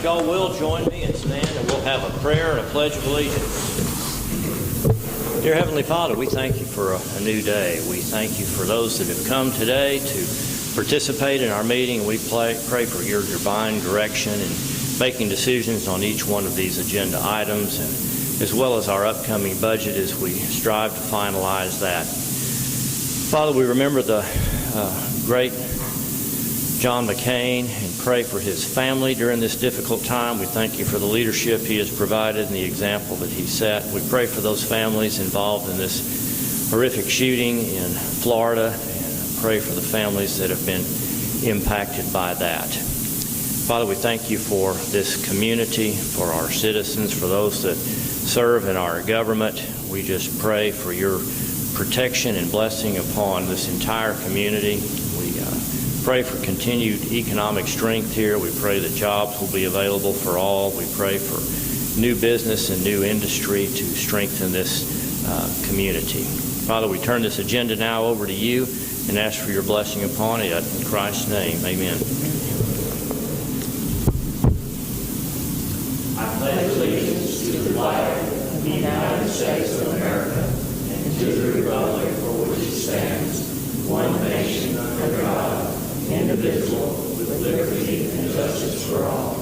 if y'all will join me and stand, and we'll have a prayer and a pledge of allegiance. Dear Heavenly Father, we thank you for a new day. We thank you for those that have come today to participate in our meeting. We pray for your divine direction in making decisions on each one of these agenda items, and as well as our upcoming budget as we strive to finalize that. Father, we remember the great John McCain and pray for his family during this difficult time. We thank you for the leadership he has provided and the example that he set. We pray for those families involved in this horrific shooting in Florida, and pray for the families that have been impacted by that. Father, we thank you for this community, for our citizens, for those that serve in our government. We just pray for your protection and blessing upon this entire community. We pray for continued economic strength here. We pray that jobs will be available for all. We pray for new business and new industry to strengthen this community. Father, we turn this agenda now over to you and ask for your blessing upon it. In Christ's name, amen. I pledge allegiance to the flag of the United States of America and to the republic for which it stands, one nation under God, indivisible, with liberty and justice for all.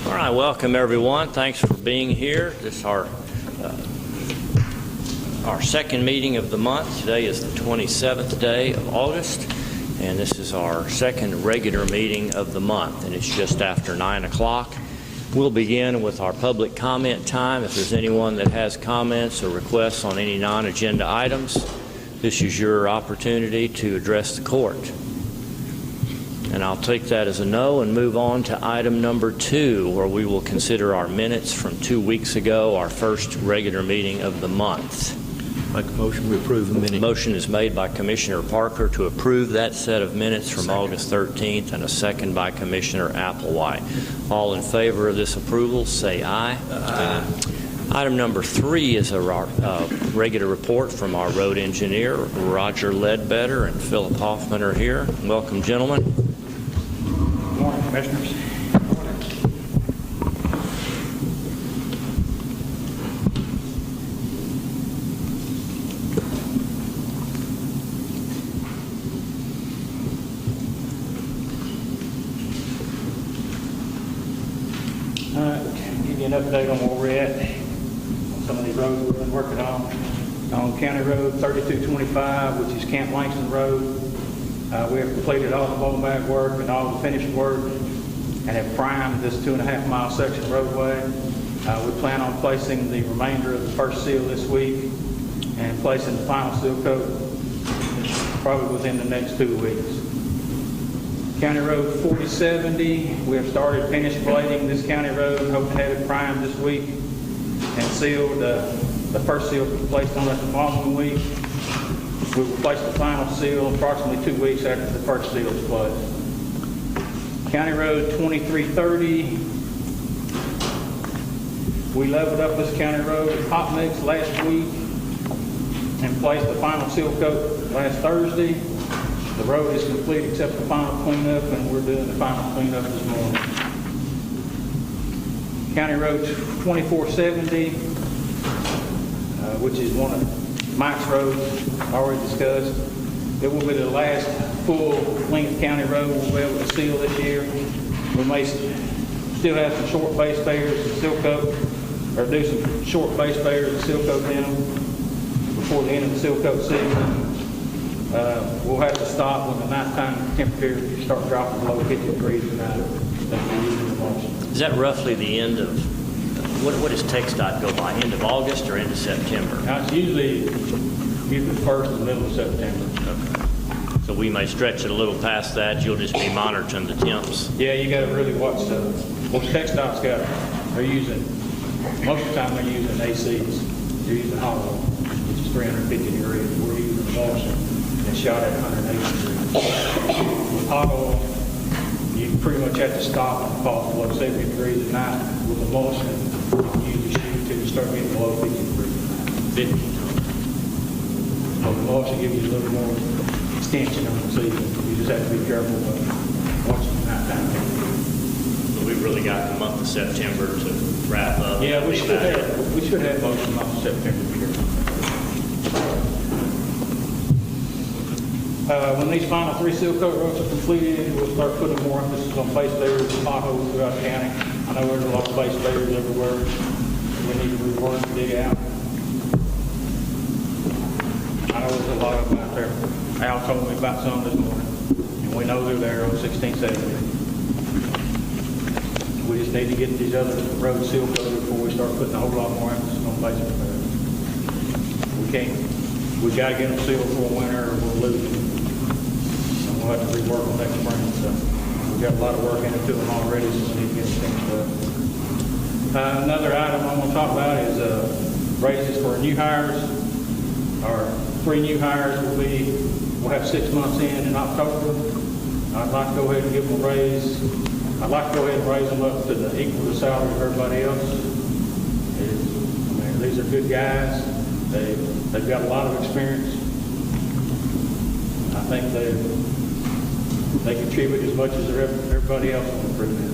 All right, welcome everyone. Thanks for being here. This is our second meeting of the month. Today is the 27th day of August, and this is our second regular meeting of the month, and it's just after 9 o'clock. We'll begin with our public comment time. If there's anyone that has comments or requests on any non-agenda items, this is your opportunity to address the court. And I'll take that as a no and move on to item number 2, where we will consider our minutes from 2 weeks ago, our first regular meeting of the month. Make a motion to approve the minutes. Motion is made by Commissioner Parker to approve that set of minutes from August 13th, and a second by Commissioner Applewhite. All in favor of this approval, say aye. Aye. Item number 3 is a regular report from our road engineer, Roger Ledbetter, and Philip Hoffman are here. Welcome, gentlemen. Good morning, Commissioners. Give you an update on where we're at on some of these roads we've been working on. On County Road 3225, which is Camp Langston Road, we have completed all the bowback work and all the finished work and have primed this 2.5-mile section roadway. We plan on placing the remainder of the first seal this week and placing the final seal coat probably within the next 2 weeks. County Road 4070, we have started finished blading this county road, hope to have it primed this week and sealed. The first seal will be placed on it the following week. We will place the final seal approximately 2 weeks after the first seal is placed. County Road 2330, we leveled up this county road with hot mix last week and placed the final seal coat last Thursday. The road is complete except the final cleanup, and we're doing the final cleanup this morning. County Road 2470, which is one of Mike's roads already discussed. It will be the last full-length county road we'll be able to seal this year. We may still have some short base bears and seal coat, or do some short base bears and seal coat in them before the end of the seal coat season. We'll have to stop when the nighttime temperature starts dropping below 50 degrees tonight. Is that roughly the end of, what does TxDOT go by, end of August or end of September? Now, it's usually the first and middle of September. Okay. So we may stretch it a little past that. You'll just be monitoring the temps. Yeah, you got to really watch the, what TxDOT's got, they're using, most of the time they're using ACs. They're using hot oil, which is 350 degrees. We're using emulsion. And shot at 180 degrees. With hot oil, you pretty much have to stop and fall below 70 degrees at night. With emulsion, you usually shoot until you start getting below 50 degrees at night. 50. But we'll also give you a little more extension on the season. You just have to be careful watching the nighttime. So we've really got the month of September to wrap up. Yeah, we should have most of the month of September here. When these final 3 seal coat roads are completed, we'll start putting more emphasis on base layers and potholes throughout the county. I know there's a lot of base layers everywhere. We need to rework and dig out. I know there's a lot of them out there. Al told me about some this morning, and we know they're there on 1670. We just need to get these other roads seal coated before we start putting a whole lot more emphasis on base layers. We got to get them sealed for winter or we'll lose them. And we'll have to rework them next spring. So we've got a lot of work into them already, so we need to get things done. Another item I'm going to talk about is raises for new hires. Our 3 new hires we'll have 6 months in October. I'd like to go ahead and give them a raise. I'd like to go ahead and raise them up to the equal to salary of everybody else. These are good guys. They've got a lot of experience. I think they contribute as much as everybody else on the crew now.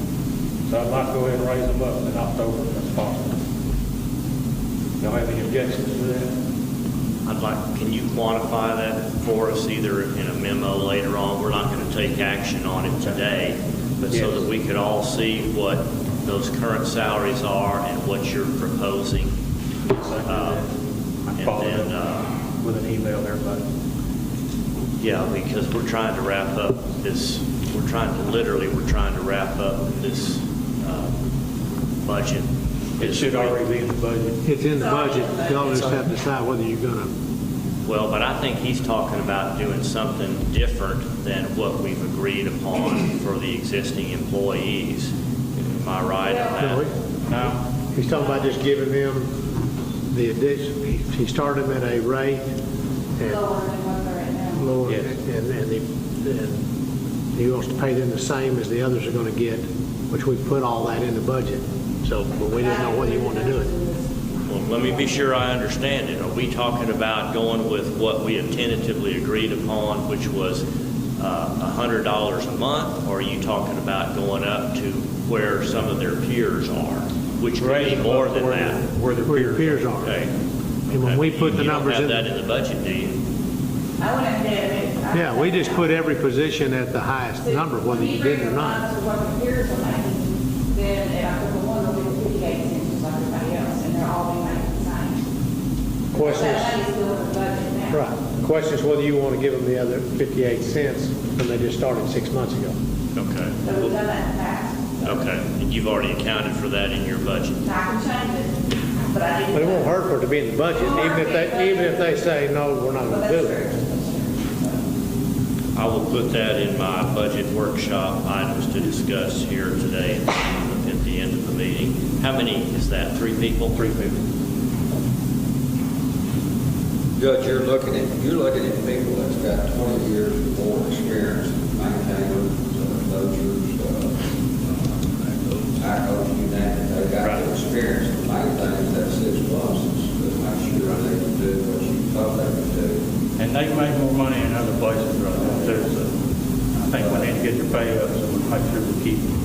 So I'd like to go ahead and raise them up in October if that's possible. Y'all have any objections to that? Can you quantify that for us either in a memo later on? We're not going to take action on it today, but so that we could all see what those current salaries are and what you're proposing. And then with an email to everybody. Yeah, because we're trying to wrap up this. We're trying to wrap up this budget. It should already be in the budget. It's in the budget. Y'all just have to decide whether you're going to. Well, but I think he's talking about doing something different than what we've agreed upon for the existing employees. Am I right on that? No. He's talking about just giving them the addition. He started them at a rate and Lower than what they're at now. lower, Yes. and he wants to pay them the same as the others are going to get, which we put all that in the budget. So, but we didn't know whether you want to do it. Well, let me be sure I understand it. Are we talking about going with what we have tentatively agreed upon, which was $100 a month, or are you talking about going up to where some of their peers are, which could be more than that? Where their Peers are. Okay. And when we put the numbers you don't in. have that in the budget, do you? I wouldn't have it. Yeah, we just put every position at the highest number, whether you did or not. To what the peers are making, then in October 1, they'll be 58 cents just like everybody else, and they're all being making the same. Question That is, money's still in the budget now. right. The question is whether you want to give them the other 58 cents when they just started 6 months ago. Okay. So we've done that in the past. Okay. And you've already accounted for that in your budget? I can change it, but I didn't. But it won't hurt for it to be in the budget, even if they say, no, we're not But going to do that's it. true. I will put that in my budget workshop items to discuss here today at the end of the meeting. How many is that? 3 people? 3 people. Judge, you're looking at people that's got 20 years or more experience, maintainers, closures, tackles, you name it. They've got the experience. The main thing is that 6 months is to make sure they can do what you thought they could do. And they make more money in other places right now too, so I think we need to get their pay up so we make sure we keep them.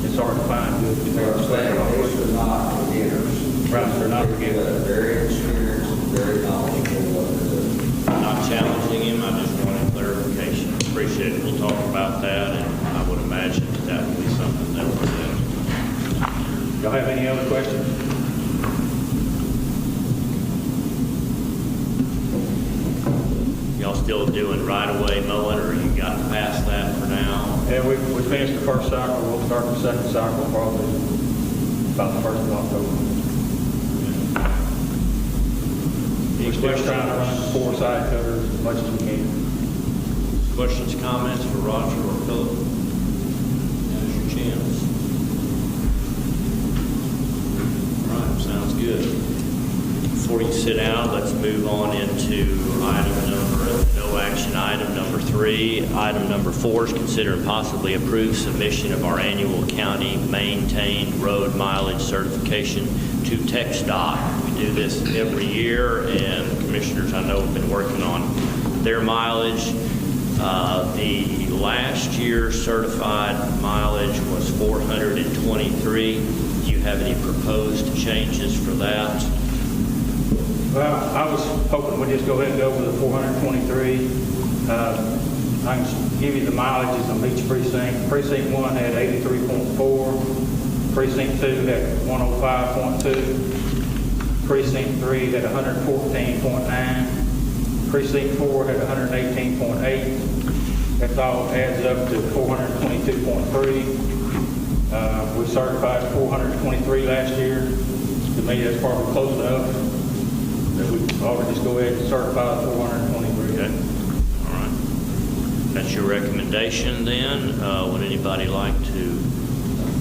It's hard to find good They're saying people. these are not beginners. Right, they're not People beginners. that are very experienced, very knowledgeable of what they're doing. I'm not challenging him, I just wanted clarification. Appreciate it. We'll talk about that, and I would imagine that will be something that we'll do. Y'all have any other questions? Y'all still doing right-of-way mowing, or you got past that for now? Yeah, we finished the first cycle. We'll start the second cycle probably about the 1st of October. We're still trying to run 4 side cutters as much as we can. Questions, comments for Roger or Philip? Now's your chance. All right, sounds good. Before you sit down, let's move on into no action item number 3. Item number 4 is consider and possibly approve submission of our annual county maintained road mileage certification to TxDOT. We do this every year, and commissioners, I know, have been working on their mileage. The last year's certified mileage was 423. Do you have any proposed changes for that? Well, I was hoping we'd just go ahead and go with the 423. I can give you the mileages on each precinct. Precinct 1 had 83.4. Precinct 2 had 105.2. Precinct 3 had 114.9. Precinct 4 had 118.8. That all adds up to 422.3. We certified 423 last year. To me, that's probably close enough that we ought to just go ahead and certify 423. Okay. All right. That's your recommendation then. Would anybody like to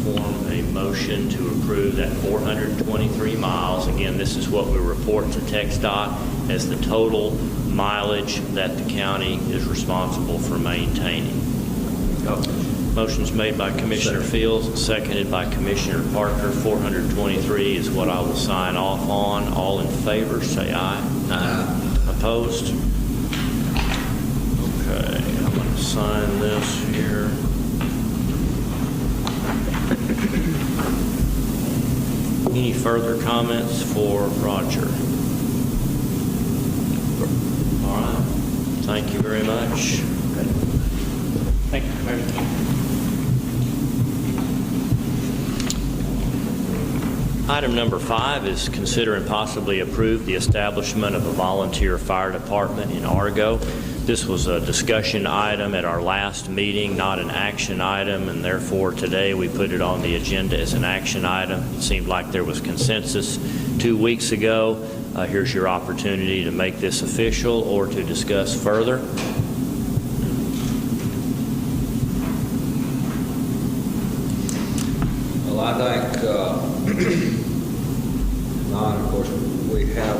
form a motion to approve that 423 miles? Again, this is what we report to TxDOT as the total mileage that the county is responsible for maintaining. Motion's made by Commissioner Fields, seconded by Commissioner Parker. 423 is what I will sign off on. All in favor, say aye. Aye. Opposed? Okay, I'm going to sign this here. Any further comments for Roger? All right. Thank you very much. Thank you, Commissioner. Item number 5 is consider and possibly approve the establishment of a volunteer fire department in Argo. This was a discussion item at our last meeting, not an action item, and therefore today we put it on the agenda as an action item. It seemed like there was consensus 2 weeks ago. Here's your opportunity to make this official or to discuss further. Well, I think, Ron, of course, we have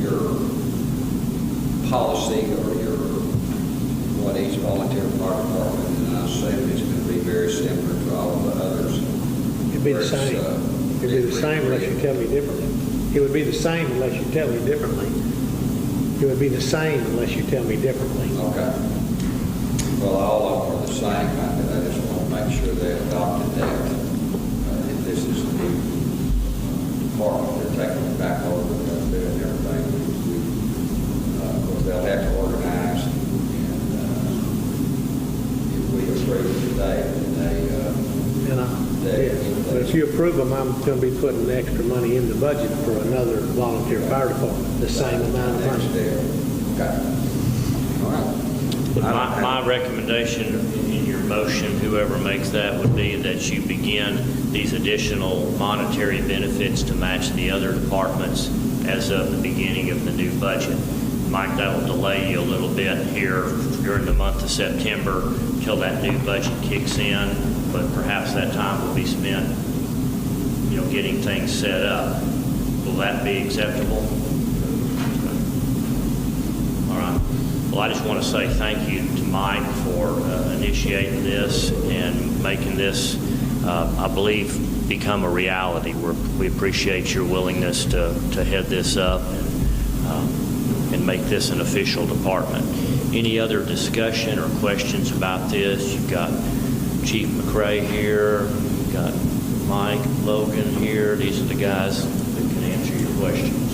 your policy or what each volunteer fire department, and I assume it's going to be very similar to all of the others. It'd be the same. It'd be the same unless you tell me differently. It would be the same unless you tell me differently. It would be the same unless you tell me differently. Okay. Well, all of them are the same. I just want to make sure they adopted that. If this is the new department, they're taking it back over, they're doing everything. Of course, they'll have to organize, and if we approve it today, then But if you approve them, I'm going to be putting extra money in the budget for another volunteer fire department, the same amount of money. Okay. All right. My recommendation in your motion, whoever makes that, would be that you begin these additional monetary benefits to match the other departments as of the beginning of the new budget. Mike, that will delay you a little bit here during the month of September until that new budget kicks in, but perhaps that time will be spent, getting things set up. Will that be acceptable? All right. Well, I just want to say thank you to Mike for initiating this and making this, I believe, become a reality. We appreciate your willingness to head this up and make this an official department. Any other discussion or questions about this? You've got Chief McRae here, you've got Mike Logan here. These are the guys that can answer your questions.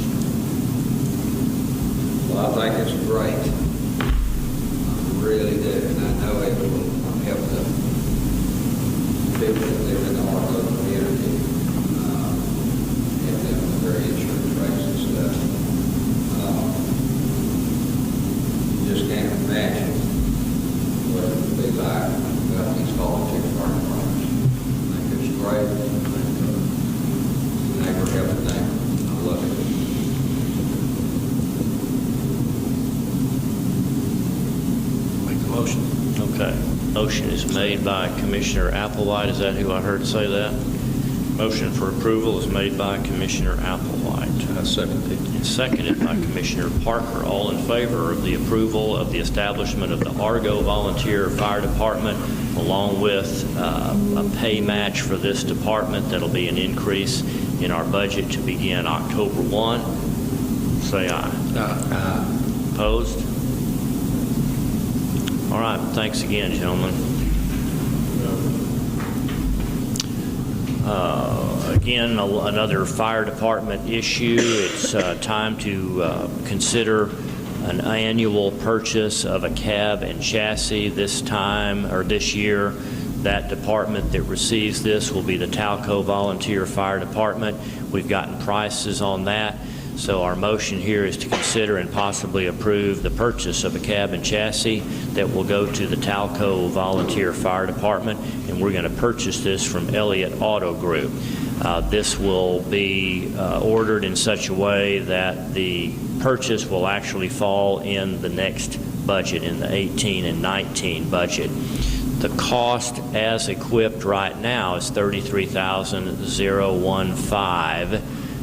Well, I think it's great. I really do, and I know it will help the people that live in the Argo community, help them with their insurance rates and stuff. Just can't imagine what it would be like without these volunteer fire departments. I think it's great. I think neighbor helping neighbor. I love it. Motion. Okay. Motion is made by Commissioner Applewhite. Is that who I heard say that? Motion for approval is made by Commissioner Applewhite. I second it. And seconded by Commissioner Parker. All in favor of the approval of the establishment of the Argo Volunteer Fire Department, along with a pay match for this department that'll be an increase in our budget to begin October 1, say aye. Aye. Opposed? All right, thanks again, gentlemen. Again, another fire department issue. It's time to consider an annual purchase of a cab and chassis. This year, that department that receives this will be the Talco Volunteer Fire Department. We've gotten prices on that. So our motion here is to consider and possibly approve the purchase of a cab and chassis that will go to the Talco Volunteer Fire Department, and we're going to purchase this from Elliott Auto Group. This will be ordered in such a way that the purchase will actually fall in the next budget, in the 18 and 19 budget. The cost as equipped right now is $33,015.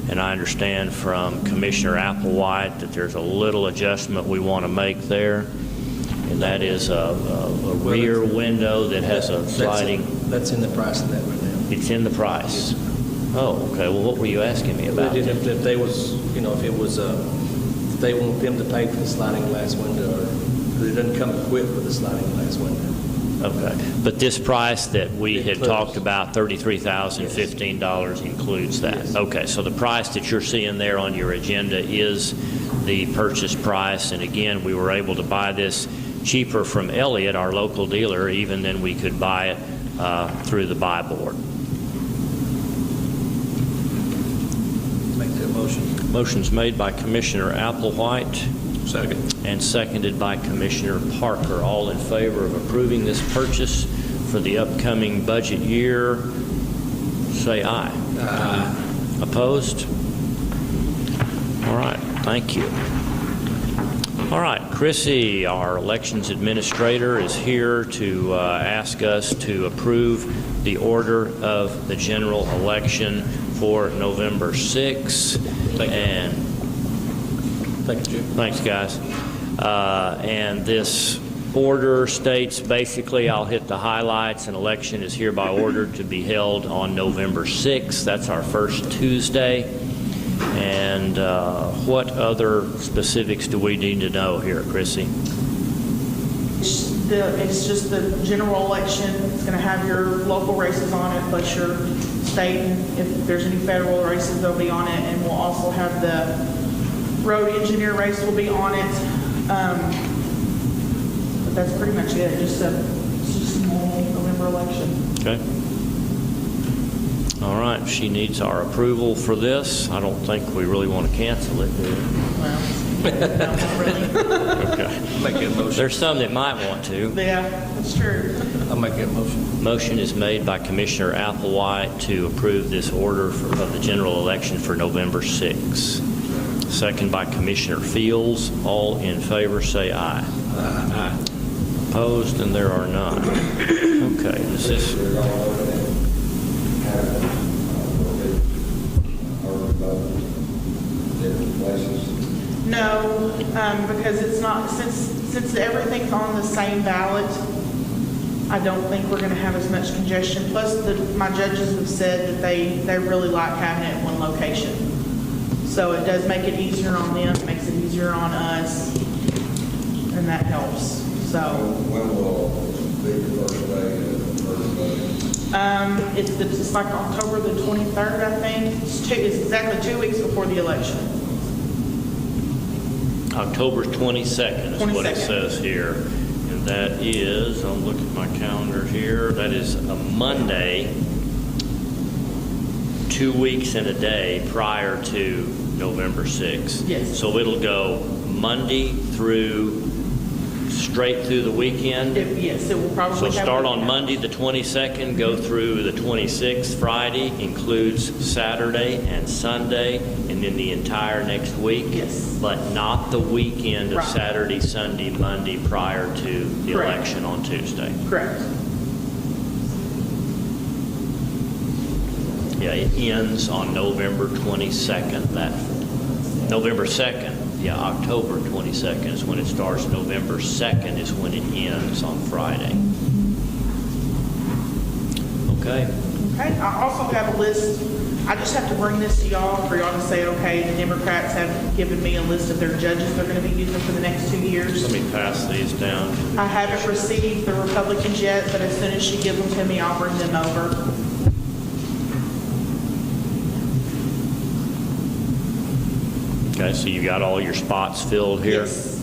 And I understand from Commissioner Applewhite that there's a little adjustment we want to make there, and that is a rear window that has a sliding. That's in the price of that right now. It's in the price. Oh, okay. Well, what were you asking me about? If they was, if they want them to pay for the sliding glass window, or it doesn't come equipped with a sliding glass window. Okay. But this price that we had talked about, $33,015, includes that? Yes. Okay. So the price that you're seeing there on your agenda is the purchase price. And again, we were able to buy this cheaper from Elliott, our local dealer, even than we could buy it through the buy board. Make that motion. Motion's made by Commissioner Applewhite. Second. And seconded by Commissioner Parker. All in favor of approving this purchase for the upcoming budget year, say aye. Aye. Opposed? All right, thank you. All right, Chrissy, our elections administrator, is here to ask us to approve the order of the general election for November 6th. And Thank you, Jim. thanks, guys. And this order states, basically, I'll hit the highlights. An election is hereby ordered to be held on November 6th. That's our first Tuesday. And what other specifics do we need to know here, Chrissy? It's just the general election. It's going to have your local races on it, plus your state, and if there's any federal races, they'll be on it. And we'll also have the road engineer race will be on it. But that's pretty much it. It's just a normal November election. Okay. All right, she needs our approval for this. I don't think we really want to cancel it, do we? Well, no, not really. Okay. Make that motion. There's some that might want to. Yeah, that's true. I'll make that motion. Motion is made by Commissioner Applewhite to approve this order of the general election for November 6th. Second by Commissioner Fields. All in favor say aye. Aye. Opposed, and there are none. Okay, is this... We're going over there, have different places. No, because it's not, since everything's on the same ballot, I don't think we're going to have as much congestion. Plus, my judges have said that they really like having it in one location. So it does make it easier on them, makes it easier on us, and that helps. So When will be the first day of voting? it's like October the 23rd, I think. It's exactly 2 weeks before the election. October 22nd is what it 22nd. says here. And that is, I'll look at my calendar here, that is a Monday, 2 weeks and a day prior to November 6th. Yes. So it'll go Monday straight through the weekend? Yes, it will probably So have start a on weekend. Monday the 22nd, go through the 26th. Friday includes Saturday and Sunday, and then the entire next week? Yes. But not the weekend of Right. Saturday, Sunday, Monday prior to the Correct. election on Tuesday. Correct. Yeah, it ends on November 22nd. November 2nd. Yeah, October 22nd is when it starts. November 2nd is when it ends on Friday. Okay. Okay, I also have a list, I just have to bring this to y'all for y'all to say, okay, the Democrats have given me a list of their judges they're going to be using for the next 2 years. Let me pass these down. I haven't received the Republicans yet, but as soon as she gives them to me, I'll bring them over. Okay, so you got all your spots filled here? Yes.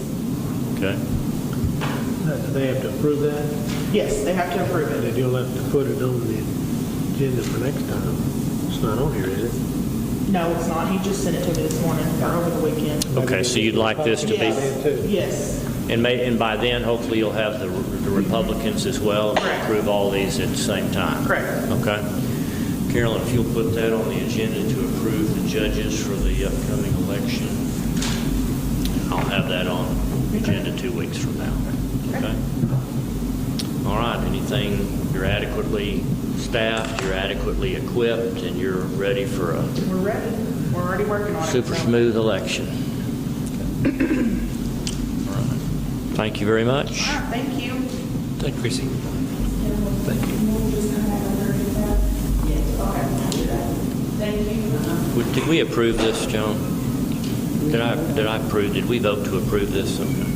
Okay. Do they have to approve that? Yes, they have to approve And it. then you'll have to put it on the agenda for next time. It's not on here, is it? No, it's not. He just sent it to me this morning or over the weekend. Okay, so you'd like this to be, Yes, yes. and by then, hopefully you'll have the Republicans as well, and Correct. approve all these at the same time? Correct. Okay. Carolyn, if you'll put that on the agenda to approve the judges for the upcoming election, I'll have that on the agenda 2 weeks from now. Okay? All right, anything, you're adequately staffed, you're adequately equipped, and you're ready for a We're ready. We're already working on it. super so. smooth election. All right. Thank you very much. All right, thank you. Thank you, Chrissy. Thank you. Thank you. Did we approve this, Joan? Did we vote to approve this? Okay.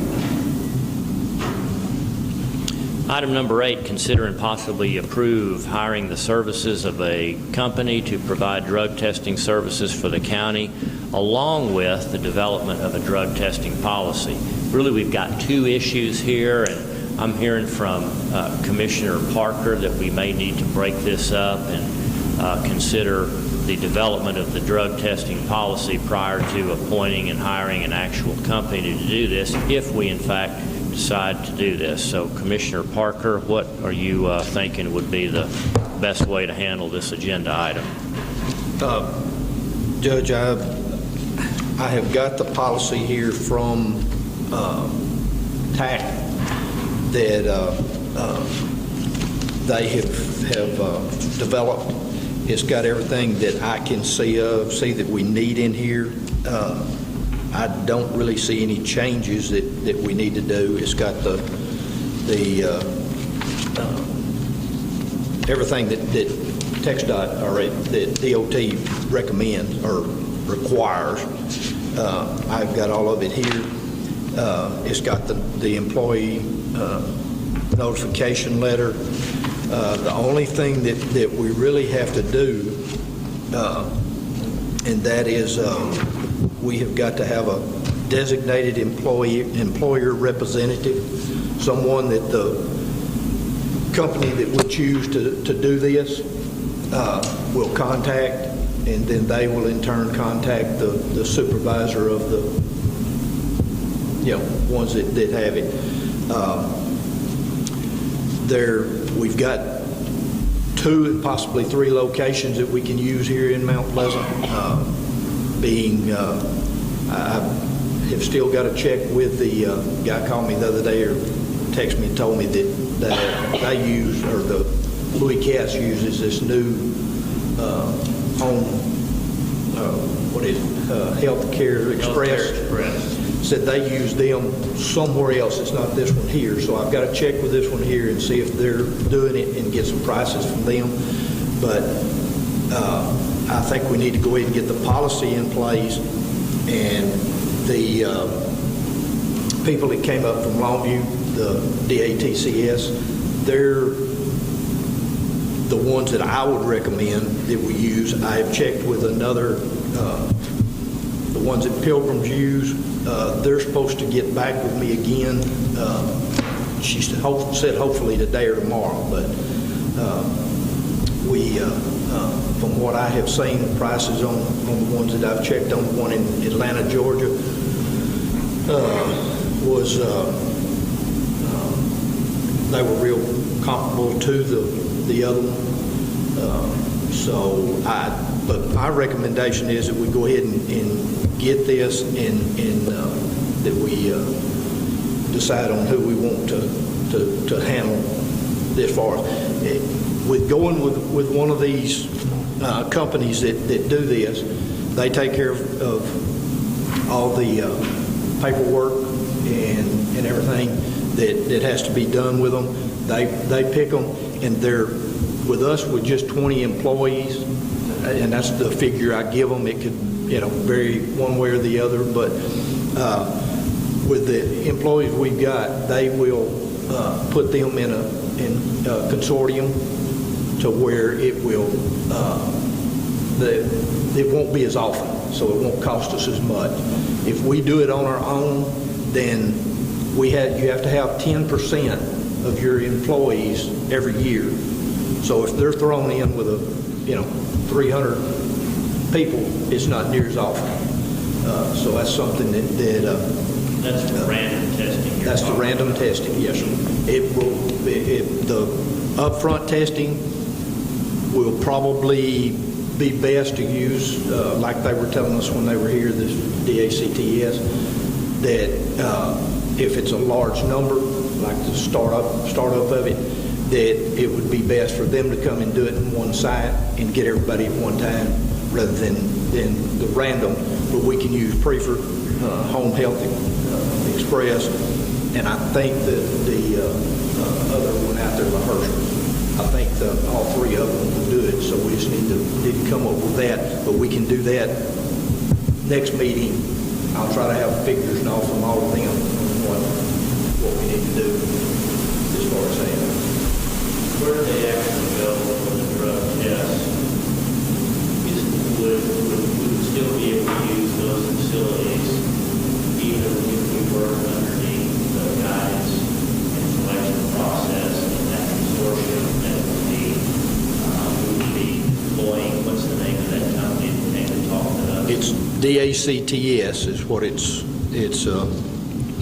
Item number 8, consider and possibly approve hiring the services of a company to provide drug testing services for the county, along with the development of a drug testing policy. Really, we've got 2 issues here, and I'm hearing from Commissioner Parker that we may need to break this up and consider the development of the drug testing policy prior to appointing and hiring an actual company to do this, if we in fact decide to do this. So Commissioner Parker, what are you thinking would be the best way to handle this agenda item? Judge, I have got the policy here from TAC that they have developed. It's got everything that I can see that we need in here. I don't really see any changes that we need to do. It's got the everything that TxDOT or that DOT recommends or requires. I've got all of it here. It's got the employee notification letter. The only thing that we really have to do, and that is we have got to have a designated employer representative, someone that the company that we choose to do this will contact, and then they will in turn contact the supervisor of the ones that have it. We've got 2 and possibly 3 locations that we can use here in Mount Pleasant. I have still got to check with the guy called me the other day or texted me and told me that they use, or the Louis Cass uses this new home, Healthcare Express. Said they use them somewhere else. It's not this one here. So I've got to check with this one here and see if they're doing it and get some prices from them. But I think we need to go ahead and get the policy in place. And the people that came up from Longview, the DATCS, they're the ones that I would recommend that we use. I have checked with another, the ones that Pilgrims use. They're supposed to get back with me again. She said hopefully today or tomorrow, but from what I have seen, the prices on the ones that I've checked on, the one in Atlanta, Georgia, was they were real comparable to the other one. But my recommendation is that we go ahead and get this and that we decide on who we want to handle this for us. With going with one of these companies that do this. They take care of all the paperwork and everything that has to be done with them. They pick them, and they're with us with just 20 employees, and that's the figure I give them. It could, vary one way or the other, but with the employees we've got, they will put them in a consortium to where it won't be as often, so it won't cost us as much. If we do it on our own, then you have to have 10% of your employees every year. So if they're thrown in with 300 people, it's not near as often. So that's something that That's for random testing. that's the random testing, yes, sir. The upfront testing will probably be best to use, like they were telling us when they were here, this DACTS, that if it's a large number, like the startup of it, that it would be best for them to come and do it in one site and get everybody at one time rather than the random. But we can use Preferred, Home Health Express, and I think that the other one out there, the Herschel, I think all three of them will do it, so we just need to come up with that. But we can do that next meeting. I'll try to have figures and all from all of them on what we need to do as far as that. Where do they actually go for the drug test? Would we still be able to use those facilities even if we work underneath the guidance and selection process and that consortium that we would be employing? What's the name of that company that came to talk to us? It's DACTS is what it's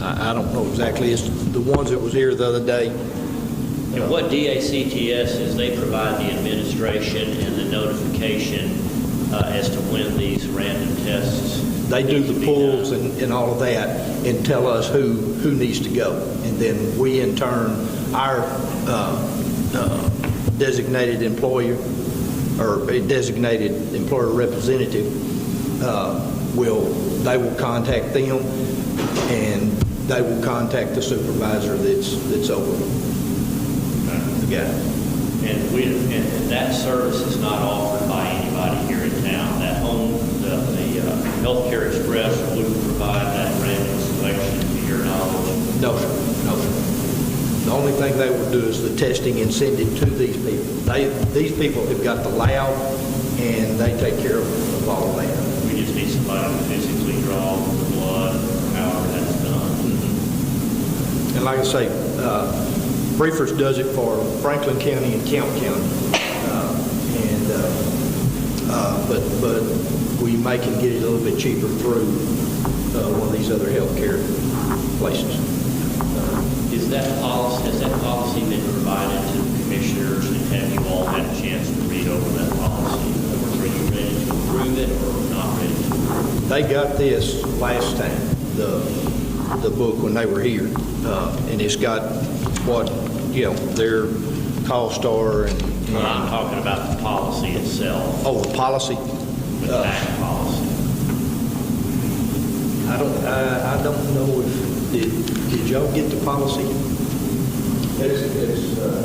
I don't know exactly. It's the ones that was here the other day. And what DACTS is, they provide the administration and the notification as to when these random tests. They do need to the be polls done. and all of that and tell us who needs to go. And then we, in turn, our designated employer or a designated employer representative they will contact them, and they will contact the supervisor that's over the guy. And that service is not offered by anybody here in town. That the Healthcare Express would provide that random selection to your knowledge. No, sir. No, sir. The only thing they will do is the testing and send it to these people. These people have got the lab, and they take care of all of that. We just need somebody to physically draw the blood, however that's done. Mm-hmm. And like I say, Briefers does it for Franklin County and Kemp County, but we may can get it a little bit cheaper through one of these other healthcare places. Has that policy been provided to the commissioners, and have you all had a chance to read over that policy? Are you ready to approve it or not ready to approve it? They got this last time, the book when they were here, and it's got what their cost are and I'm talking about the policy itself, the policy. the tax policy. I don't know if did y'all get the policy? It's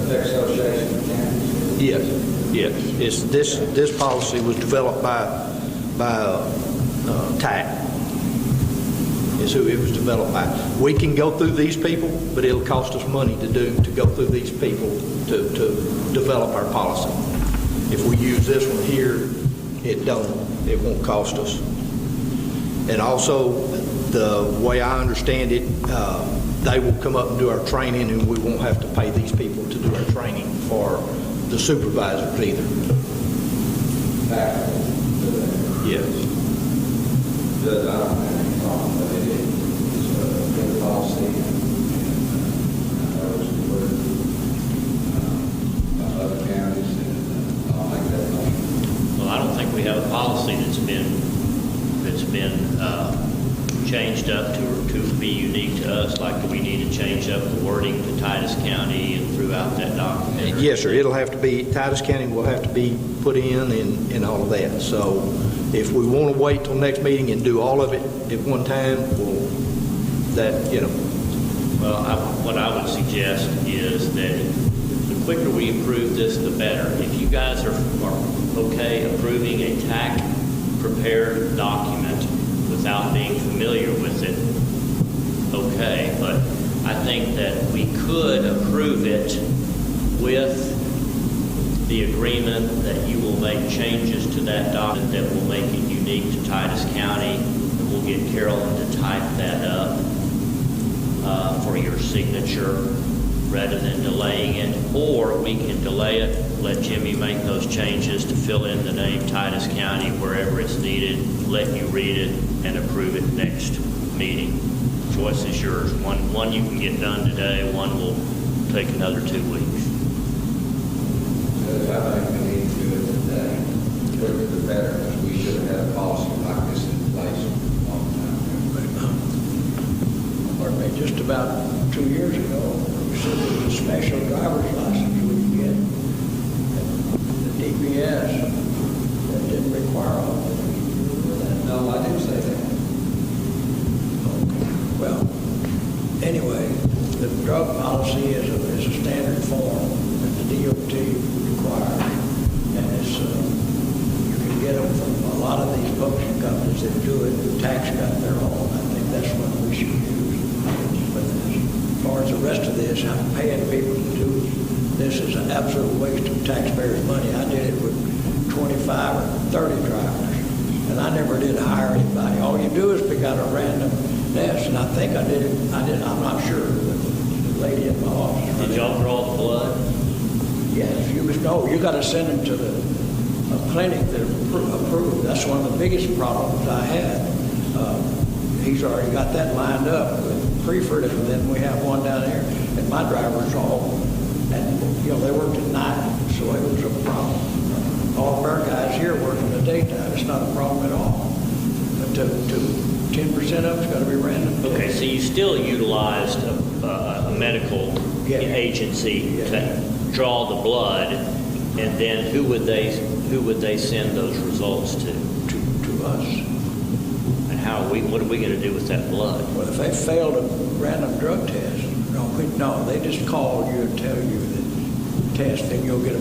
Association of Counties. Yes. It's this policy was developed by TAC. Is who it was developed by. We can go through these people, but it'll cost us money to go through these people to develop our policy. If we use this one here, it won't cost us. And also, the way I understand it, they will come up and do our training, and we won't have to pay these people to do our training for the supervisors either. Yes. Judge, I don't have any problem with it. It's a good policy, and I know it's included by other counties, and I'll make that motion. Well, I don't think we have a policy that's been changed up to be unique to us? Like, do we need to change up the wording to Titus County and throughout that document? Yes, sir, it'll have to be, Titus County will have to be put in and all of that. So if we want to wait till next meeting and do all of it at one time, well, that, you know. Well, what I would suggest is that the quicker we approve this, the better. If you guys are okay approving a TAC-prepared document without being familiar with it, okay. But I think that we could approve it with the agreement that you will make changes to that document that will make it unique to Titus County, and we'll get Carolyn to type that up for your signature rather than delaying it. Or we can delay it, let Jimmy make those changes to fill in the name Titus County wherever it's needed, let you read it and approve it next meeting. Choice is yours. One you can get done today, one will take another 2 weeks. I think we need to do it today. Quicker the better, because we should have had a policy like this in place a long time ago. Pardon me, just about 2 years ago, we said there was a special driver's license we could get. The DPS that didn't require all of it. No, I didn't say that. Okay. Well, anyway, the drug policy is a standard form that the DOT requires. And it's, you can get them from a lot of these publishing companies that do it. The tax got their own. I think that's what we should use. But as far as the rest of this, I'm paying people to do this is an absolute waste of taxpayers' money. I did it with 25 or 30 drivers, and I never did hire anybody. All you do is pick out a random desk, and I think I did it. I'm not sure. The lady in my office. Did y'all draw the blood? Yes, you got to send them to a clinic that approved. That's one of the biggest problems I had. He's already got that lined up with Preford, and then we have one down here, and my drivers all, and they worked at night, so it was a problem. All of our guys here work in the daytime. It's not a problem at all. But 10% of it's got to be random. Okay, so you still utilized a medical agency to draw the blood, and then who would they send those results to? To us. And what are we going to do with that blood? Well, if they failed a random drug test, no, they just call you and tell you that test, and you'll get a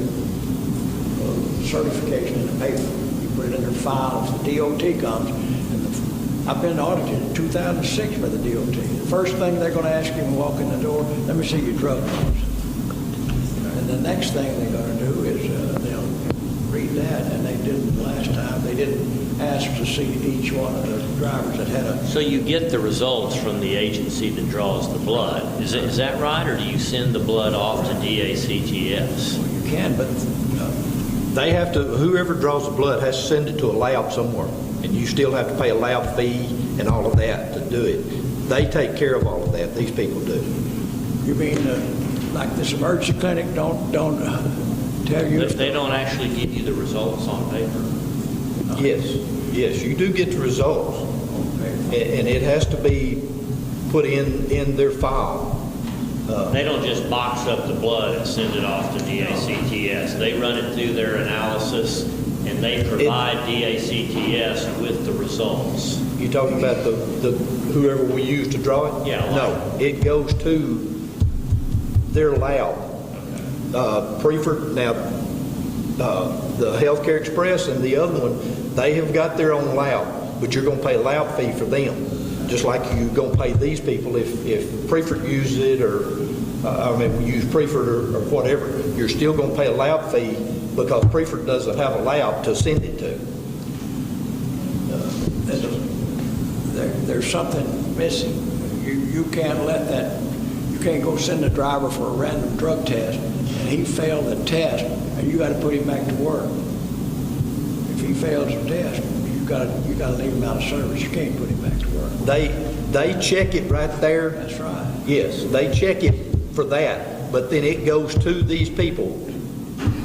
certification in the paper. You put it in their file. If the DOT comes, and I've been audited in 2006 by the DOT. The first thing they're going to ask you when you walk in the door, let me see your drug test. And the next thing they're going to do is they'll read that, and they didn't last time. They didn't ask to see each one of the drivers that had a... So you get the results from the agency that draws the blood. Is that right, or do you send the blood off to DACTS? Well, you can, but... They have to, whoever draws the blood has to send it to a lab somewhere, and you still have to pay a lab fee and all of that to do it. They take care of all of that, these people do. You mean like this emergency clinic don't tell you? They don't actually give you the results on paper? Yes, you do get the results, and it has to be put in their file. They don't just box up the blood and send it off to DACTS. They run it through their analysis, and they provide DACTS with the results. You talking about the whoever we use to draw it? Yeah. No, it goes to their lab. Preford, now, the Healthcare Express and the other one, they have got their own lab, but you're going to pay a lab fee for them, just like you're going to pay these people if Preford uses it, or we use Preford or whatever. You're still going to pay a lab fee because Preford doesn't have a lab to send it to. There's something missing. You can't let that. You can't go send a driver for a random drug test, and he failed the test, and you got to put him back to work. If he fails the test, you got to leave him out of service. You can't put him back to work. They check it right there. That's right. Yes, they check it for that, but then it goes to these people.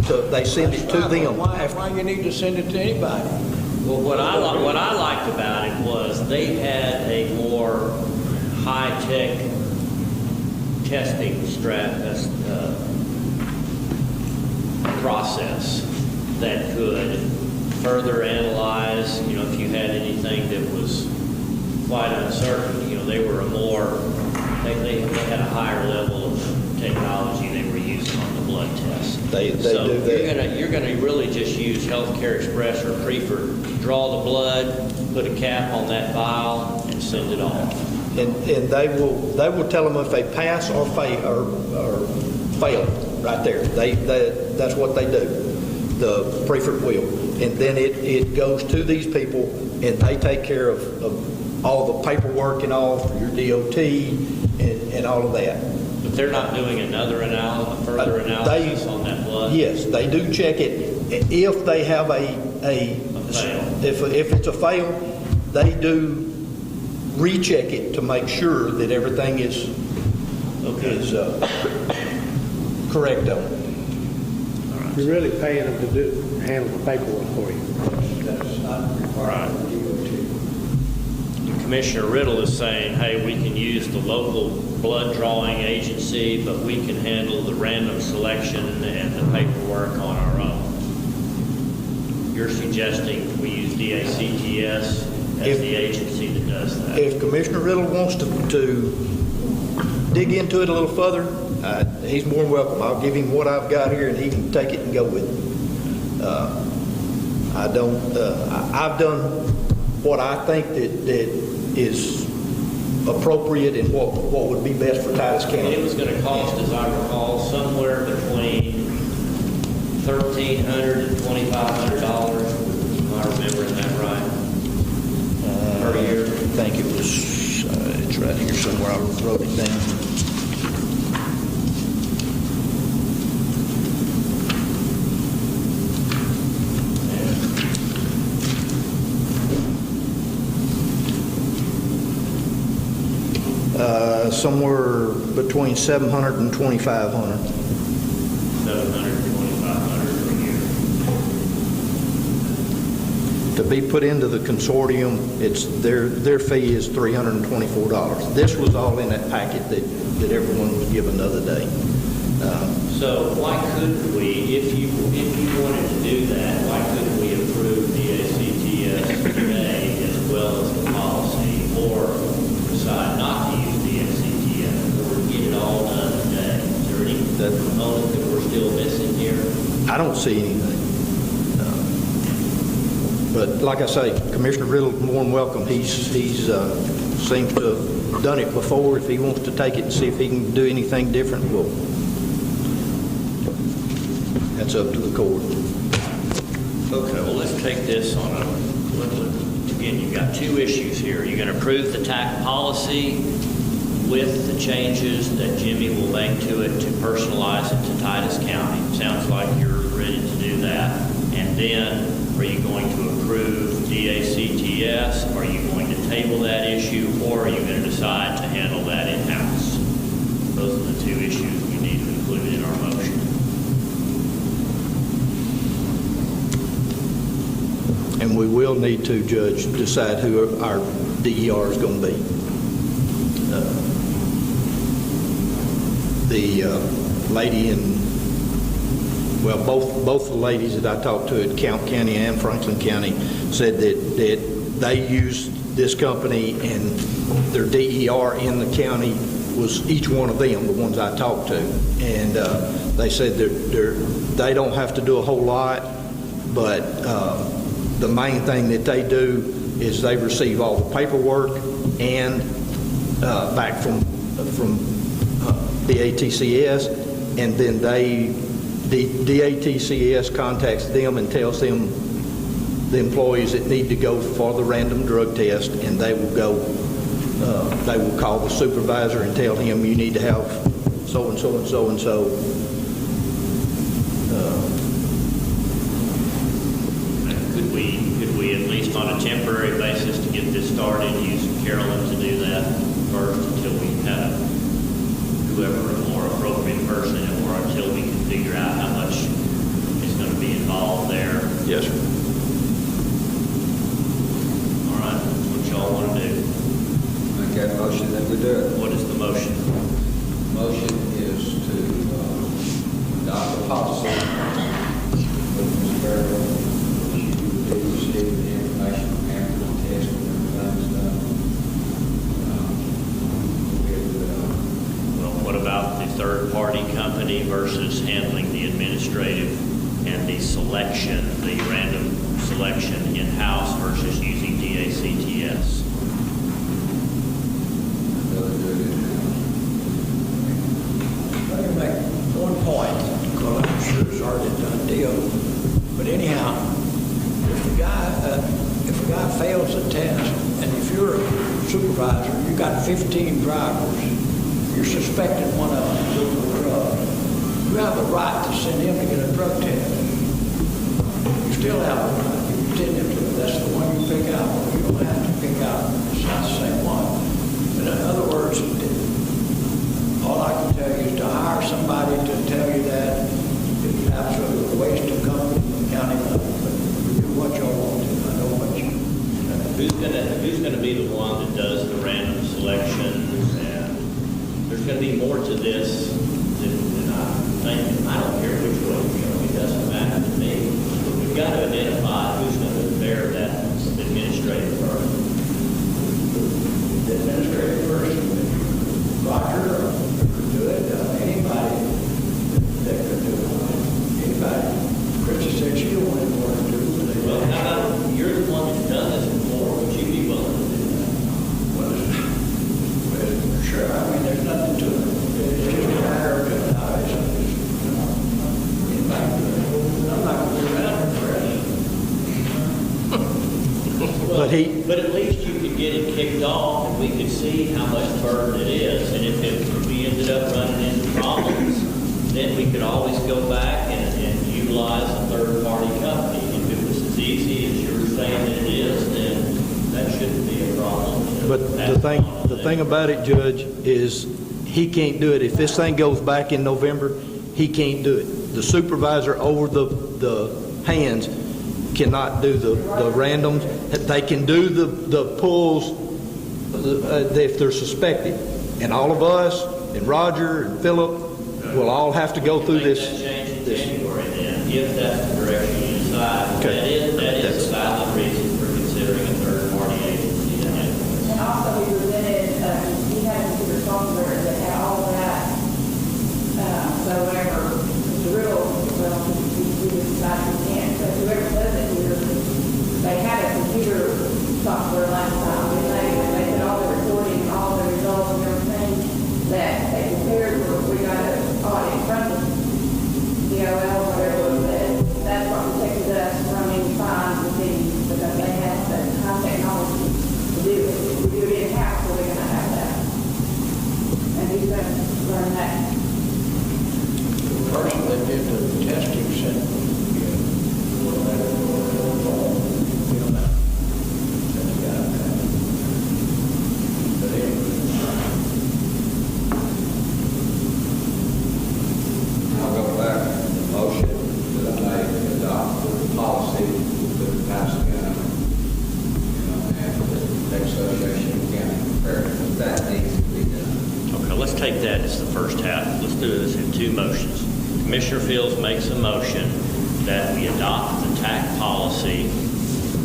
So they send it to them. Why you need to send it to anybody? Well, what I liked about it was they had a more high-tech testing process that could further analyze, if you had anything that was quite uncertain, they were they had a higher level of technology they were using on the blood test. They So do that. you're gonna really just use Healthcare Express or Preferred, draw the blood, put a cap on that vial, and send it off. And they will tell them if they pass or fail right there. That's what they do. The Preferred will. And then it goes to these people, and they take care of all the paperwork and all for your DOT and all of that. But they're not doing another further analysis on that blood? Yes, they do check it. If they have a fail. If it's a fail, they do recheck it to make sure that everything is correct on it. You're really paying them to handle the paperwork for you. That's not required of DOT. Commissioner Riddle is saying, hey, we can use the local blood drawing agency, but we can handle the random selection and the paperwork on our own. You're suggesting we use DACTS as the agency that does that? If Commissioner Riddle wants to dig into it a little further, he's more than welcome. I'll give him what I've got here, and he can take it and go with it. I've done what I think that is appropriate and what would be best for Titus County. It was going to cost, as I recall, somewhere between $1,300 and $2,500. Am I remembering that right? Per year? I think it was, it's right here somewhere. I wrote it down. Somewhere between $700 and $2,500. $700 to $2,500 per year. To be put into the consortium, it's their fee is $324. This was all in that packet that everyone was given the other day. So why couldn't we, if you wanted to do that, why couldn't we approve DACTS today as well as the policy, or decide not to use DACTS, or get it all done today? Is there any component that we're still missing here? I don't see anything. But like I say, Commissioner Riddle, more than welcome. He's seems to have done it before. If he wants to take it and see if he can do anything different, well, that's up to the court. Okay, well, let's take this on again, you've got two issues here. You're going to approve the TAC policy with the changes that Jimmy will make to it to personalize it to Titus County. Sounds like you're ready to do that. And then, are you going to approve DACTS? Are you going to table that issue, or are you going to decide to handle that in-house? Those are the two issues we need to include in our motion. And we will need to, Judge, decide who our DER is going to be. The lady both the ladies that I talked to at Count County and Franklin County said that they used this company, and their DER in the county was each one of them, the ones I talked to. And they said they don't have to do a whole lot, but the main thing that they do is they receive all the paperwork and back from DATCS, and then the DATCS contacts them and tells them the employees that need to go for the random drug test, and they will go. They will call the supervisor and tell him you need to have so and so and so and so. Could we at least on a temporary basis to get this started use Carolyn to do that first until we have whoever a more appropriate person, or until we can figure out how much is going to be involved there? Yes, sir. selection, the random selection in-house versus using DACTS? Let me make one point, because I'm sure it's already a done deal. But anyhow, if a guy fails the test, and if you're a supervisor, you got 15 drivers, you're suspecting one of them is doing a drug, you have the right to send him to get a drug test. You still have the right. You send him to it. That's the one you pick out. You don't have to pick out. It's not the same one. But in other words, all I can tell you is to hire somebody to tell you that is absolutely a waste of company and county money. But you do what y'all want to. I know what you. Who's gonna be the one that does the random selections? And there's gonna be more to this than I think. I don't care which way we go. It doesn't matter to me. But we've got to identify who's gonna bear that administrative burden. The administrative person, Roger, could do it. Anybody that could do it. Anybody. Christy said she don't want to work to do it. Well, how about, you're the one that's done this before, would you be willing to do that? Well, sure. I mean, there's nothing to it. It's just a matter of doing how it's, anybody do it. I'm not going to do that for Well, but at least you could get it kicked off, and we could see how much burden it is. And if we ended up running into problems, then we could always go back and utilize a third-party company. If it was as easy as you were saying that it is, then that shouldn't be a problem. But the thing about it, Judge, is he can't do it. If this thing goes back in November, he can't do it. The supervisor over the hands cannot do the randoms. They can do the pulls if they're suspected. And all of us, and Roger, and Philip, will all have to go through this. Make that change in January then, if that's the direction you decide. Okay. That is a valid reason for considering a third-party agency to handle this. And also, we presented, we had a computer software that had all of that. So whenever Mr. Riddle, well, we decided we can't, but whoever does it here, they had a computer software last time, and they did all the recording, all the results and everything that they compared where we got an audit from the DOL, whatever it was. That's what protected us from any fines and things, because they had the high technology to do it. If we do it in-house, we're going to have that. And he's going to learn that. The person that did the testing said, I'll go back to the motion that I made to adopt the policy that we passed together. And the Association of County Comparison, that needs to be done. Okay, let's take that as the first half. Let's do this in two motions. Commissioner Fields makes a motion that we adopt the TAC policy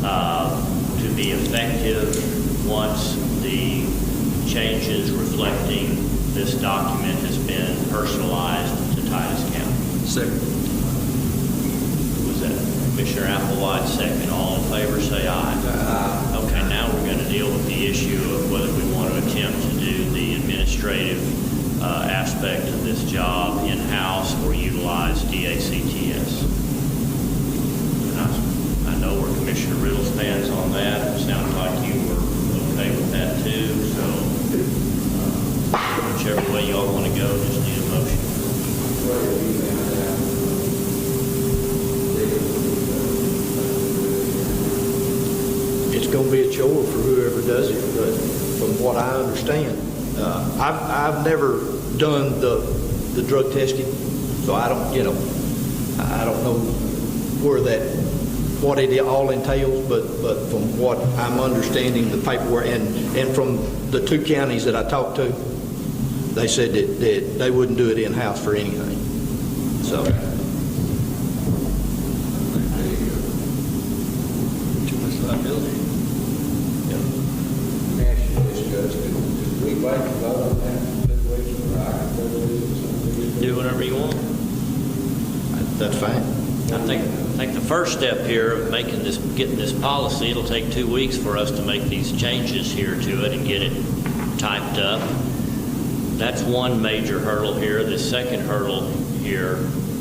to be effective once the changes reflecting this document has been personalized to Titus County. Second. Was that Commissioner Applewhite, second? All in favor, say aye. Okay, now we're going to deal with the issue of whether we want to attempt to do the administrative aspect of this job in-house or utilize DACTS. And I know where Commissioner Riddle stands on that. It sounds like you were okay with that too, so whichever way y'all want to go, just need a motion. It's going to be a chore for whoever does it, but from what I understand, I've never done the drug testing, so I don't, I don't know what it all entails, but from what I'm understanding, the paperwork, and from the two counties that I talked to, they said that they wouldn't do it in-house for anything. So. Too much liability. Let me ask you this, Judge, could we wait to vote on that 2 weeks, or I can do this or something? Do whatever you want. That's fine. I think the first step here of getting this policy. It'll take 2 weeks for us to make these changes here to it and get it typed up. That's one major hurdle here. The second hurdle here,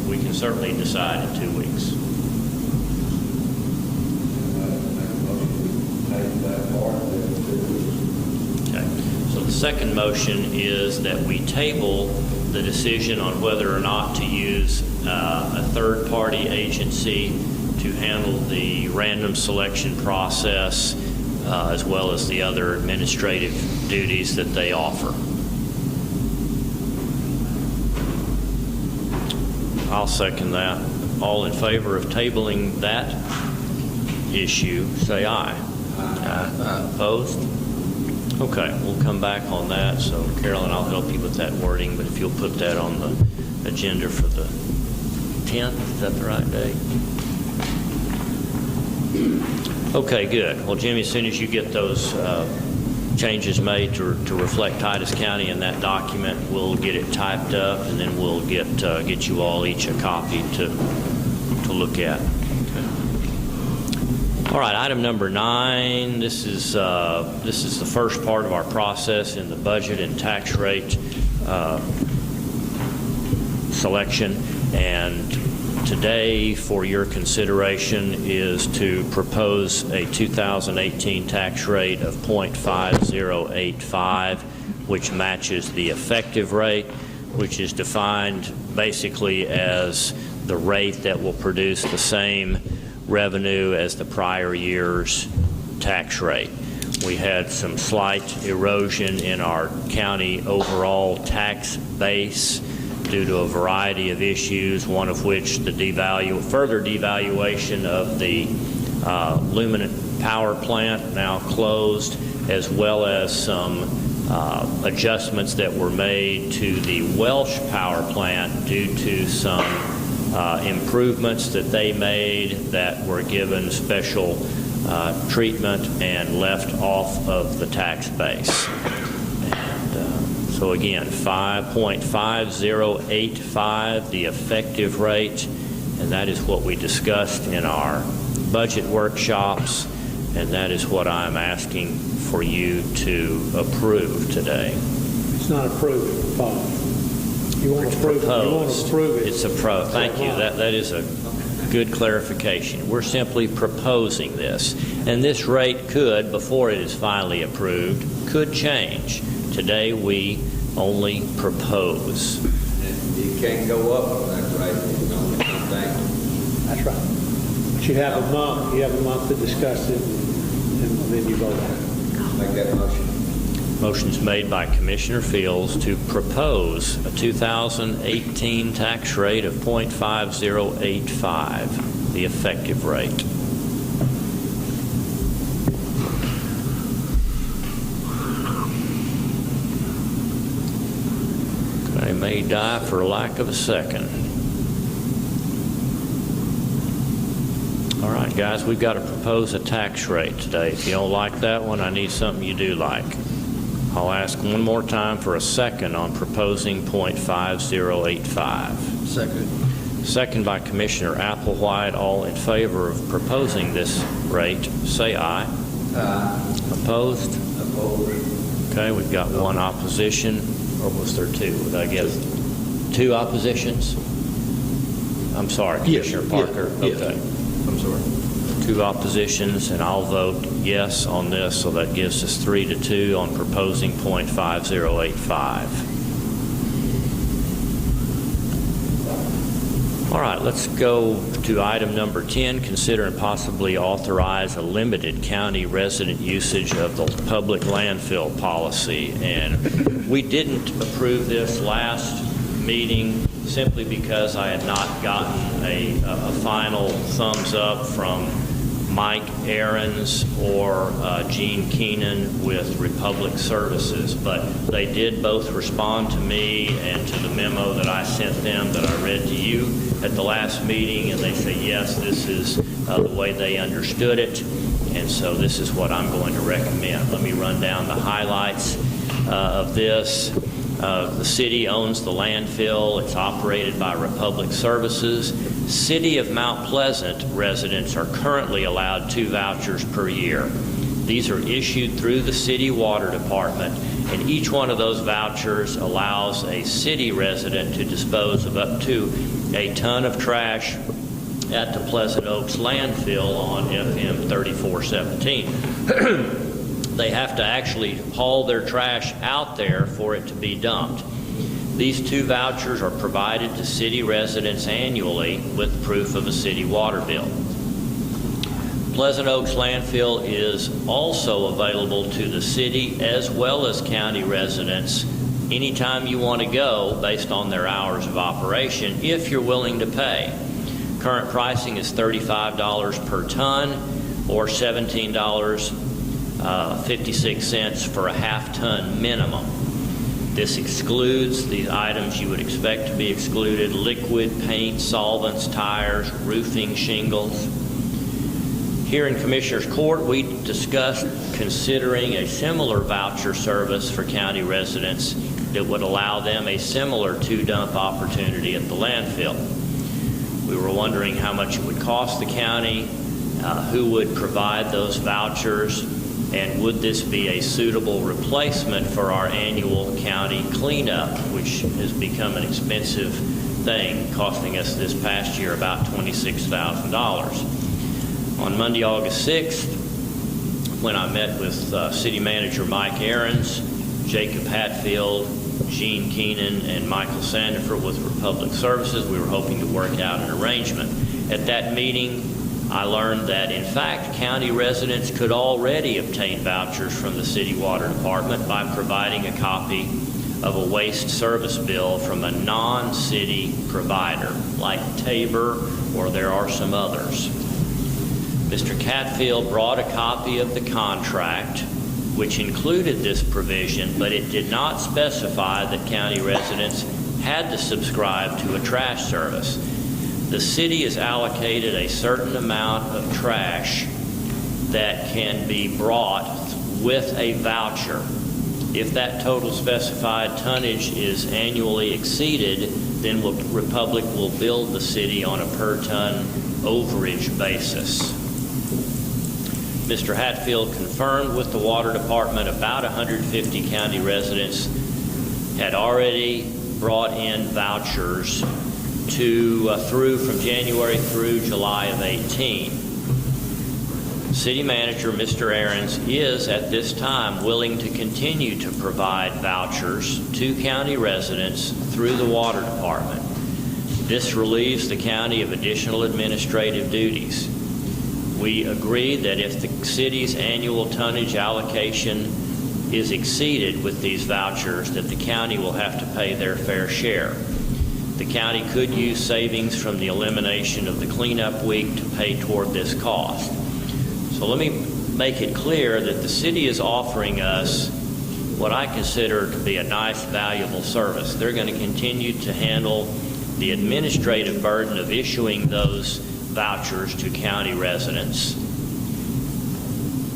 we can certainly decide in 2 weeks. Okay. So the second motion is that we table the decision on whether or not to use a third-party agency to handle the random selection process as well as the other administrative duties that they offer. I'll second that. All in favor of tabling that issue, say aye. Aye. Opposed? Okay, we'll come back on that. So, Carolyn, I'll help you with that wording, but if you'll put that on the agenda for the 10th, is that the right date? Okay, good. Well, Jimmy, as soon as you get those changes made to reflect Titus County in that document, we'll get it typed up, and then we'll get you all each a copy to look at. All right, item number 9. This is the first part of our process in the budget and tax rate selection, and today for your consideration is to propose a 2018 tax rate of 0.5085, which matches the effective rate, which is defined basically as the rate that will produce the same revenue as the prior year's tax rate. We had some slight erosion in our county overall tax base due to a variety of issues, one of which the further devaluation of the Luminant power plant, now closed, as well as some adjustments that were made to the Welsh power plant due to some improvements that they made that were given special treatment and left off of the tax base. So again, 5.5085, the effective rate, and that is what we discussed in our budget workshops, and that is what I'm asking for you to approve today. It's not approved, Paul. You want to approve it. You want to approve it. It's thank you. That is a good clarification. We're simply proposing this, and this rate could, before it is finally approved, could change. Today we only propose. You can't go up on that rate, you can only come down. That's right. But you have a month. You have a month to discuss it, and then you vote on it. Make that motion. Motion's made by Commissioner Fields to propose a 2018 tax rate of 0.5085, the effective rate. I may die for lack of a second. All right, guys, we've got to propose a tax rate today. If you don't like that one, I need something you do like. I'll ask one more time for a second on proposing 0.5085. Second. Second by Commissioner Applewhite. All in favor of proposing this rate, say aye. Aye. Opposed? Opposed. Okay, we've got one opposition. Or was there two? I guess 2 oppositions? I'm sorry, Commissioner Parker. Yes. Okay. I'm sorry. 2 oppositions, and I'll vote yes on this, so that gives us 3-2 on proposing 0.5085. All right, let's go to item number 10, consider and possibly authorize a limited county resident usage of the public landfill policy. And we didn't approve this last meeting simply because I had not gotten a final thumbs up from Mike Ahrens or Gene Keenan with Republic Services, but they did both respond to me and to the memo that I sent them that I read to you at the last meeting, and they say yes, this is the way they understood it, and so this is what I'm going to recommend. Let me run down the highlights of this. The city owns the landfill. It's operated by Republic Services. City of Mount Pleasant residents are currently allowed 2 vouchers per year. These are issued through the city water department, and each one of those vouchers allows a city resident to dispose of up to a ton of trash at the Pleasant Oaks landfill on FM 3417. They have to actually haul their trash out there for it to be dumped. These 2 vouchers are provided to city residents annually with proof of a city water bill. Pleasant Oaks landfill is also available to the city as well as county residents anytime you want to go based on their hours of operation if you're willing to pay. Current pricing is $35 per ton or $17.56 for a half-ton minimum. This excludes the items you would expect to be excluded: liquid, paint, solvents, tires, roofing, shingles. Here in Commissioners Court, we discussed considering a similar voucher service for county residents that would allow them a similar 2-dump opportunity at the landfill. We were wondering how much it would cost the county, who would provide those vouchers, and would this be a suitable replacement for our annual county cleanup, which has become an expensive thing, costing us this past year about $26,000. On Monday, August 6th, when I met with City Manager Mike Ahrens, Jacob Hatfield, Gene Keenan, and Michael Sandifer with Republic Services, we were hoping to work out an arrangement. At that meeting, I learned that, in fact, county residents could already obtain vouchers from the city water department by providing a copy of a waste service bill from a non-city provider, like Tabor, or there are some others. Mr. Catfield brought a copy of the contract, which included this provision, but it did not specify that county residents had to subscribe to a trash service. The city is allocated a certain amount of trash that can be brought with a voucher. If that total specified tonnage is annually exceeded, then Republic will bill the city on a per-ton overage basis. Mr. Hatfield confirmed with the water department about 150 county residents had already brought in vouchers through from January through July of 18. City Manager Mr. Ahrens is at this time willing to continue to provide vouchers to county residents through the water department. This relieves the county of additional administrative duties. We agreed that if the city's annual tonnage allocation is exceeded with these vouchers, that the county will have to pay their fair share. The county could use savings from the elimination of the cleanup week to pay toward this cost. So let me make it clear that the city is offering us what I consider to be a nice, valuable service. They're going to continue to handle the administrative burden of issuing those vouchers to county residents.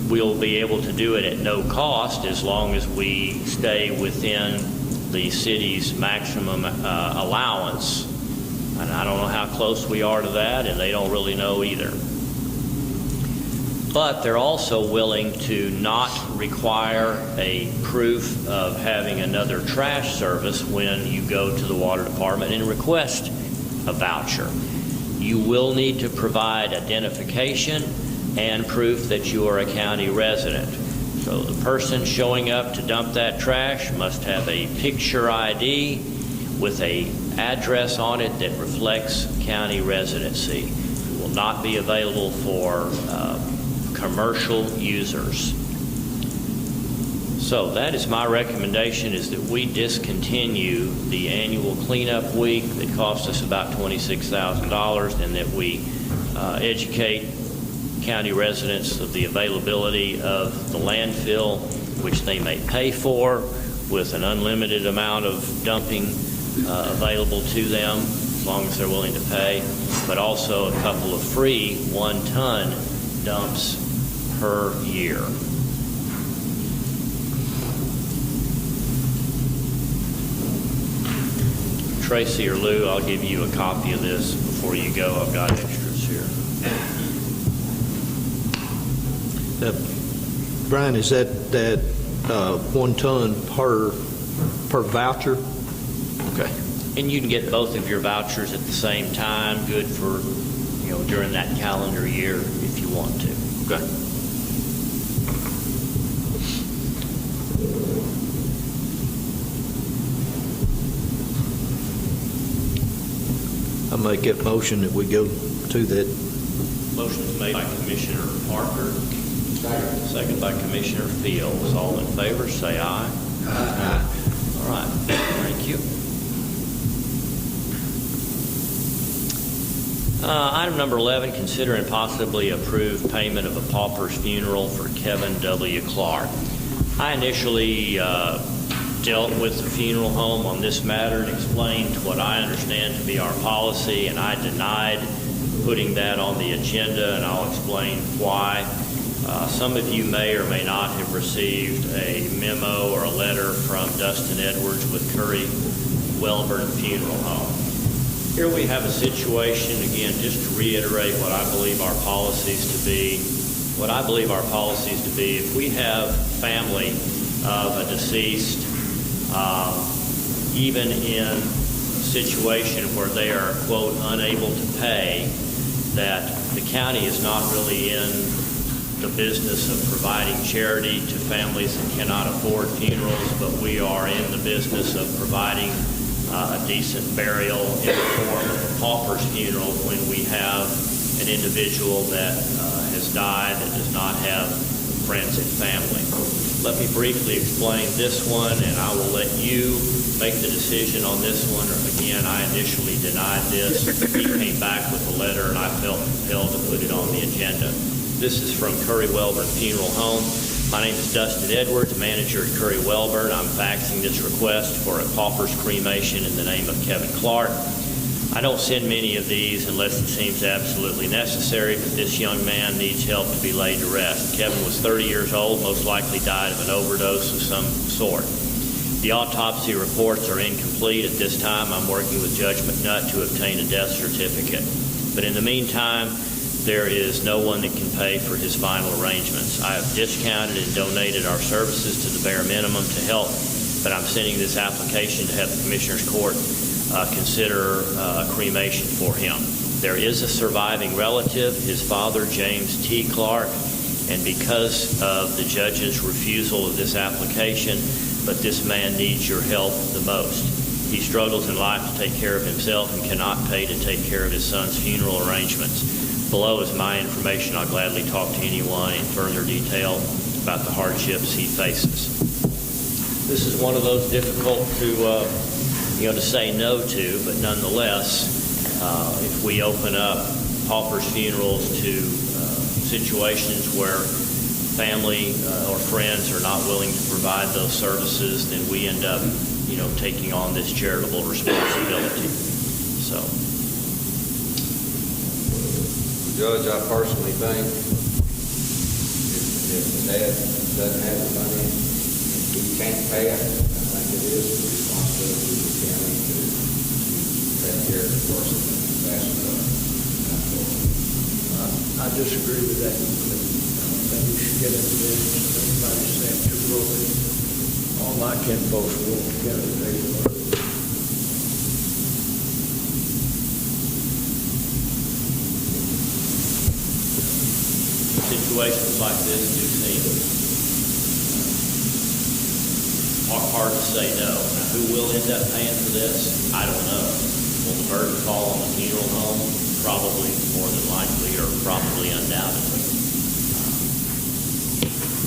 We'll be able to do it at no cost as long as we stay within the city's maximum allowance. And I don't know how close we are to that, and they don't really know either. But they're also willing to not require a proof of having another trash service when you go to the water department and request a voucher. You will need to provide identification and proof that you are a county resident. So the person showing up to dump that trash must have a picture ID with an address on it that reflects county residency. It will not be available for commercial users. So that is my recommendation, is that we discontinue the annual cleanup week that costs us about $26,000, and that we educate county residents of the availability of the landfill, which they may pay for, with an unlimited amount of dumping available to them as long as they're willing to pay, but also a couple of free 1-ton dumps per year. Tracy or Lou, I'll give you a copy of this before you go. I've got extras here. Brian, is that 1 ton per voucher? Okay. And you can get both of your vouchers at the same time, good for, during that calendar year if you want to. Okay. I make that motion that we go to that. Motion is made by Commissioner Parker, second by Commissioner Fields. All in favor, say aye. Aye. All right, thank you. Item number 11, consider and possibly approve payment of a pauper's funeral for Kevin W. Clark. I initially dealt with the funeral home on this matter and explained what I understand to be our policy, and I denied putting that on the agenda, and I'll explain why. Some of you may or may not have received a memo or a letter from Dustin Edwards with Curry Welburn Funeral Home. Here we have a situation, again, just to reiterate what I believe our policies to be. What I believe our policies to be, if we have family of a deceased, even in a situation where they are, quote, unable to pay, that the county is not really in the business of providing charity to families that cannot afford funerals, but we are in the business of providing a decent burial in the form of a pauper's funeral when we have an individual that has died that does not have friends and family. Let me briefly explain this one, and I will let you make the decision on this one. Again, I initially denied this. He came back with a letter, and I felt compelled to put it on the agenda. This is from Curry Welburn Funeral Home. My name is Dustin Edwards, manager at Curry Welburn. I'm faxing this request for a pauper's cremation in the name of Kevin Clark. I don't send many of these unless it seems absolutely necessary, but this young man needs help to be laid to rest. Kevin was 30 years old, most likely died of an overdose of some sort. The autopsy reports are incomplete at this time. I'm working with Judge McNutt to obtain a death certificate. But in the meantime, there is no one that can pay for his final arrangements. I have discounted and donated our services to the bare minimum to help, but I'm sending this application to have the Commissioner's Court consider a cremation for him. There is a surviving relative, his father, James T. Clark, and because of the judge's refusal of this application, but this man needs your help the most. He struggles in life to take care of himself and cannot pay to take care of his son's funeral arrangements. Below is my information. I'll gladly talk to anyone in further detail about the hardships he faces. This is one of those difficult to say no to, but nonetheless, if we open up pauper's funerals to situations where family or friends are not willing to provide those services, then we end up, taking on this charitable responsibility. So. Judge, I personally think if the dad doesn't have the money, he can't pay it, I think it is the responsibility of the county to take care of the person that's passed away. I disagree with that completely. I don't think we should get into this. Everybody said to broken. All my kin folks work together. They work. Situations like this do seem hard to say no. Now, who will end up paying for this? I don't know. Will the burden fall on the funeral home? Probably, more than likely, or probably undoubtedly.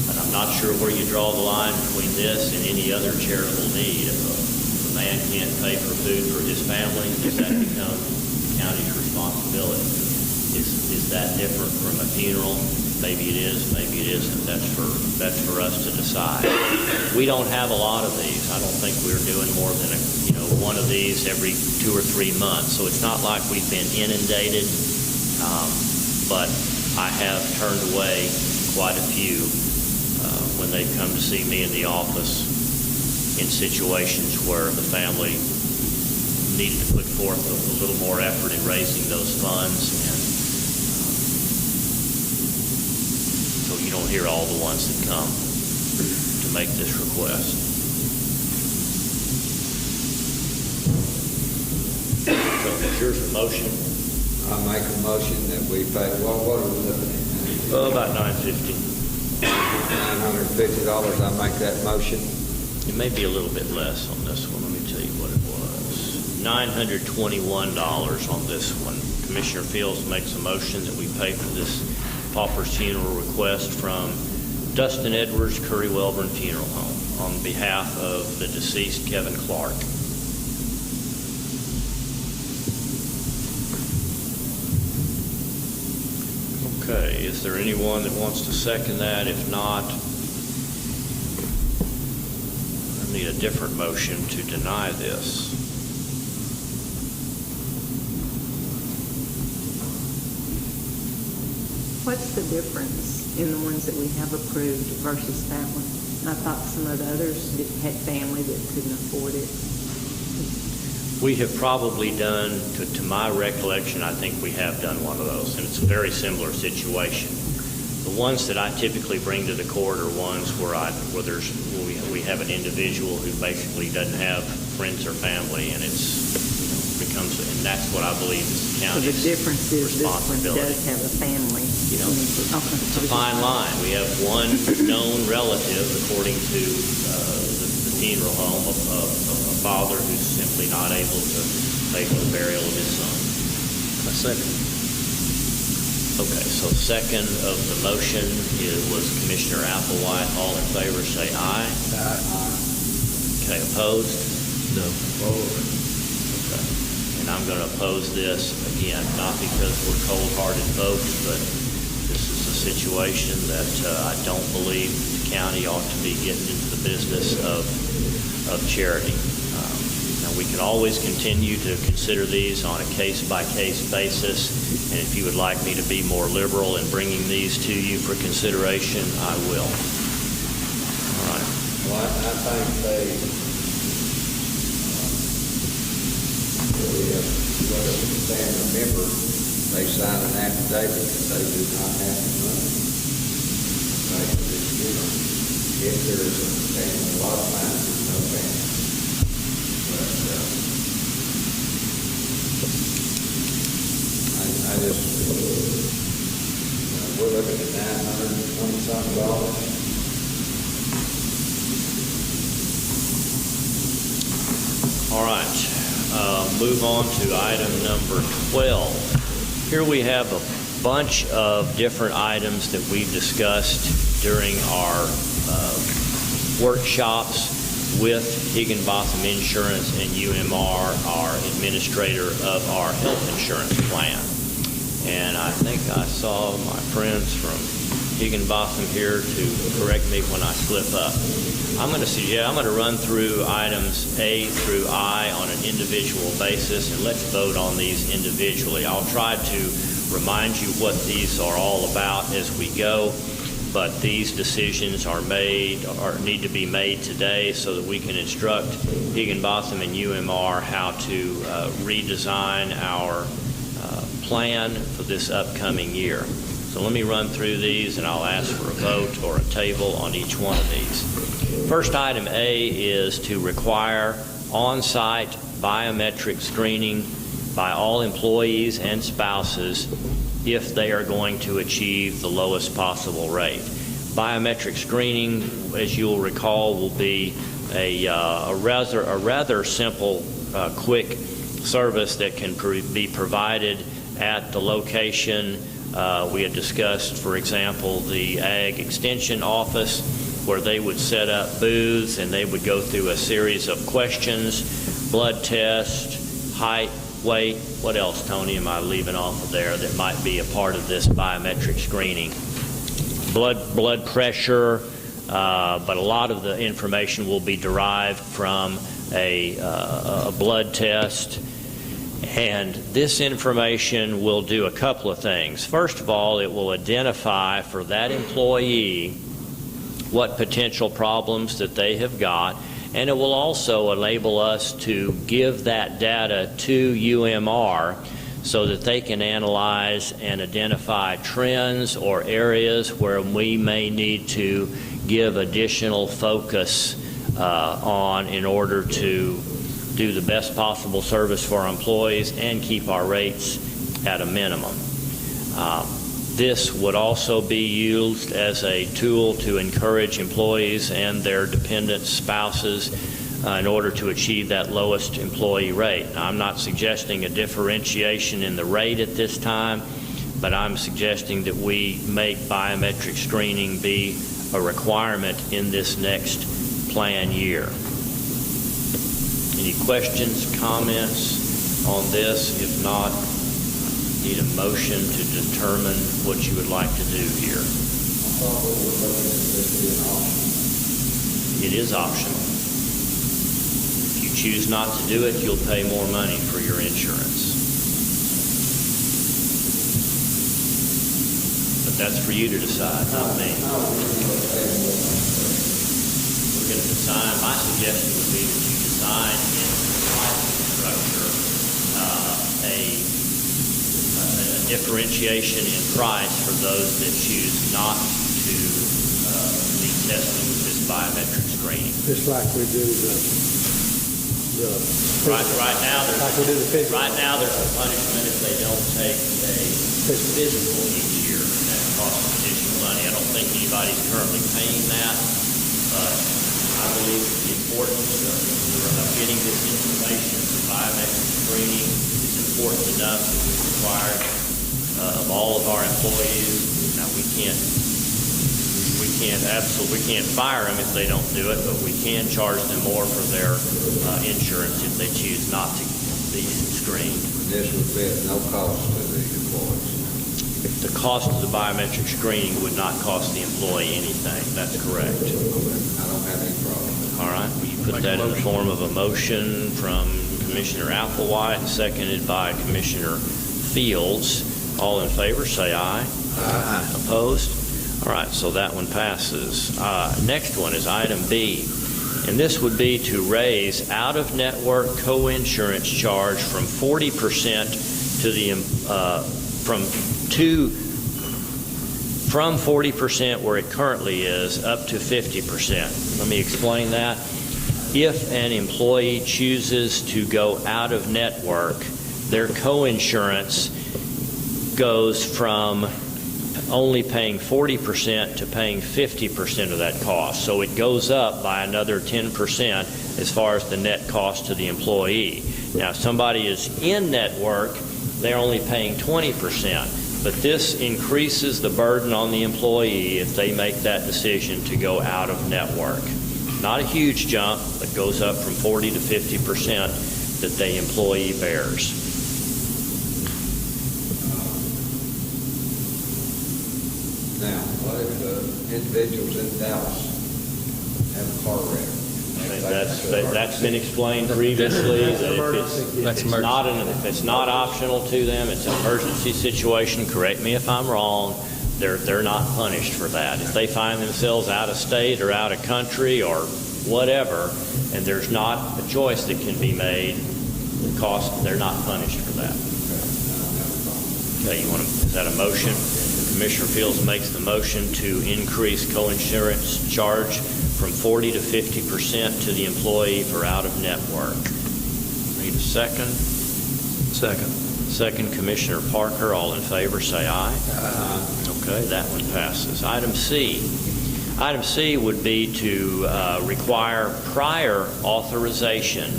But I'm not sure where you draw the line between this and any other charitable need. If a man can't pay for food for his family, does that become the county's responsibility? Is that different from a funeral? Maybe it is, maybe it isn't. That's for us to decide. We don't have a lot of these. I don't think we're doing more than one of these every 2 or 3 months. So it's not like we've been inundated, but I have turned away quite a few when they've come to see me in the office in situations where the family needed to put forth a little more effort in raising those funds, and so you don't hear all the ones that come to make this request. So here's a motion. I make a motion that we pay, what are we looking at? About $950. $950, I make that motion. It may be a little bit less on this one. Let me tell you what it was. $921 on this one. Commissioner Fields makes a motion that we pay for this Pauper's funeral request from Dustin Edwards, Curry Welborn Funeral Home on behalf of the deceased Kevin Clark. Okay, is there anyone that wants to second that? If not, I need a different motion to deny this. What's the difference in the ones that we have approved versus that one? I thought some of the others had family that couldn't afford it. We have probably done, to my recollection, I think we have done one of those, and it's a very similar situation. The ones that I typically bring to the court are ones where we have an individual who basically doesn't have friends or family, and becomes, and that's what I believe is the So county's the difference is this one responsibility. does have a family. It's a fine line. We have one known relative, according to the funeral home, a father who's simply not able to pay for the burial of his son. I second. Okay, so second of the motion was Commissioner Applewhite. All in favor say aye. Aye. Okay, opposed? No. Okay. And I'm going to oppose this, again, not because we're cold-hearted folks, but this is a situation that I don't believe the county ought to be getting into the business of charity. Now, we can always continue to consider these on a case-by-case basis, and if you would like me to be more liberal in bringing these to you for consideration, I will. All right. Well, I think they family member, they sign an affidavit that they do not have the money to pay for this funeral. If there is a family, a lot of times there's no family. But I just, we're looking at $920-something. All right, move on to item number 12. Here we have a bunch of different items that we've discussed during our workshops with Higginbotham Insurance and UMR, our administrator of our health insurance plan. And I think I saw my friends from Higginbotham here to correct me when I slip up. I'm going to run through items A through I on an individual basis, and let's vote on these individually. I'll try to remind you what these are all about as we go, but these decisions are made or need to be made today so that we can instruct Higginbotham and UMR how to redesign our plan for this upcoming year. So let me run through these, and I'll ask for a vote or a table on each one of these. First, item A is to require on-site biometric screening by all employees and spouses if they are going to achieve the lowest possible rate. Biometric screening, as you'll recall, will be a rather simple, quick service that can be provided at the location. We had discussed, for example, the Ag Extension Office, where they would set up booths and they would go through a series of questions, blood test, height, weight. What else, Tony, am I leaving off of there that might be a part of this biometric screening? Blood pressure, but a lot of the information will be derived from a blood test. And this information will do a couple of things. First of all, it will identify for that employee what potential problems that they have got, And it will also enable us to give that data to UMR so that they can analyze and identify trends or areas where we may need to give additional focus on in order to do the best possible service for our employees and keep our rates at a minimum. This would also be used as a tool to encourage employees and their dependent spouses in order to achieve that lowest employee rate. Now, I'm not suggesting a differentiation in the rate at this time, but I'm suggesting that we make biometric screening be a requirement in this next plan year. Any questions, comments on this? If not, need a motion to determine what you would like to do here. It is optional. If you choose not to do it, you'll pay more money for your insurance. But that's for you to decide, not me. We're going to design, my suggestion would be that you design in the pricing structure a differentiation in price for those that choose not to be tested with this biometric screening. Just like we do the Right now, like we do the physical. right now, there's a punishment if they don't take a physical each year, and that costs additional money. I don't think anybody's currently paying that, but I believe the importance of getting this information for biometric screening is important enough that we require of all of our employees. Now, we can't fire them if they don't do it, but we can charge them more for their insurance if they choose not to be screened. This would be at no cost to the employees. If the cost of the biometric screening would not cost the employee anything, that's correct. I don't have any problem. All right, will you put that in the form of a motion from Commissioner Applewhite and seconded by Commissioner Fields? All in favor, say aye. Aye. Opposed? All right, so that one passes. Next one is item B, and this would be to raise out-of-network co-insurance charge from 40% to the from 40% where it currently is up to 50%. Let me explain that. If an employee chooses to go out of network, their co-insurance goes from only paying 40% to paying 50% of that cost. So it goes up by another 10% as far as the net cost to the employee. Now, if somebody is in network, they're only paying 20%. But this increases the burden on the employee if they make that decision to go out of network. Not a huge jump, but goes up from 40 to 50% that the employee bears. Now, what if individuals in Dallas have a car wreck? That's been explained previously. That if it's not optional to them, it's an emergency situation. Correct me if I'm wrong. They're not punished for that. If they find themselves out of state or out of country or whatever, and there's not a choice that can be made, they're not punished for that. Okay, is that a motion? Commissioner Fields makes the motion to increase co-insurance charge from 40 to 50% to the employee for out-of-network. Need a second? Second, Commissioner Parker. All in favor, say aye. Aye. Okay, that one passes. Item C. Item C would be to require prior authorization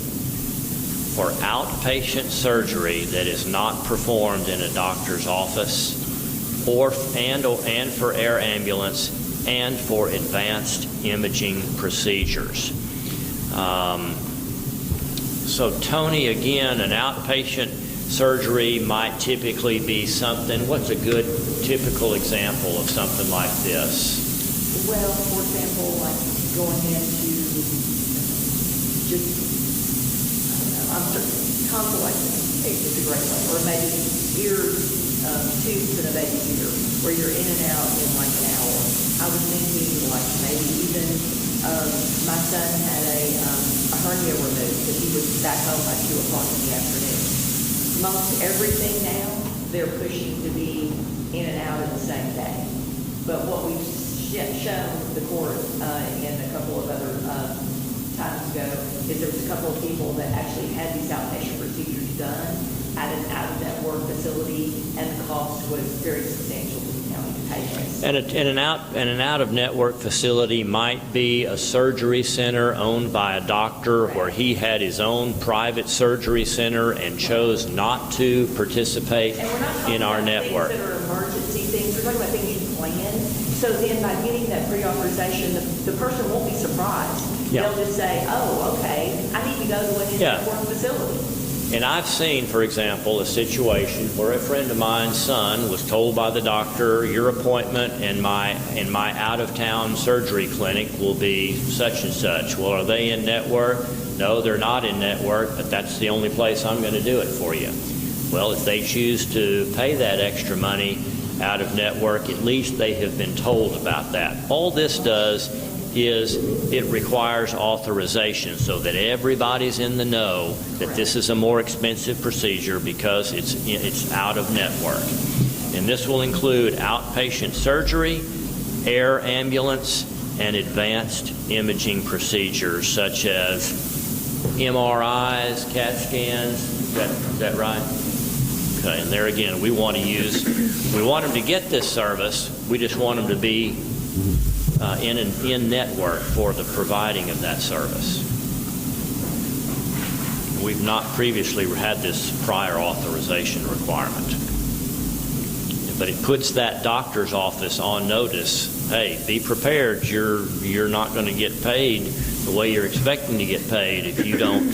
for outpatient surgery that is not performed in a doctor's office and for air ambulance and for advanced imaging procedures. So Tony, again, an outpatient surgery might typically be something, what's a good typical example of something like this? Well, for example, like going into just, I don't know, tonsillitis is a great one, or maybe tubes in a baby's ear, where you're in and out in like an hour. I was thinking like maybe even, my son had a hernia removed, because he was back home by 2 o'clock in the afternoon. Most everything now, they're pushing to be in and out in the same day. But what we've shown the court in a couple of other times ago is there was a couple of people that actually had these outpatient procedures done at an out-of-network facility, and the cost was very substantial to the county to pay this. And an out-of-network facility might be a surgery center owned by a doctor where he had his own private surgery center and chose not to participate And we're not talking in our about network. things that are emergency things. We're talking about things you plan. So then by getting that pre-authorization, the person won't be surprised. Yeah. They'll just say, oh, okay, I need to go to an in-network facility. And I've seen, for example, a situation where a friend of mine's son was told by the doctor, your appointment in my out-of-town surgery clinic will be such and such. Well, are they in network? No, they're not in network, but that's the only place I'm going to do it for you. Well, if they choose to pay that extra money out of network, at least they have been told about that. All this does is it requires authorization so that everybody's in the know that this is a more expensive procedure because it's out of network. And this will include outpatient surgery, air ambulance, and advanced imaging procedures such as MRIs, CAT scans. Is that right? Okay, and there again, we want them to get this service. We just want them to be in network for the providing of that service. We've not previously had this prior authorization requirement. But it puts that doctor's office on notice, hey, be prepared, you're not going to get paid the way you're expecting to get paid if you don't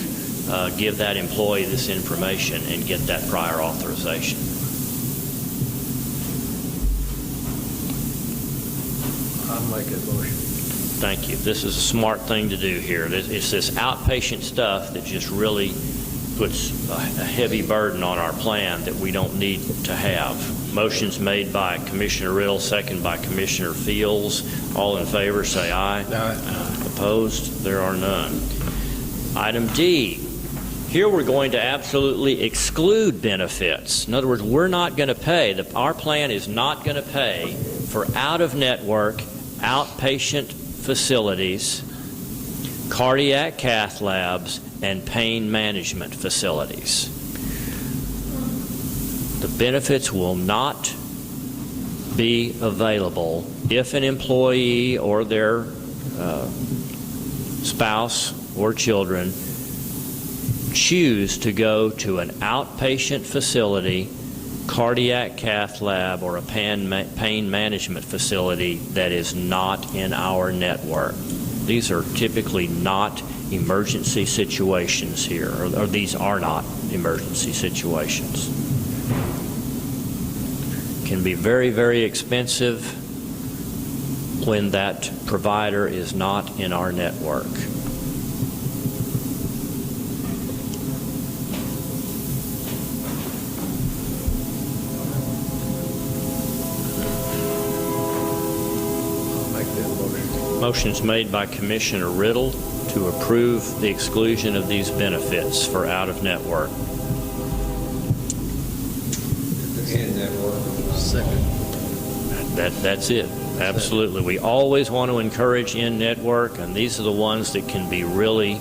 give that employee this information and get that prior authorization. I'll make that motion. Thank you. This is a smart thing to do here. It's this outpatient stuff that just really puts a heavy burden on our plan that we don't need to have. Motion's made by Commissioner Riddle, second by Commissioner Fields. All in favor, say aye. Aye. Opposed? There are none. Item D. Here we're going to absolutely exclude benefits. In other words, we're not going to pay. Our plan is not going to pay for out-of-network, outpatient facilities, cardiac cath labs, and pain management facilities. The benefits will not be available if an employee or their spouse or children choose to go to an outpatient facility, cardiac cath lab, or a pain management facility that is not in our network. These are typically not emergency situations here, or these are not emergency situations. Can be very, very expensive when that provider is not in our network. Motion's made by Commissioner Riddle to approve the exclusion of these benefits for out-of-network. In-network. Second. That's it. Absolutely. We always want to encourage in-network, and these are the ones that can be really,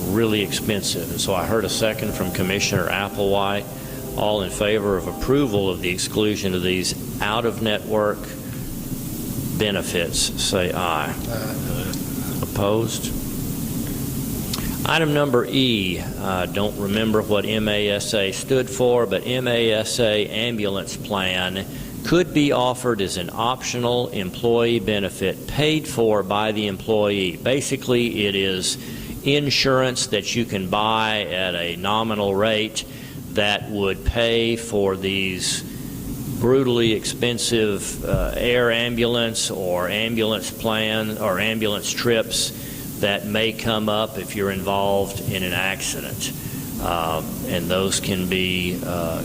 really expensive. And so I heard a second from Commissioner Applewhite. All in favor of approval of the exclusion of these out-of-network benefits, say aye. Opposed? Item number E, don't remember what MASA stood for, but MASA ambulance plan could be offered as an optional employee benefit paid for by the employee. Basically, it is insurance that you can buy at a nominal rate that would pay for these brutally expensive air ambulance or ambulance plan or ambulance trips that may come up if you're involved in an accident. And those can be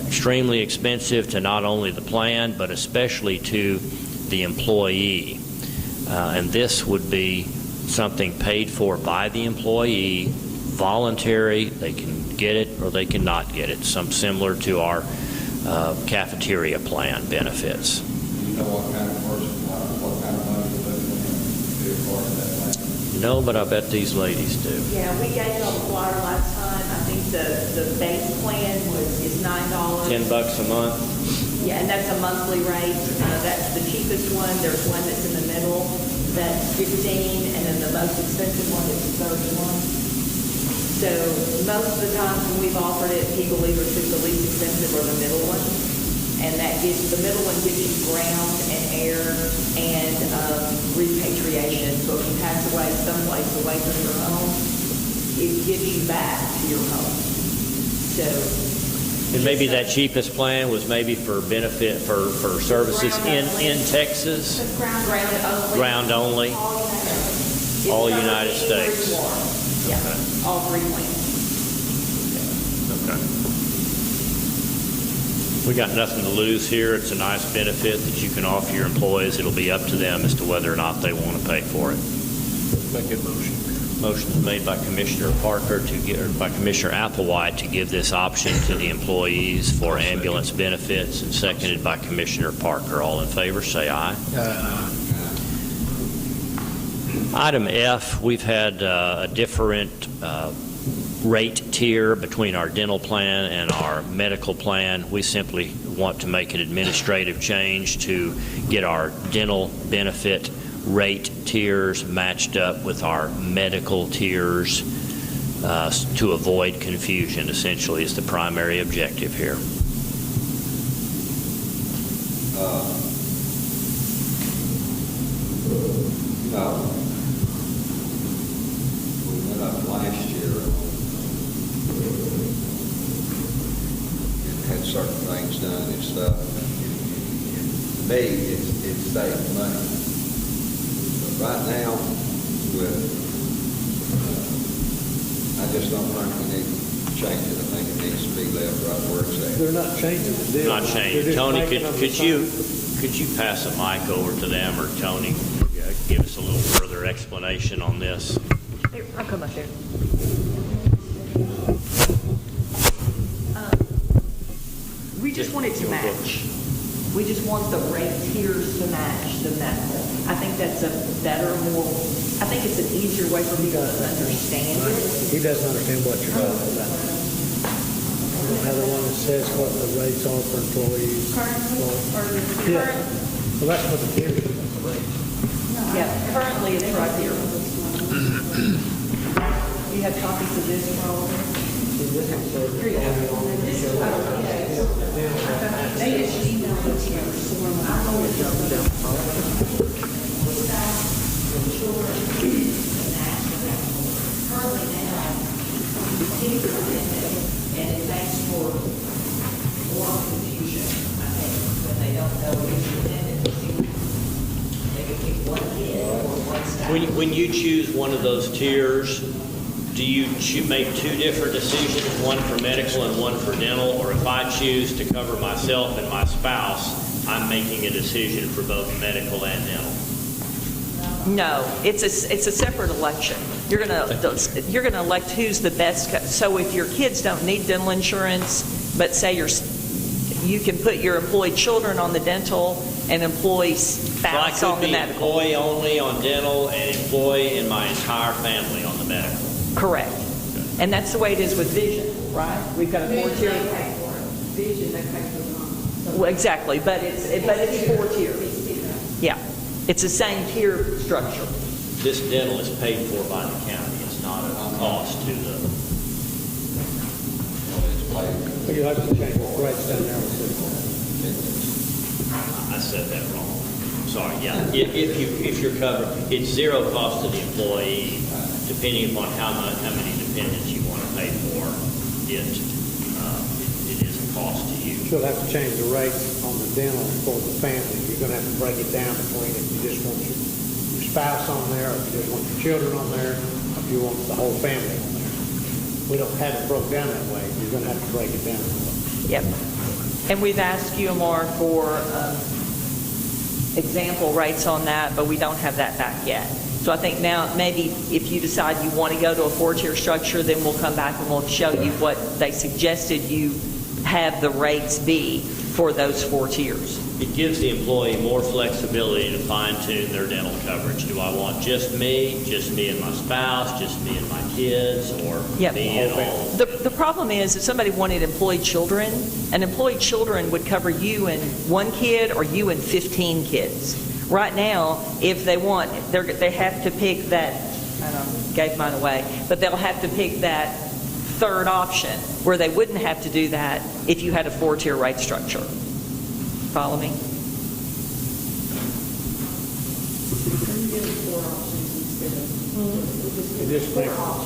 extremely expensive to not only the plan, but especially to the employee. And this would be something paid for by the employee, voluntary. They can get it or they can not get it, some similar to our cafeteria plan benefits. You know what kind of person, what kind of money you're looking at to be a part of that plan? No, but I bet these ladies do. Yeah, we gave you on the flyer last time. I think the base plan is $9. $10 a month. Yeah, and that's a monthly rate. That's the cheapest one. There's one that's in the middle, that's 15, and then the most expensive one is 31. So most of the times when we've offered it, people either took the least expensive or the middle one. And the middle one gives you ground and air and repatriation. So if you pass away someplace away from your home, it gives you back to your home. So. And maybe that cheapest plan was maybe for benefit, for services in Texas? Ground only. Ground only? All United It's States. Yeah, Okay. all three plans. Okay. We got nothing to lose here. It's a nice benefit that you can offer your employees. It'll be up to them as to whether or not they want to pay for it. Make a motion. Motion is made by Commissioner Parker or by Commissioner Applewhite to give this option to the employees for ambulance benefits, and seconded by Commissioner Parker. All in favor, say aye. Item F, we've had a different rate tier between our dental plan and our medical plan. We simply want to make an administrative change to get our dental benefit rate tiers matched up with our medical tiers to avoid confusion, essentially, is the primary objective here. No. We went up last year and had certain things done and stuff. To me, it saved money. But right now, I just don't think we need to change it. I think it needs to be left right where it's at. They're not changing the deal. Not changed. Tony, could you pass a mic over to them, or Tony, give us a little further explanation on this? Here, I'll come up there. We just want it to match. We just want the rate tiers to match the medical. I think that's a better, I think it's an easier way for people to understand it. He doesn't understand what you're talking about. You don't have the one that says what the rates are for employees. Yeah. Well, that's what the tier is. Yeah, currently it's right here. You have copies of this, Paul? Here you go. This is, they just emailed it to us. I know it's currently now, the teams are in it, and it makes for more confusion, I think, when they don't know which indemnity. They could pick one kid or one staff. When you choose one of those tiers, do you make two different decisions, one for medical and one for dental? Or if I choose to cover myself and my spouse, I'm making a decision for both medical and dental? No, it's a separate election. You're gonna elect who's the best. So if your kids don't need dental insurance, but say you can put your employed children on the dental and employee spouse on the medical. So I could be employee only on dental and employee in my entire family on the medical? Correct. And that's the way it is with vision, right? We've got a four-tier. Vision, they pay for Well, exactly, but it's four-tier. Yeah, it's the same tier structure. This dental is paid for by the county. It's not a cost to the... But you have to change the rates down there. I said that wrong. Sorry, yeah. If you're covered, it's zero cost to the employee, depending upon how many dependents you want to pay for. It is a cost to you. You'll have to change the rates on the dental for the family. You're going to have to break it down between if you just want your spouse on there, or if you just want your children on there, or if you want the whole family on there. We don't have it broke down that way. You're going to have to break it down. Yep. And we've asked UMR for example rates on that, but we don't have that back yet. So So I think now, maybe if you decide you want to go to a 4-tier structure, then we'll come back and we'll show you what they suggested you have the rates be for those 4 tiers. It gives the employee more flexibility to fine-tune their dental coverage. Do I want just me and my spouse, just me and my kids, or Yep. me and all? The problem is, if somebody wanted employed children, an employed children would cover you and 1 kid or you and 15 kids. Right now, if they want, they have to pick that, I don't know, gave mine away, but they'll have to pick that 3rd option, where they wouldn't have to do that if you had a 4-tier rate structure. Follow me?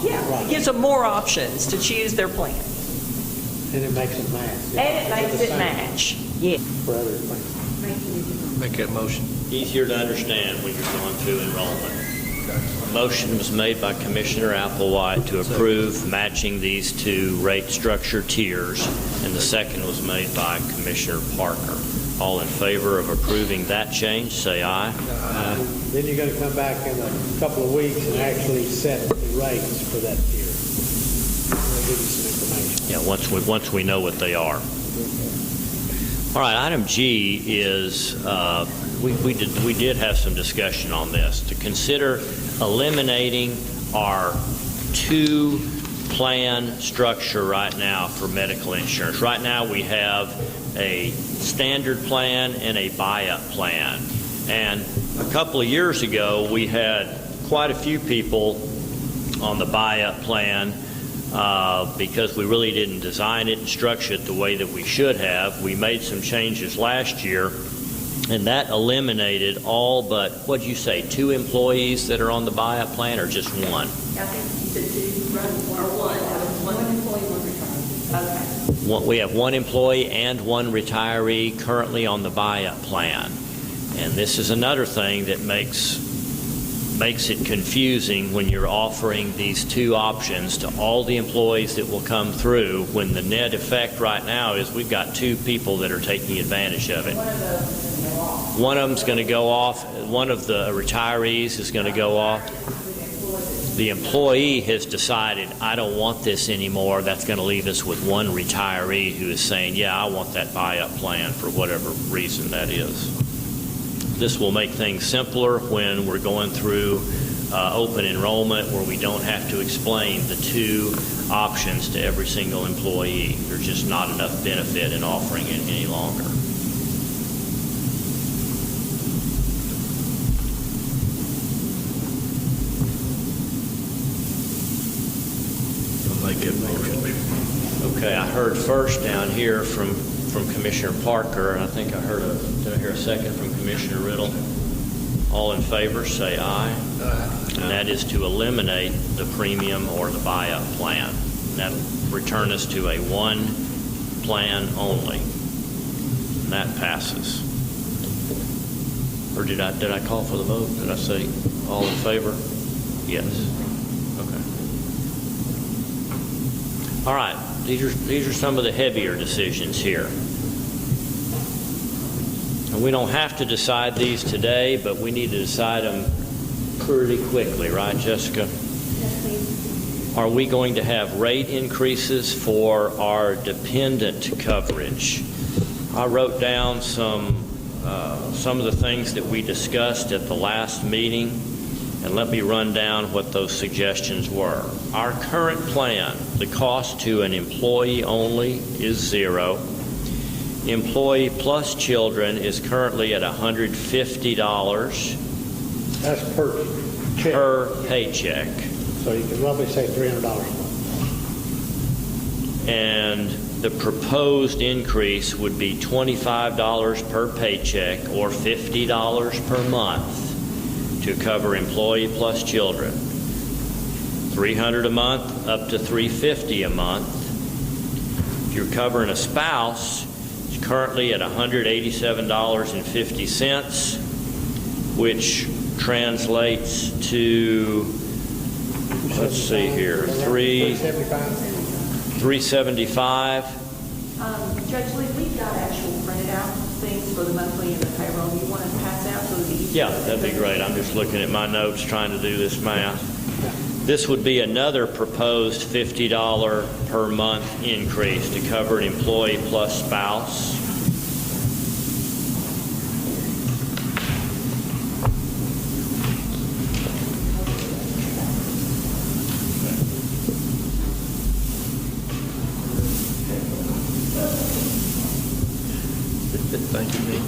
Yeah, it gives them more options to choose their plan. And it makes it match. And it makes it match. Yeah. For other things. Make that motion. Easier to understand when you're going through enrollment. A motion was made by Commissioner Applewhite to approve matching these 2 rate structure tiers, and the second was made by Commissioner Parker. All in favor of approving that change, say aye. Then you're going to come back in a couple of weeks and actually set the rates for that tier. We'll give you some information. Yeah, once we know what they are. All right, item G is, we did have some discussion on this, to consider eliminating our 2-plan structure right now for medical insurance. Right now we have a standard plan and a buy-up plan. And a couple of years ago, we had quite a few people on the buy-up plan because we really didn't design it and structure it the way that we should have. We made some changes last year, and that eliminated all but, what'd you say, 2 employees that are on the buy-up plan, or just 1? I think you said 2, or 1. One employee, 1 retiree. Okay. We have 1 employee and 1 retiree currently on the buy-up plan. And this is another thing that makes it confusing when you're offering these 2 options to all the employees that will come through, when the net effect right now is we've got 2 people that are taking advantage of it. One of them's going to go off. One of the retirees is going to go off. The employee has decided, I don't want this anymore. That's going to leave us with 1 retiree who is saying, yeah, I want that buy-up plan for whatever reason that is. This will make things simpler when we're going through open enrollment, where we don't have to explain the 2 options to every single employee. There's just not enough benefit in offering it any longer. I'll make that motion. Okay, I heard first down here from Commissioner Parker, and I think did I hear a second from Commissioner Riddle? All in favor, say aye. Aye. And that is to eliminate the premium or the buy-up plan. And that'll return us to a 1 plan only. And that passes. Or did I call for the vote? Did I say all in favor? Yes. Okay. All right. These are some of the heavier decisions here. And we don't have to decide these today, but we need to decide them pretty quickly, right, Jessica? Yes, please. Are we going to have rate increases for our dependent coverage? I wrote down some of the things that we discussed at the last meeting, and let me run down what those suggestions were. Our current plan, the cost to an employee only is 0. Employee plus children is currently at $150 That's per check. per paycheck. So you can roughly say $300 a month. And the proposed increase would be $25 per paycheck or $50 per month to cover employee plus children. $300 a month up to $350 a month. If you're covering a spouse, it's currently at $187.50, which translates to, let's see here, $375. Judge Lee, we've got actual printed out things for the monthly and the payroll. You want to pass out so that each Yeah, that'd be great. I'm just looking at my notes, trying to do this math. This would be another proposed $50 per month increase to cover an employee plus spouse. Thank you, Nick.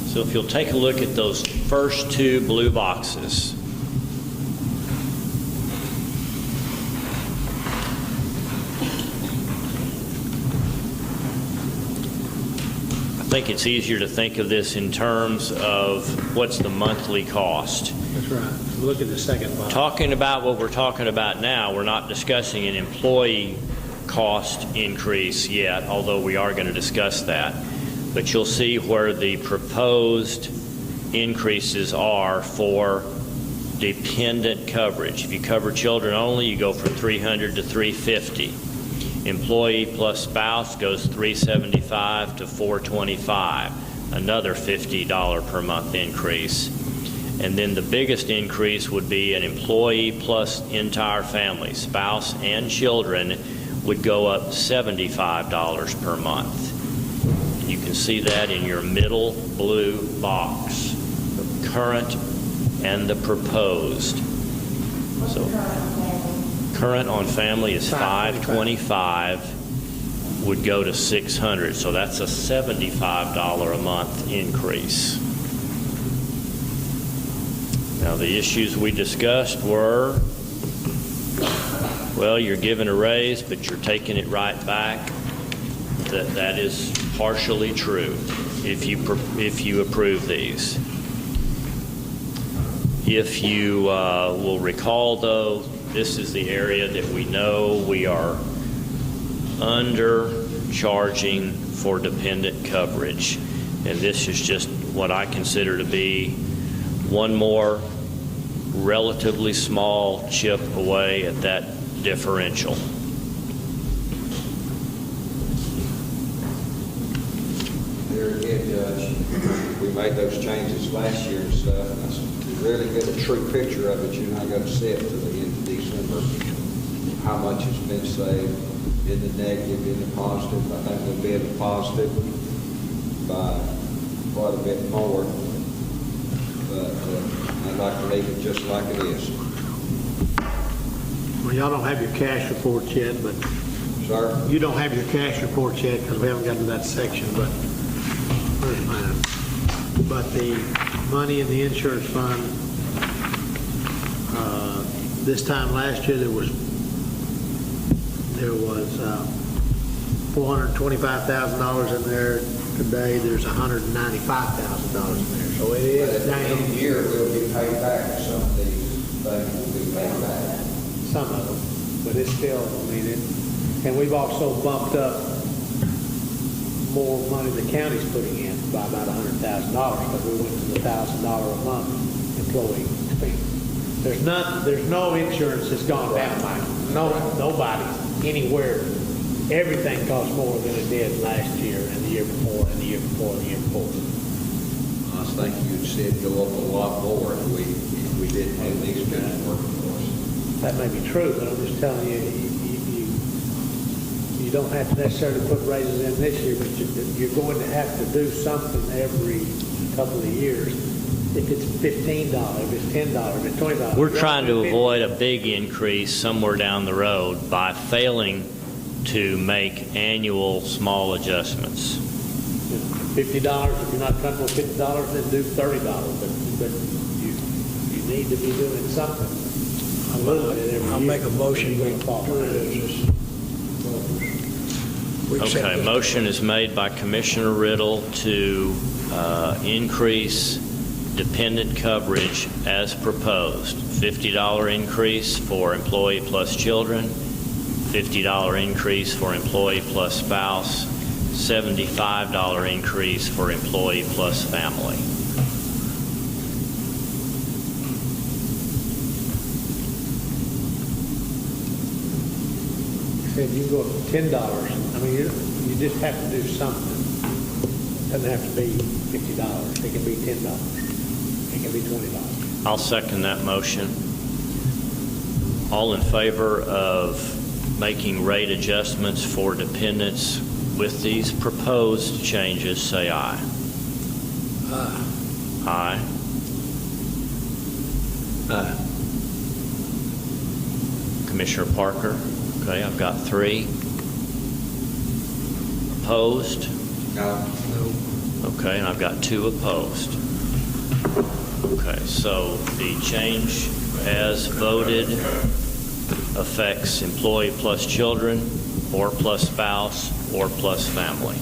So if you'll take a look at those first two blue boxes. I think it's easier to think of this in terms of what's the monthly cost. That's right. Look at the second box. Talking about what we're talking about now, we're not discussing an employee cost increase yet, although we are going to discuss that. But you'll see where the proposed increases are for dependent coverage. If you cover children only, you go from $300 to $350. Employee plus spouse goes $375 to $425, another $50 per month increase. And then the biggest increase would be an employee plus entire family, spouse and children, would go up $75 per month. You can see that in your middle blue box, the current and the proposed. So current on family is $525, would go to $600. So that's a $75 a month increase. Now the issues we discussed were, well, you're given a raise, but you're taking it right back. That is partially true if you approve these. If you will recall, though, this is the area that we know we are undercharging for dependent coverage. And this is just what I consider to be one more relatively small chip away at that differential. There again, Judge, we made those changes last year and stuff, and to really get a true picture of it, you're not going to see it to the end of December, how much has been saved, in the negative, in the positive. I think we'll be in the positive by quite a bit more, but I'd like to leave it just like it is. Well, y'all don't have your cash reports yet, but Sir? you don't have your cash reports yet because we haven't gotten to that section, but where's mine? But the money in the insurance fund, this time last year there was $425,000 in there. Today there's $195,000 in there. So it is But at the end of the year, we'll be paid back. Some of these things will be paid back. some of them, but it's still, I mean, and we've also bumped up more money the county's putting in by about $100,000 because we went to the $1,000 a month employee expense. There's no insurance that's gone down, Mike. Nobody anywhere. Everything costs more than it did last year and the year before and the year before and the year before. I was thinking you'd see it go up a lot more if we didn't have these guys working for us. That may be true, but I'm just telling you, you don't have to necessarily put raises in this year, but you're going to have to do something every couple of years. If it's $15, if it's $10, if it's $20. We're trying to avoid a big increase somewhere down the road by failing to make annual small adjustments. $50, if you're not comfortable with $50, then do $30. But you need to be doing something. A little bit every I'll year. make a motion. You're gonna fall behind. Okay, motion is made by Commissioner Riddle to increase dependent coverage as proposed. $50 increase for employee plus children, $50 increase for employee plus spouse, $75 increase for employee plus family. Said you can go up to $10. I mean, you just have to do something. Doesn't have to be $50, it can be $10, it can be $20. I'll second that motion. All in favor of making rate adjustments for dependents with these proposed changes, say aye. Aye. Aye. Commissioner Parker? Okay, I've got 3. Opposed? No. Okay, and I've got 2 opposed. Okay, so the change as voted affects employee plus children, or plus spouse, or plus family.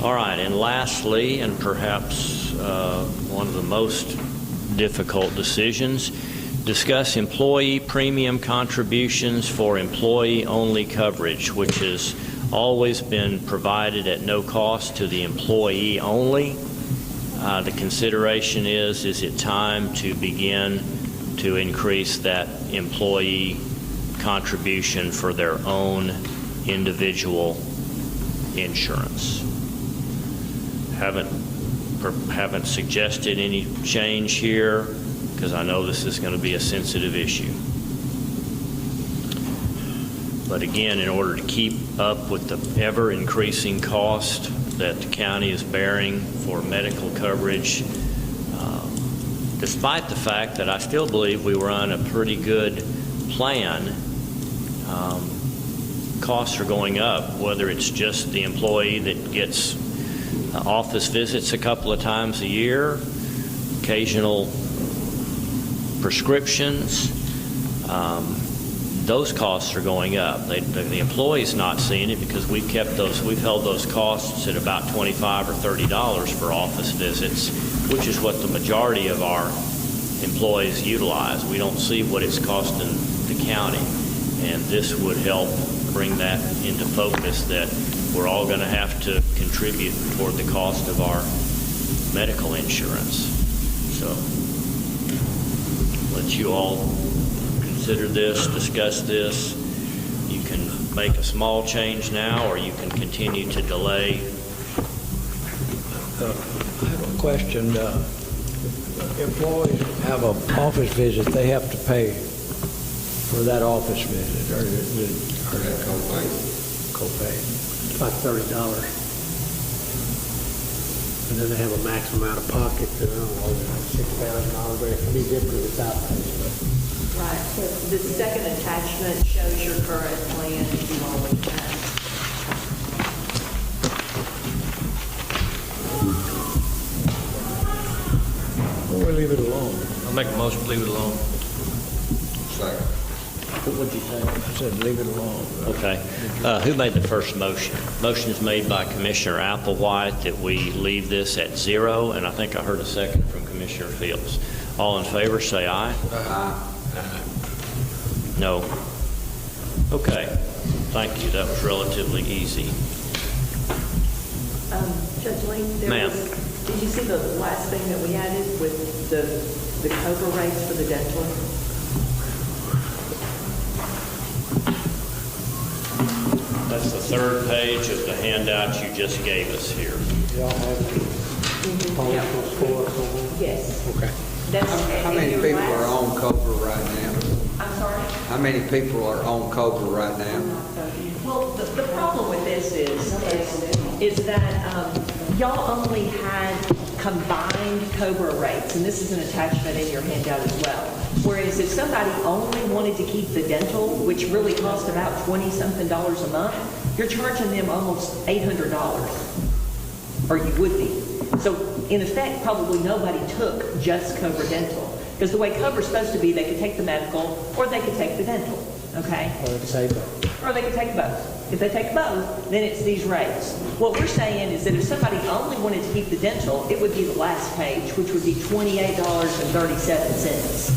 All right, and lastly, and perhaps one of the most difficult decisions, discuss employee premium contributions for employee-only coverage, which has always been provided at no cost to the employee only. The consideration is it time to begin to increase that employee contribution for their own individual insurance? Haven't suggested any change here because I know this is going to be a sensitive issue. But again, in order to keep up with the ever-increasing cost that the county is bearing for medical coverage, despite the fact that I still believe we were on a pretty good plan, costs are going up, whether it's just the employee that gets office visits a couple of times a year, occasional prescriptions. Those costs are going up. The employee's not seeing it because we've held those costs at about $25 or $30 for office visits, which is what the majority of our employees utilize. We don't see what it's costing the county, and this would help bring that into focus, that we're all going to have to contribute toward the cost of our medical insurance. So let you all consider this, discuss this. You can make a small change now, or you can continue to delay. I have a question. Employees have an office visit, they have to pay for that office visit, or copay? About $30. And then they have a maximum out of pocket, I don't know, $6,000, but it can be different if it's outpatient. Right. The second attachment shows your current plan that you always have. Or we leave it alone? I'll make a motion to leave it alone. Second. What'd you say? I said leave it alone. Okay. Who made the first motion? Motion is made by Commissioner Applewhite that we leave this at 0, and I think I heard a second from Commissioner Fields. All in favor, say aye. Aye. No. Okay. Thank you. That was relatively easy. Judge Lee, Ma'am. Did you see the last thing that we added with the COBRA rates for the dental? That's the 3rd page of the handout you just gave us here. Y'all have functional score somewhere? Yes. Okay. That's How many in your people are last- on COBRA right now? I'm sorry? How many people are on COBRA right now? Well, the problem with this is that y'all only had combined COBRA rates, and this is an attachment in your handout as well. Whereas if somebody only wanted to keep the dental, which really cost about $20-something a month, you're charging them almost $800, or you would be. So in effect, probably nobody took just COBRA dental. Because the way COBRA's supposed to be, they could take the medical, or they could take the dental, okay? Or they say both. Or they could take both. If they take both, then it's these rates. What we're saying is that if somebody only wanted to keep the dental, it would be the last page, which would be $28.37.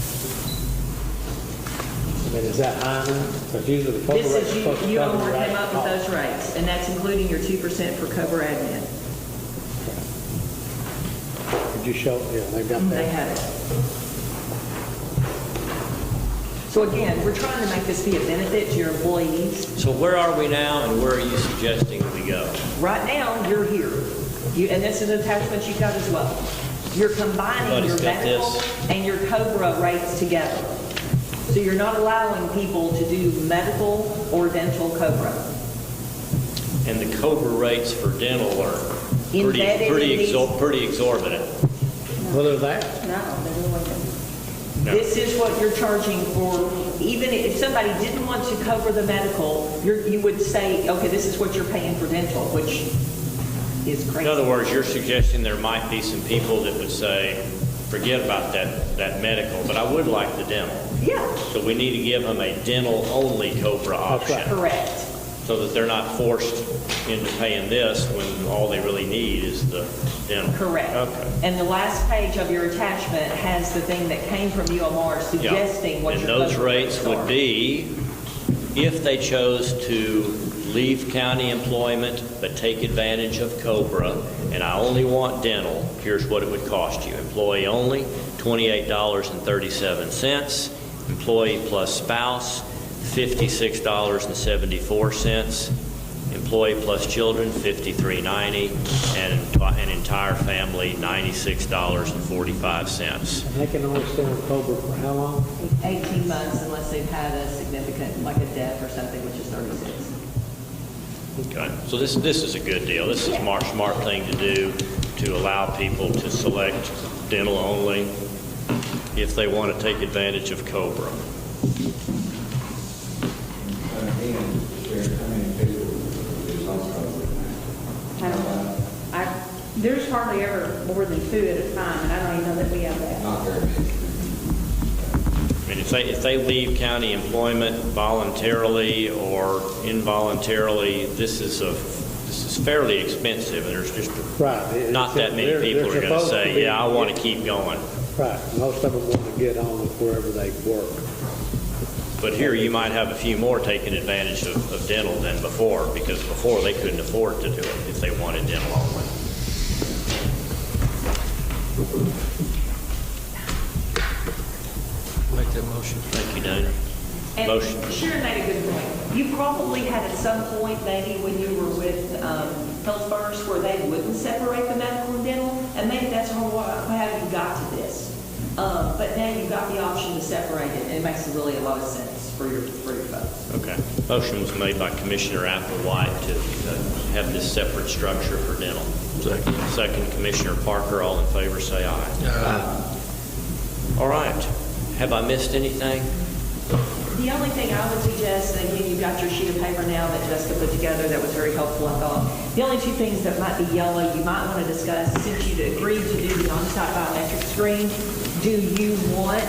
I mean, is that high enough? Because usually the COBRA This rate's is, supposed to you cover all the came right up with cost. those rates, and that's including your 2% for COBRA admin. Could you show, yeah, they've got that. They have it. So again, we're trying to make this be a benefit to your employees. So where are we now, and where are you suggesting we go? Right now, you're here. And this is an attachment you've got as well. You're combining your Everybody's got medical this. and your COBRA rates together. So you're not allowing people to do medical or dental COBRA. And the COBRA rates for dental are Embedded in these- pretty exorbitant. Well, there's that. No, they're doing it. No. This is what you're charging for. Even if somebody didn't want to cover the medical, you would say, okay, this is what you're paying for dental, which is crazy. In other words, you're suggesting there might be some people that would say, forget about that medical, but I would like the dental. Yeah, So we need to give them a dental-only COBRA option. correct. So that they're not forced into paying this when all they really need is the dental. Correct. Okay. And the last page of your attachment has the thing that came from UMR suggesting what And your those COBRA rates would are. be, if they chose to leave county employment but take advantage of COBRA, and I only want dental, here's what it would cost you. Employee only, $28.37. Employee plus spouse, $56.74. Employee plus children, $53.90, and an entire family, $96.45. And they can only stay on COBRA for how long? 18 months unless they've had a significant, like a death or something, which is 36. Okay, so this is a good deal. This is a smart thing to do, to allow people to select dental only if they want to take advantage of COBRA. Again, Sheriff, how many people is on COVID I don't know. There's hardly ever more than 2 at a time, and I don't even know that we have that. now? Not very many. I mean, if they leave county employment voluntarily or involuntarily, this is fairly expensive, and there's just Right. not that many people are going to say, yeah, I want to keep going. Right, most of them want to get on with wherever they work. But here you might have a few more taking advantage of dental than before, because before they couldn't afford to do it if they wanted dental only. Make that motion. Thank you, Dana. And Motion. Sharon made a good point. You probably had at some point, maybe when you were with Health First, where they wouldn't separate the medical and dental, and maybe that's how you got to this. But now you've got the option to separate it, and it makes really a lot of sense for your folks. Okay. Motion was made by Commissioner Applewhite to have this separate structure for dental. Second, Commissioner Parker. All in favor, say aye. All right. Have I missed anything? The only thing I would suggest, and again, you've got your sheet of paper now that Jessica put together that was very helpful, I thought. The only 2 things that might be yellow you might want to discuss, since you'd agreed to do the on-site biometric screen, do you want,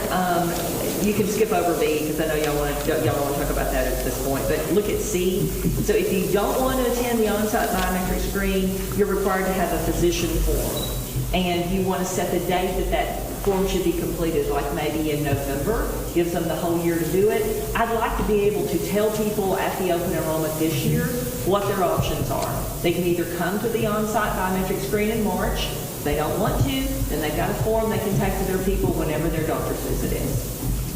you can skip over B, because I know y'all want to talk about that at this point, but look at C. So if you don't want to attend the on-site biometric screen, you're required to have a physician form. And you want to set the date that form should be completed, like maybe in November, gives them the whole year to do it. I'd like to be able to tell people at the open enrollment this year what their options are. They can either come to the on-site biometric screen in March. If they don't want to, then they've got a form they can take to their people whenever their doctor's visit is.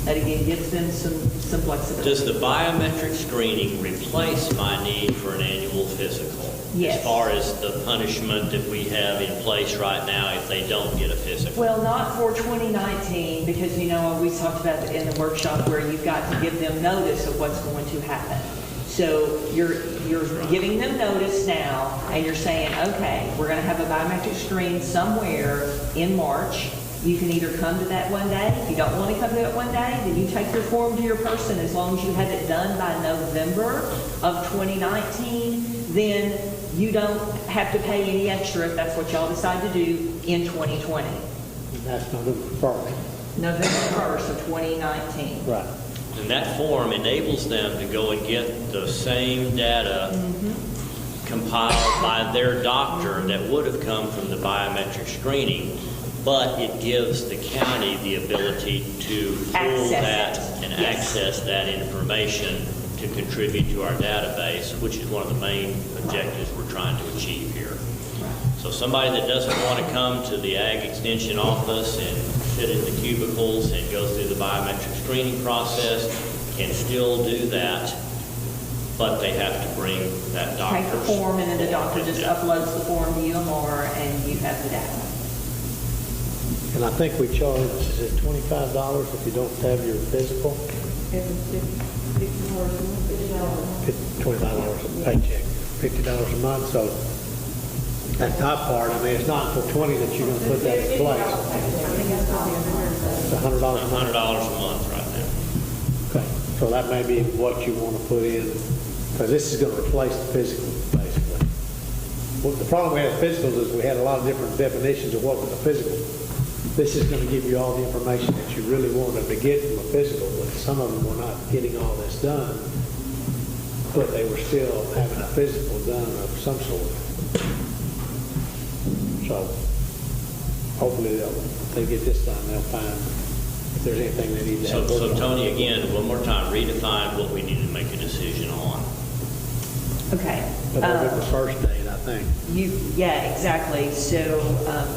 That again gives them some flexibility. Does the biometric screening replace my need for an annual physical? Yes. As far as the punishment that we have in place right now if they don't get a physical? Well, not for 2019, because we talked about it in the workshop where you've got to give them notice of what's going to happen. So you're giving them notice now, and you're saying, okay, we're going to have a biometric screen somewhere in March. You can either come to that one day. If you don't want to come to that one day, then you take your form to your person. As long as you have it done by November of 2019, then you don't have to pay any extra if that's what y'all decide to do in 2020. And that's November 1st. November 1st of 2019. Right. And that form enables them to go and get the same data compiled by their doctor that would have come from the biometric screening, but it gives the county the ability to pull that and access that information to contribute to our database, which is one of the main objectives we're trying to achieve here. So So somebody that doesn't want to come to the Ag Extension office and sit in the cubicles and go through the biometric screening process can still do that, but they have to bring that doctor's... Take the form, and then the doctor just Yeah. uploads the form to UMR, and you have the data. And I think we charge, is it $25 if you don't have your physical? $25 a paycheck, $50 a month, so that top part, I mean, it's not until 20 that you're gonna put that in place. It's $100 a month. $100 a month right now. Okay, so that may be what you want to put in, because this is going to replace the physical, basically. Well, the problem we had with physicals is we had a lot of different definitions of what was a physical. This is going to give you all the information that you really wanted to get from a physical, but some of them were not getting all this done, but they were still having a physical done of some sort. So hopefully if they get this done, they'll find if there's anything they need to have. So Tony, again, one more time, redefine what we need to make a decision on. Okay. November 1st date, I think. Yeah, exactly. So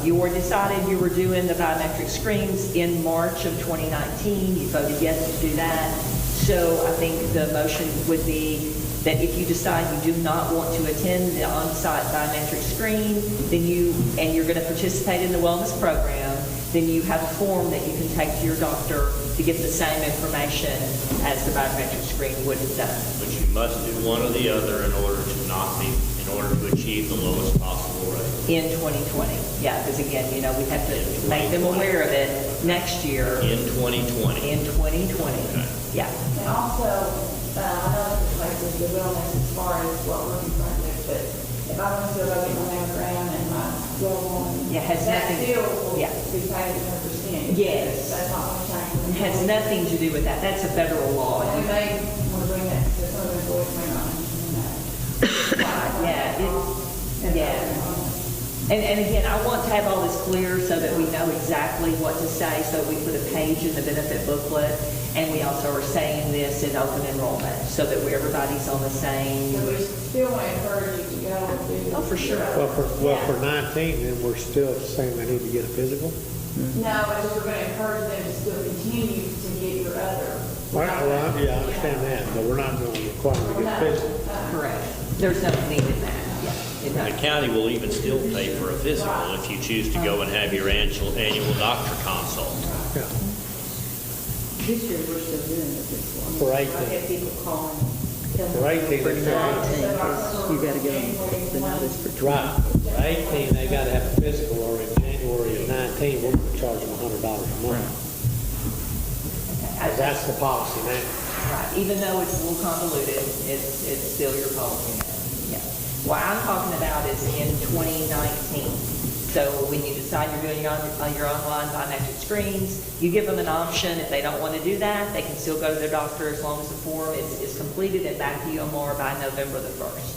you were decided you were doing the biometric screens in March of 2019. You voted yes to do that. So I think the motion would be that if you decide you do not want to attend the on-site biometric screen, then you're going to participate in the wellness program, then you have a form that you can take to your doctor to get the same information as the biometric screen would have done. But you must do one or the other in order to achieve the lowest possible rate. In 2020, yeah, because again, we have to make them aware of it next year. In 2020. In 2020, Okay. yeah. And also, I know it's like the wellness as far as what we're concerned with, but if I want to go get my mammogram and my well woman, Yeah, has that nothing- still will yeah. be paid 100%. Yes. That's not going to change. It has nothing to do with that. That's a federal law. And we may want to bring that to some of the boys, may not mention that. Yeah. And again, I want to have all this clear so that we know exactly what to say, so we put a page in the benefit booklet, and we also are saying this in open enrollment, so that everybody's on the same. So we still want to encourage you to go and do. Oh, for sure. Well, for 19, then we're still saying they need to get a physical? No, but we're going to encourage them to still continue to get your other. Well, yeah, I understand that, but we're not going to require them to get a physical. Correct. There's no need in that, yeah. It The doesn't. county will even still pay for a physical if you choose to go and have your annual doctor consult. Yeah. This year, we're still doing the physical. I mean, For I 18. get people calling. For 18, For it's 19, because you gotta get them the notice for 20. Right, for 18, they got to have a physical, or in January of 19, we're going to charge them $100 a month. 'Cause that's the policy now. Right, even though it's a little convoluted, it's still your policy now. Yeah. What I'm talking about is in 2019. So when you decide you're doing your online biometric screens, you give them an option. If they don't want to do that, they can still go to their doctor as long as the form is completed and back to UMR by November the 1st.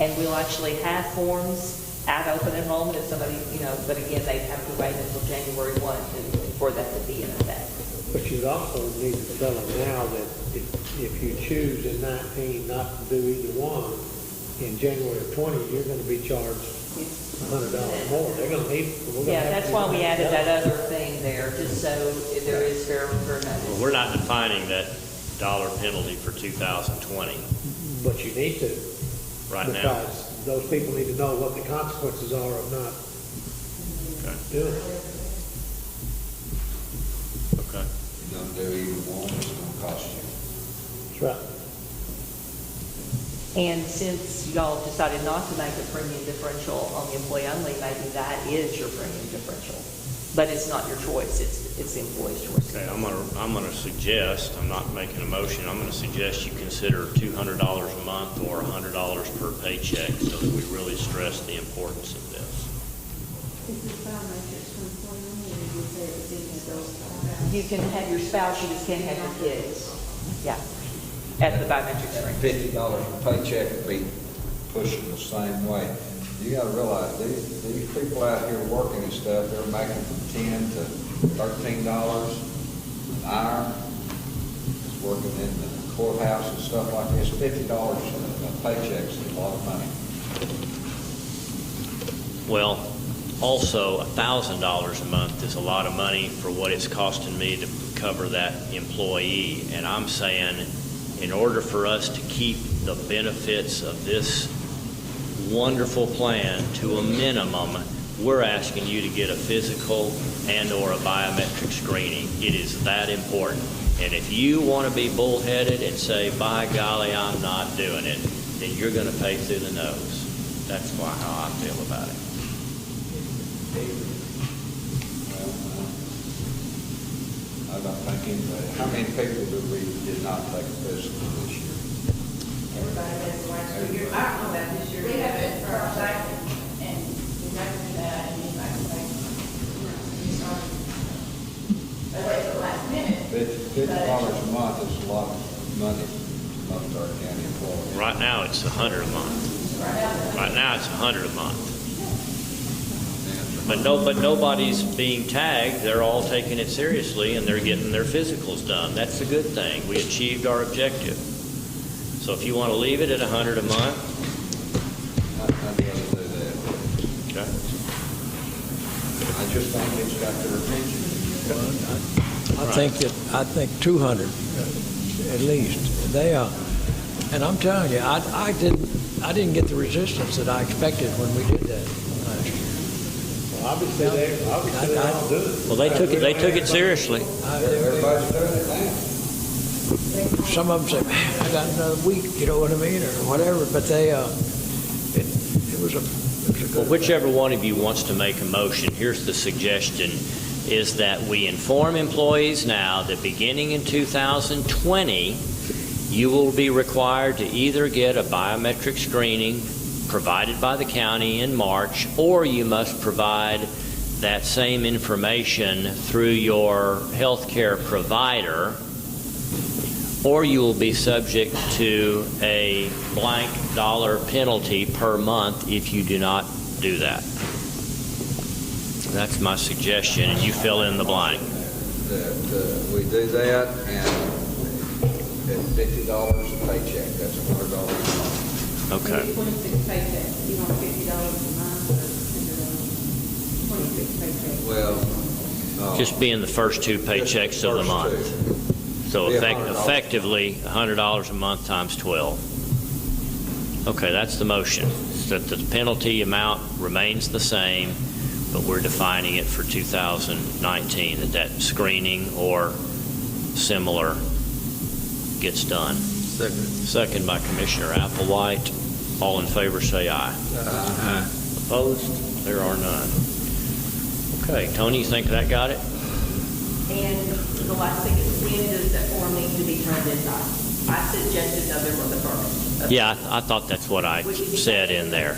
And we'll actually have forms at open enrollment if somebody, but again, they have to wait until January 1 for that to be in effect. But you'd also need to tell them now that if you choose in 19 not to do either one, in January of 20, you're going to be charged $100 more. They're going to need. Yeah, that's why we added that other thing there, just so there is fair Well, notice. we're not defining that dollar penalty for 2020 But you need to. right now. Because those people need to know what the consequences are of not Okay. doing it. Okay. You're gonna do either one, it's gonna cost you. That's right. And since y'all decided not to make a premium differential on the employee only, maybe that is your premium differential. But it's not your choice, it's the employee's choice. Okay, I'm gonna suggest, I'm not making a motion, I'm gonna suggest you consider $200 a month or $100 per paycheck so that we really stress the importance of this. Is this biometrics from employee, or did you say it didn't go? You can have your spouse, you just can't have your kids. Yeah, at the biometric screen. $50 a paycheck would be pushing the same way. You gotta realize, these people out here working and stuff, they're making from $10 to $13 an hour. It's working in the courthouse and stuff like this. $50 a paycheck's a lot of money. Well, also, $1,000 a month is a lot of money for what it's costing me to cover that employee. And I'm saying, in order for us to keep the benefits of this wonderful plan to a minimum, we're asking you to get a physical and/or a biometric screening. It is that important. And if you want to be bullheaded and say, by golly, I'm not doing it, then you're going to pay through the nose. That's how I feel about it. I don't think anybody, how many people did not take a physical this year? Everybody has the last 2 years. I don't know about this year. We have it for our second, and we recommend that, and you might say, they wait till the last minute. $50 a month is a lot of money to most of our county employees. Right now, it's $100 a month. Right now, it's $100 a month. But nobody's being tagged. They're all taking it seriously, and they're getting their physicals done. That's a good thing. We achieved our objective. So if you want to leave it at $100 a month, I'd rather do that. okay. I just think it's got their attention. I think 200 at least. They and I'm telling you, I didn't get the resistance that I expected when we did that last year. Well, obviously they're all doing it. Well, they took it seriously. Everybody's doing it now. Some of them say, man, I got another week, you know what I mean, or whatever, but they, it was a Well, good. whichever one of you wants to make a motion, here's the suggestion, is that we inform employees now that beginning in 2020, you will be required to either get a biometric screening provided by the county in March, or you must provide that same information through your health care provider, or you will be subject to a blank dollar penalty per month if you do not do that. That's my suggestion, and you fill in the blank. That we do that, and at $50 a paycheck, that's $100 a month. Okay. 26 paychecks, you want $50 a month or $100? 26 paychecks. Well, Just being the first two paychecks of the month. So Be $100. effectively, $100 a month times 12. Okay, that's the motion. So that the penalty amount remains the same, but we're defining it for 2019, that screening or similar gets done. Second by Commissioner Applewhite. All in favor, say aye. Opposed? There are none. Okay, Tony, you think that got it? And the last thing is, when does that form need to be turned in by? I suggested November the 1st. Yeah, I thought that's what I said in there.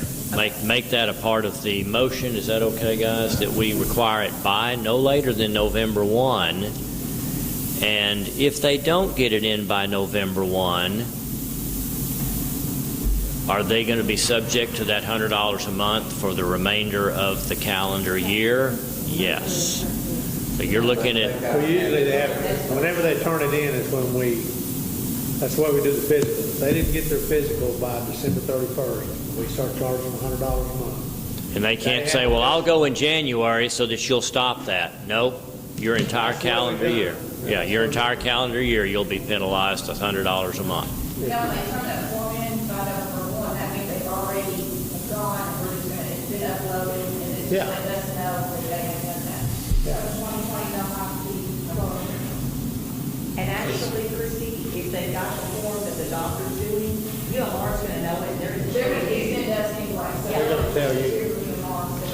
Make that a part of the motion. Is that okay, guys? That we require it by no later than November 1. And if they don't get it in by November 1, are they going to be subject to that $100 a month for the remainder of the calendar year? Yes. So you're looking at, Well, usually they have, whenever they turn it in is when that's why we do the physical. If they didn't get their physical by December 31st, we start charging them $100 a month. and they can't say, well, I'll go in January so that you'll stop that. Nope. Your entire calendar year. Yeah, your entire calendar year, you'll be penalized $100 a month. Yeah, when they turn that form in by November 1, that means they've already gone, and we're just gonna, it's been uploaded, and it's Yeah. letting us know that they have done that. So 2020 don't have to be uploaded. And actually, Christie, if they've got the form that the doctor's doing, UMR's going to know it. They're gonna send us anyway, so. They're gonna tell you.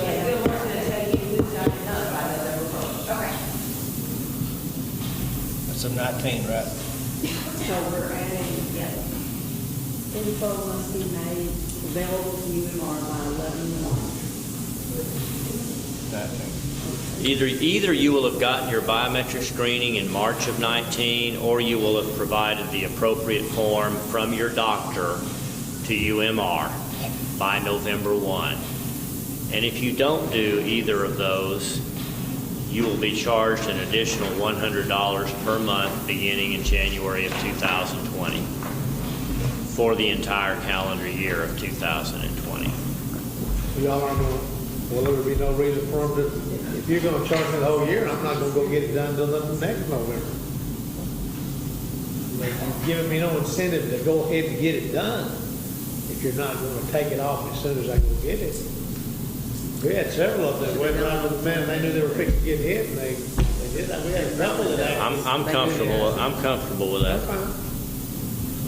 Yeah, UMR's going to tell you who's got it done by November 1st. Okay. That's a 19, right? So we're adding, info must be made available to UMR by 11/1. 19. Either you will have gotten your biometric screening in March of 19, or you will have provided the appropriate form from your doctor to UMR by November 1. And if you don't do either of those, you will be charged an additional $100 per month beginning in January of 2020 for the entire calendar year of 2020. Y'all aren't going, Well, there would be no reason for them to, if you're gonna charge me the whole year, I'm not gonna go get it done until the next November. You've given me no incentive to go ahead and get it done if you're not gonna take it off as soon as I go get it. We had several of them that went around with the man, they knew they were fixing to get hit, and they did that. We had a couple of that. I'm comfortable with that.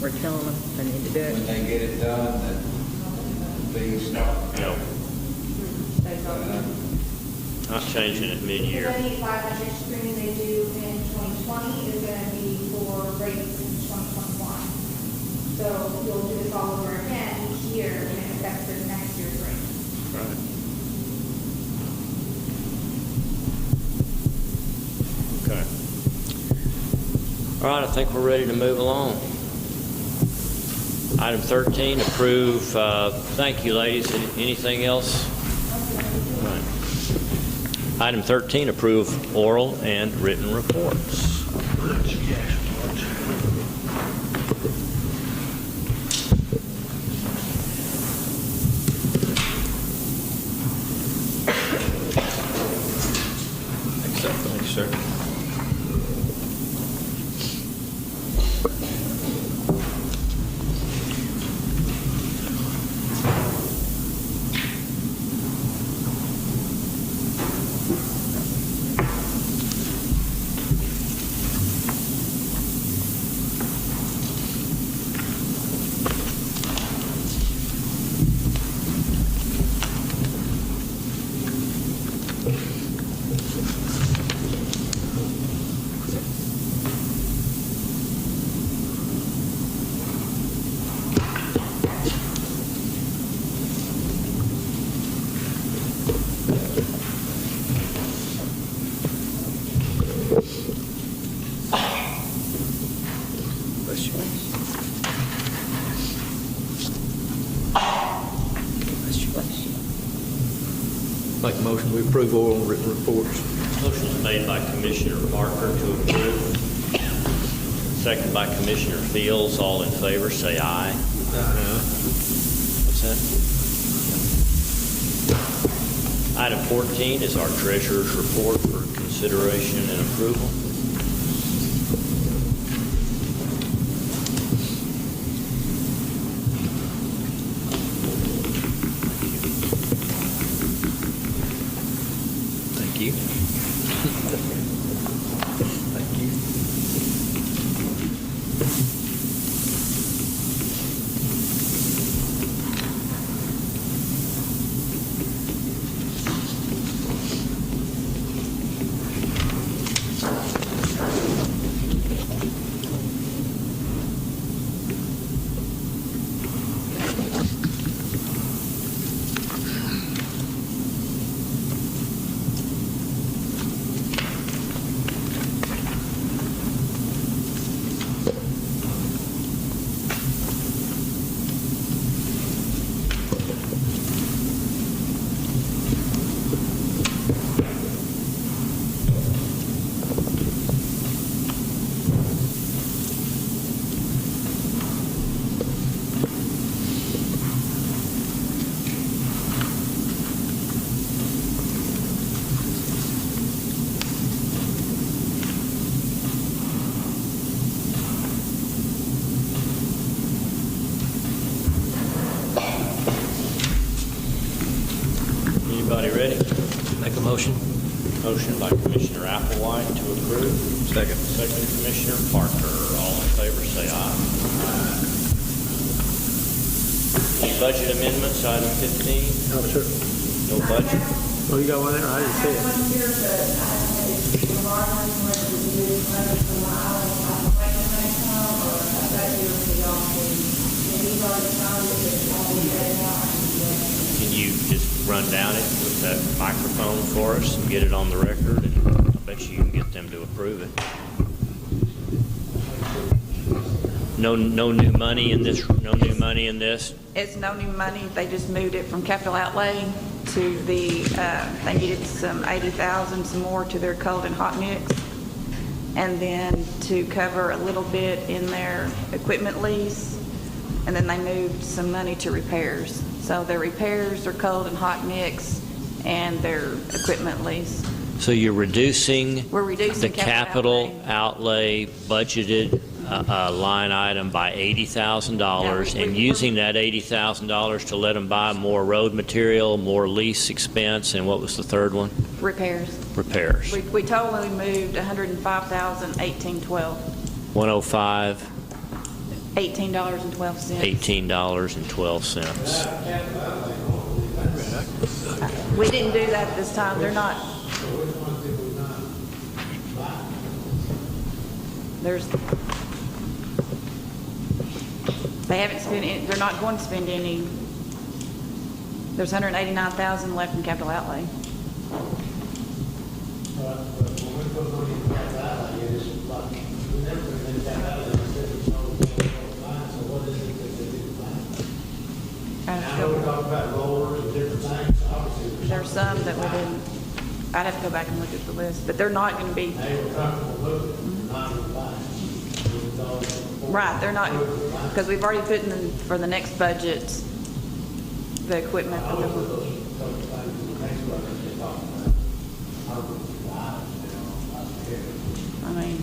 We're telling them they need to do When it. they get it done, then fees stop. No, not changing it mid-year. The 7500 screening they do in 2020 is going to be for rates in 2021. So you'll do this all over again each year and it affects the next year's rate. Right. Okay. All right, I think we're ready to move along. Item 13, approve, thank you, ladies. Anything else? All right. Item 13, approve oral and written reports. Thanks, sir. Make a motion, we approve oral and written reports. Motion is made by Commissioner Parker to approve. Second by Commissioner Fields. All in favor, say aye. What's that? Item 14 is our treasurer's report for consideration and approval. Thank you. Thank you. Anybody ready? Make a motion. Motion by Commissioner Applewhite to approve. Second. Second, Commissioner Parker. All in favor, say aye. Any budget amendments, item 15? No, sir. No budget? Oh, you got one there? I didn't see it. One here, but I don't know if it's regardless of whether we do it from my own operation income or a budget for y'all to, and he's already found it, it's all we had now. Can you just run down it with that microphone for us and get it on the record? And I bet you can get them to approve it. No new money in this, no new money in this? It's no new money. They just moved it from capital outlay to the, they needed some 80,000, some more to their cold and hot mix. And then to cover a little bit in their equipment lease. And then they moved some money to repairs. So their repairs, their cold and hot mix, and their equipment lease. So you're reducing We're reducing the capital outlay budgeted line item by $80,000 Yeah, and using that $80,000 to let them buy more road material, more lease expense, and what was the third one? Repairs. Repairs. We totally moved $105,1812. 105, $18.12. $18.12. We didn't do that this time. They're not. They haven't spent any, they're not going to spend any. There's $189,000 left in capital outlay. We're talking about rollers and different things, obviously. There's some that we didn't, I'd have to go back and look at the list, but they're not going to be, They were comfortable moving, not with right, they're not, because we've already put in for the next budget, the equipment. I look at those things, the next one they're talking about. I don't know, I mean,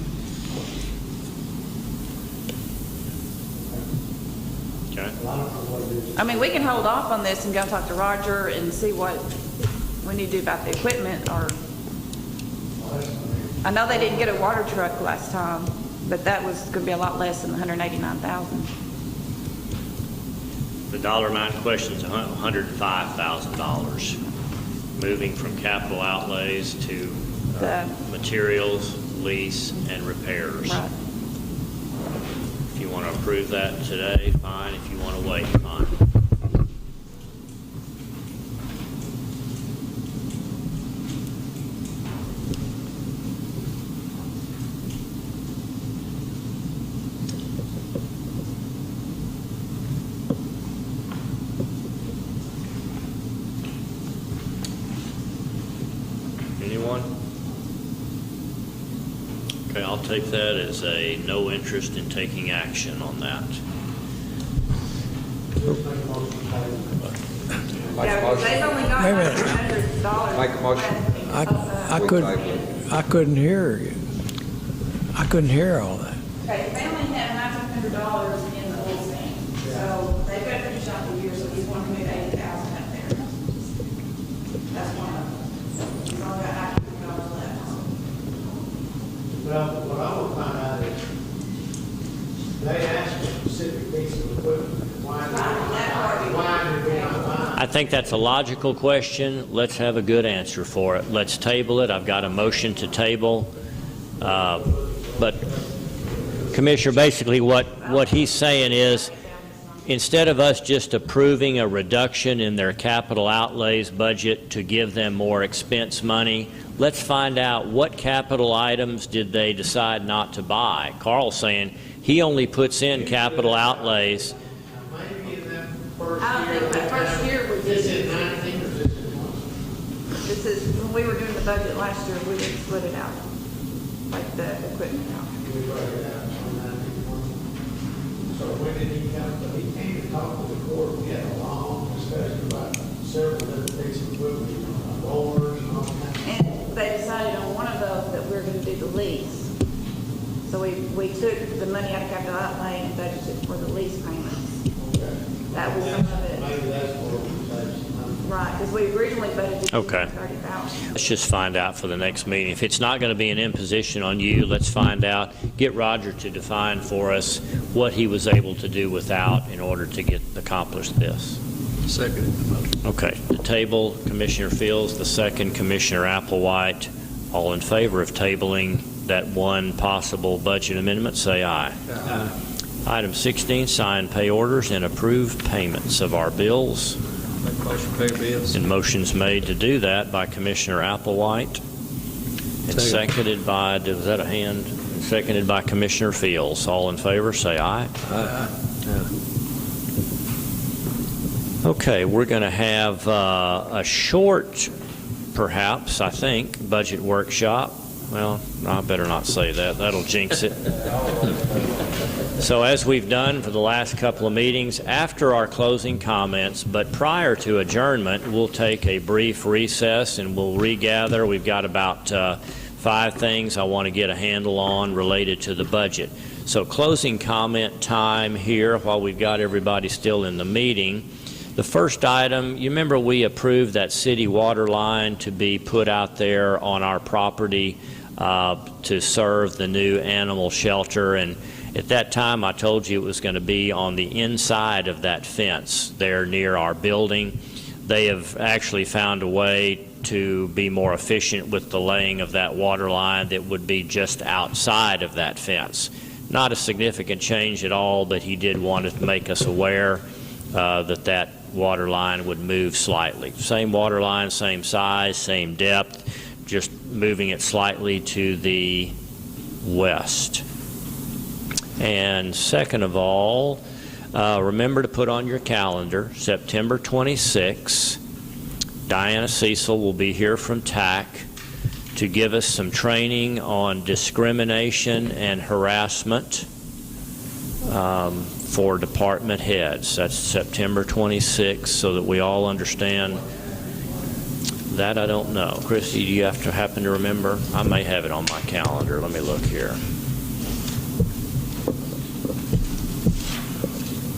Okay. I mean, we can hold off on this and go talk to Roger and see what we need to do about the equipment, or, I know they didn't get a water truck last time, but that was going to be a lot less than the $189,000. The dollar amount in question is $105,000, moving from capital outlays to materials, lease, and repairs. Right. If you want to approve that today, fine. If you want to wait, fine. Anyone? Okay, I'll take that as a no interest in taking action on that. Yeah, because they've only got Wait a minute. $100. Make a motion. I couldn't hear you. I couldn't hear all that. Okay, they only have $1,900 in the oil sand, so they've got to finish out the year, so he's going to move $80,000 up there. That's one of them. He's only got $900 left. Well, what I want to find out is, they asked for specific pieces of equipment. Why did we not find? I think that's a logical question. Let's have a good answer for it. Let's table it. I've got a motion to table. But Commissioner, basically what he's saying is, instead of us just approving a reduction in their capital outlays budget to give them more expense money, let's find out what capital items did they decide not to buy. Carl's saying he only puts in capital outlays. Maybe in that I don't think that first year was This is 19 or this is 20? This is, when we were doing the budget last year, we didn't split it out, like the equipment out. We broke it out on 19. So when did he come, he came to talk to the court, we had a long discussion about several different pieces of equipment, rollers and all that. And they decided on one of those that we were going to do the lease. So we took the money out of capital outlay and budgeted for the lease payments. That was some of it. Maybe that's where we Right, because we originally budgeted Okay. $30,000. Let's just find out for the next meeting. If it's not going to be an imposition on you, let's find out. Get Roger to define for us what he was able to do without in order to accomplish this. Second. Okay, the table, Commissioner Fields, the second, Commissioner Applewhite. All in favor of tabling that one possible budget amendment, say aye. Aye. Item 16, sign pay orders and approve payments of our bills. Make motion to pay bills. And motions made to do that by Commissioner Applewhite. And seconded by, was that a hand? And seconded by Commissioner Fields. All in favor, say aye. Aye. Okay, we're going to have a short, perhaps, I think, budget workshop. Well, I better not say that. That'll jinx it. So as we've done for the last couple of meetings, after our closing comments, but prior to adjournment, we'll take a brief recess and we'll regather. We've got about 5 things I want to get a handle on related to the budget. So closing comment time here while we've got everybody still in the meeting. The first item, you remember we approved that city water line to be put out there on our property to serve the new animal shelter, and at that time I told you it was going to be on the inside of that fence there near our building. They have actually found a way to be more efficient with the laying of that water line that would be just outside of that fence. Not a significant change at all, but he did want to make us aware that water line would move slightly. Same water line, same size, same depth, just moving it slightly to the west. And second of all, remember to put on your calendar, September 26, Diana Cecil will be here from TAC to give us some training on discrimination and harassment for department heads. That's September 26th, so that we all understand. That I don't know. Christy, do you have to happen to remember? I may have it on my calendar. Let me look here.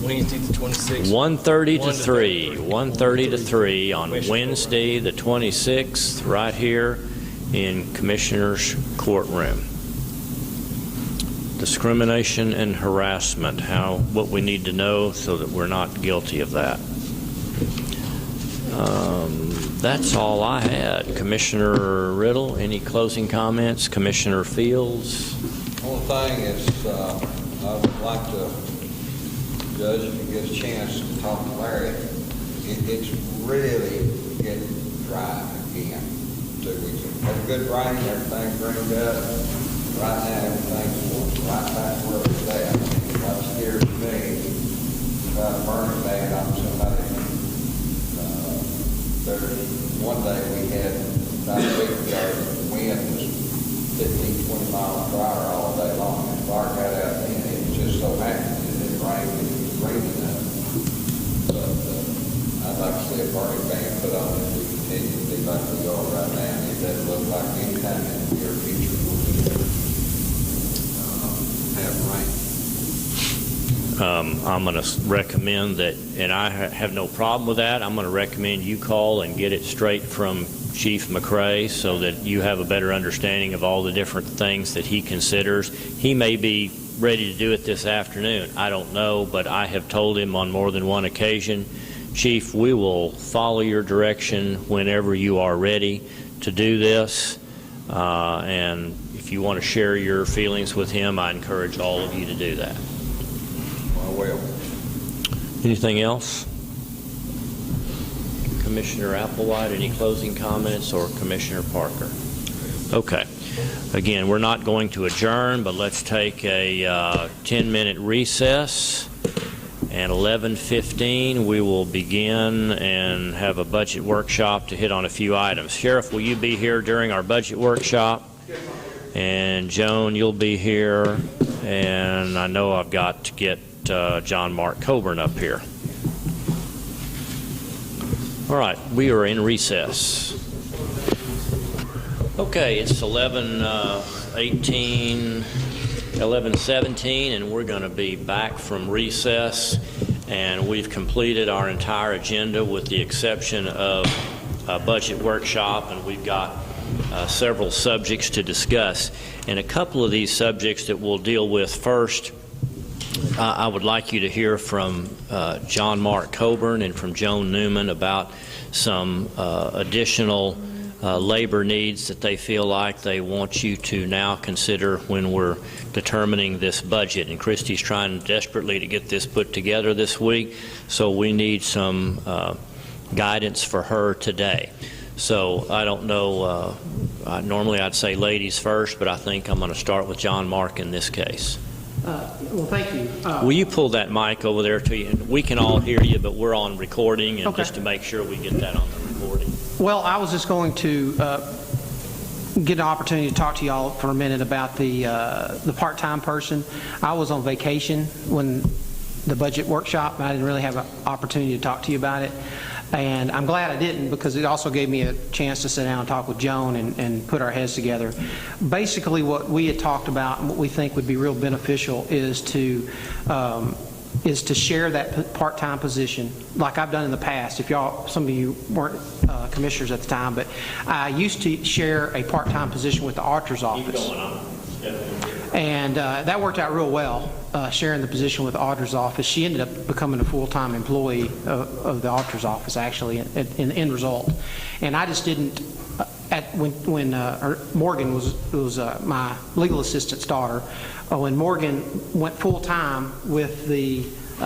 Wednesday the 26th. 1:30 to 3. 1:30 to 3 on Wednesday the 26th, right here in Commissioner's Courtroom. Discrimination and harassment, what we need to know so that we're not guilty of that. That's all I had. Commissioner Riddle, any closing comments? Commissioner Fields? Only thing is, I would like to, Judge, if you get a chance to talk to Larry, it's really getting dry again. 2 weeks ago. Had a good rain, everything greened up. Right now, everything's right back where it's at. What scares me about a burning ban on somebody. There's one day we had about a week ago, the wind was 15, 20 miles per hour all day long. And the fire got out then. It was just so happened that it rained and it was raining enough. But I'd like to see a burning ban put on if we continue to be like we are right now. It doesn't look like any time in the near future we'll have rain. I'm going to recommend that, and I have no problem with that, I'm going to recommend you call and get it straight from Chief McRae so that you have a better understanding of all the different things that he considers. He may be ready to do it this afternoon. I don't know, but I have told him on more than one occasion, Chief, we will follow your direction whenever you are ready to do this. And if you want to share your feelings with him, I encourage all of you to do that. Well, Anything else? Commissioner Applewhite, any closing comments, or Commissioner Parker? Okay. Again, we're not going to adjourn, but let's take a 10-minute recess. And 11:15, we will begin and have a budget workshop to hit on a few items. Sheriff, will you be here during our budget workshop? And Joan, you'll be here. And I know I've got to get John Mark Coburn up here. All right, we are in recess. Okay, it's 11:17, and we're going to be back from recess, and we've completed our entire agenda with the exception of a budget workshop, and we've got several subjects to discuss. And a couple of these subjects that we'll deal with first, I would like you to hear from John Mark Coburn and from Joan Newman about some additional labor needs that they feel like they want you to now consider when we're determining this budget. And Christy's trying desperately to get this put together this week, so we need some guidance for her today. So I don't know, normally I'd say ladies first, but I think I'm going to start with John Mark in this case. Well, thank you. Will you pull that mic over there to you? We can all hear you, but we're on recording, and Okay. just to make sure we get that on the recording. Well, I was just going to get an opportunity to talk to y'all for a minute about the part-time person. I was on vacation when the budget workshop, and I didn't really have an opportunity to talk to you about it. And I'm glad I didn't, because it also gave me a chance to sit down and talk with Joan and put our heads together. Basically, what we had talked about and what we think would be real beneficial is to share that part-time position like I've done in the past. If y'all, some of you weren't commissioners at the time, but I used to share a part-time position with the auditor's office. And that worked out real well, sharing the position with the auditor's office. She ended up becoming a full-time employee of the auditor's office, actually, in the end result. And I just didn't, when Morgan was my legal assistant's daughter, when Morgan went full-time with the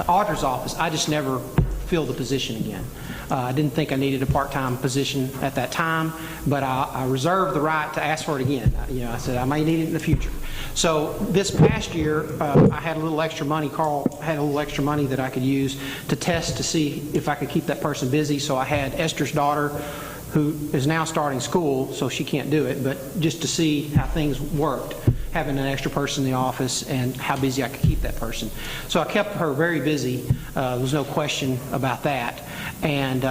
auditor's office, I just never filled the position again. I didn't think I needed a part-time position at that time, but I reserved the right to ask for it again. I said I may need it in the future. So this past year, I had a little extra money. Carl had a little extra money that I could use to test to see if I could keep that person busy. So I had Esther's daughter, who is now starting school, so she can't do it, but just to see how things worked, having an extra person in the office and how busy I could keep that person. So I kept her very busy. There was no question about that. And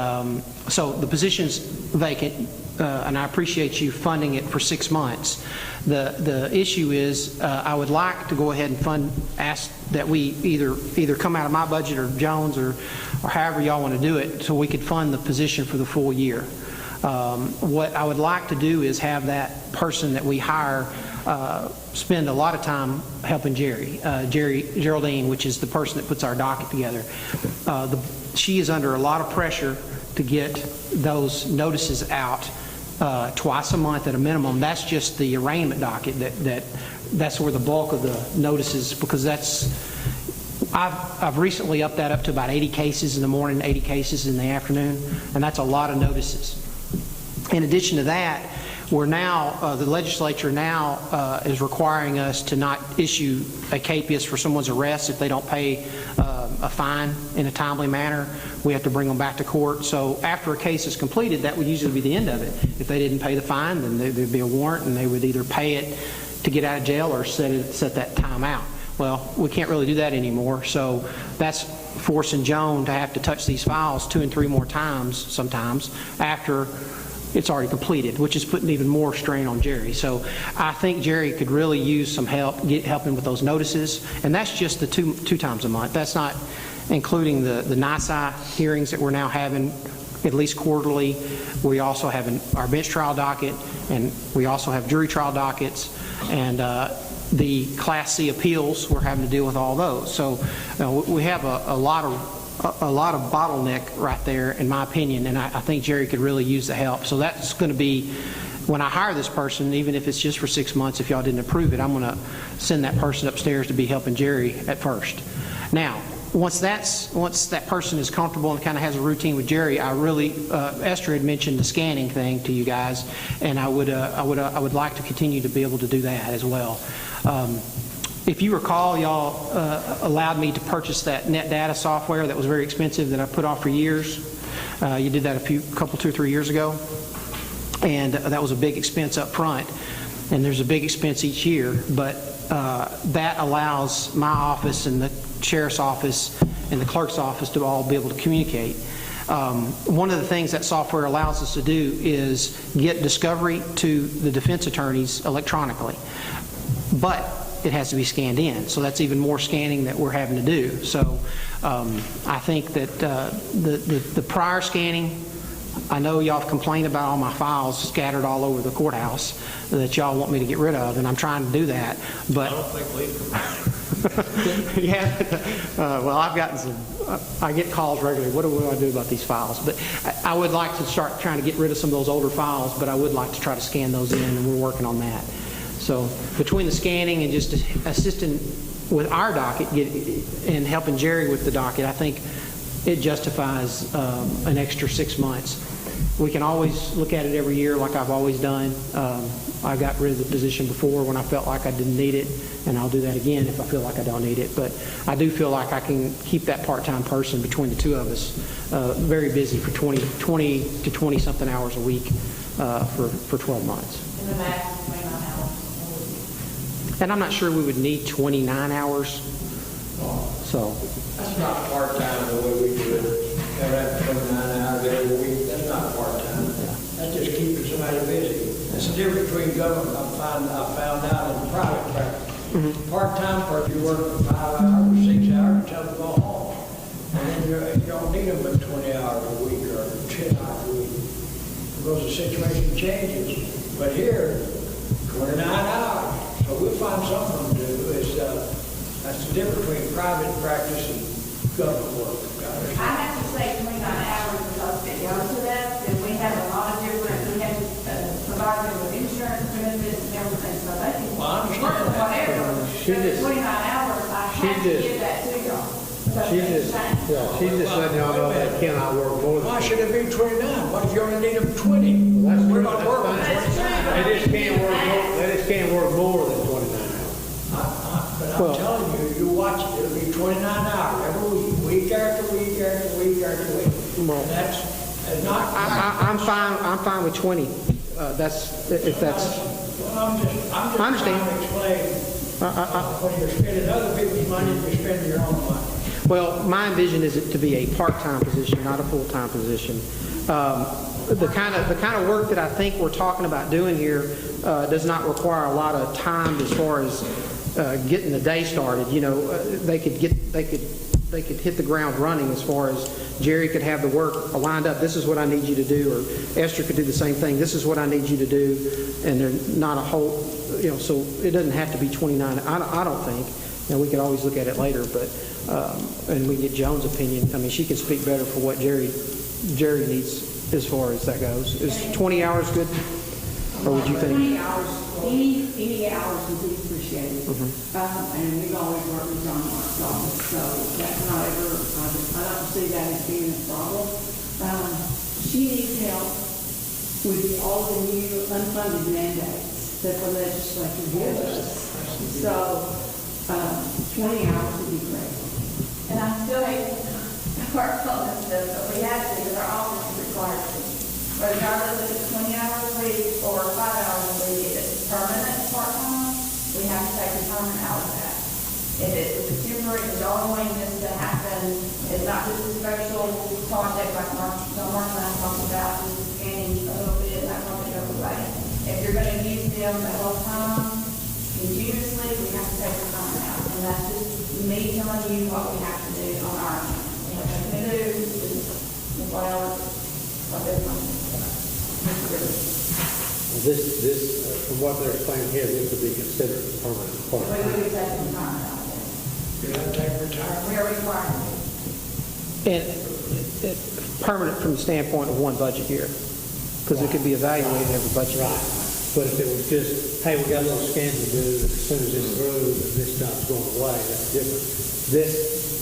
so the position's vacant, and I appreciate you funding it for 6 months. The issue is I would like to go ahead and ask that we either come out of my budget or Jones or however y'all want to do it, so we could fund the position for the full year. What I would like to do is have that person that we hire spend a lot of time helping Geraldine, which is the person that puts our docket together. She is under a lot of pressure to get those notices out twice a month at a minimum. That's just the arraignment docket. That's where the bulk of the notices, because I've recently upped that up to about 80 cases in the morning, 80 cases in the afternoon, and that's a lot of notices. In addition to that, we're now, the legislature now is requiring us to not issue a capias for someone's arrest if they don't pay a fine in a timely manner. We have to bring them back to court. So after a case is completed, that would usually be the end of it. If they didn't pay the fine, then there'd be a warrant, and they would either pay it to get out of jail or set that time out. Well, we can't really do that anymore, so that's forcing Joan to have to touch these files 2 and 3 more times sometimes after it's already completed, which is putting even more strain on Jerry. So I think Jerry could really use some help, helping with those notices, and that's just the two times a month. That's not including the NISI hearings that we're now having at least quarterly. We also have our bench trial docket, and we also have jury trial dockets, and the Class C appeals, we're having to deal with all those. So we have a lot of bottleneck right there, in my opinion, and I think Jerry could really use the help. So that's going to be, when I hire this person, even if it's just for 6 months, if y'all didn't approve it, I'm going to send that person upstairs to be helping Jerry at first. Now, once that person is comfortable and kind of has a routine with Jerry, Esther had mentioned the scanning thing to you guys, and I would like to continue to be able to do that as well. If you recall, y'all allowed me to purchase that net data software that was very expensive that I put off for years. You did that a couple, 2 or 3 years ago, and that was a big expense up front. And there's a big expense each year, but that allows my office and the sheriff's office and the clerk's office to all be able to communicate. One of the things that software allows us to do is get discovery to the defense attorneys electronically, but it has to be scanned in. So that's even more scanning that we're having to do. So I think that the prior scanning, I know y'all have complained about all my files scattered all over the courthouse that y'all want me to get rid of, and I'm trying to do that. But I don't think we well, I've gotten I get calls regularly. What do I do about these files? But I would like to start trying to get rid of some of those older files, but I would like to try to scan those in, and we're working on that. So between the scanning and just assisting with our docket and helping Jerry with the docket, I think it justifies an extra 6 months. We can always look at it every year like I've always done. I got rid of the position before when I felt like I didn't need it, and I'll do that again if I feel like I don't need it. But I do feel like I can keep that part-time person between the two of us very busy for 20 to 20-something hours a week for 12 months. And the max is 29 hours. And I'm not sure we would need 29 hours, so. That's not part-time the way we do it. Have 29 hours every week, that's not part-time. That's just keeping somebody busy. That's the difference between government, I found out in private practice. Part-time person, you work for 5 hours or 6 hours until they go home. And then you don't need them but 20 hours a week or 10 hours a week. Because the situation changes. But here, 29 hours. So we'll find something to do. That's the difference between private practice and government work. I have to say 29 hours because it goes to that, and we have a lot of different, we have to provide them with insurance benefits and everything, so they can Well, I understand work that. whatever. She But just- 29 hours, I she have to just- give that to y'all. So She's it's just, changed. she's just letting y'all know they cannot work more than. Why should it be 29? What if you only need them 20? That's We're true. not working That's 29. true. They just can't work more, they just can't work more than 29 hours. But Well- I'm telling you, you watch it, it'll be 29 hours every week, week after week after week after week. Well- That's not. I'm fine with 20. If that's, Well, I'm just I understand. trying to explain, when you're spending other people's money, you're spending your own money. well, my vision is it to be a part-time position, not a full-time position. The kind of work that I think we're talking about doing here does not require a lot of time as far as getting the day started. You know, they could hit the ground running as far as Jerry could have the work lined up. This is what I need you to do, or Esther could do the same thing. This is what I need you to do, and there's not a whole, you know, so it doesn't have to be 29. I don't think. You know, we could always look at it later, but and we get Joan's opinion. I mean, she can speak better for what Jerry needs as far as that goes. Is 20 hours good, or would you think? 20 hours, any hours would be appreciated. And we've always worked with John Mark's office, so that's not ever, I don't see that as being a problem. She needs help with all the new unfunded mandates that the legislature gives us. So 20 hours would be great. And I still hate to work on this stuff, but we have to, because our office is required to. Regardless if it's 20 hours a week or 5 hours a week, if it's permanent part-time, we have to take the permanent out of that. If it's a temporary, it's ongoing, this to happen, it's not just a special project like Mark and I talked about, just scanning a little bit, not going to go away. If you're going to use them the whole time, continuously, we have to take the permanent out. And that's just me telling you what we have to do on our end. We have nothing to do with whatever, what they're doing. This, from what they're explaining here, this would be considered a permanent We part-time. would be taking the permanent out. You have to take retirement. We are required to. And permanent from the standpoint of one budget year, because it could be evaluated every budget year. Right. But if it was just, hey, we got a little scan to do, as soon as it's through, and this stuff's going away, that's different.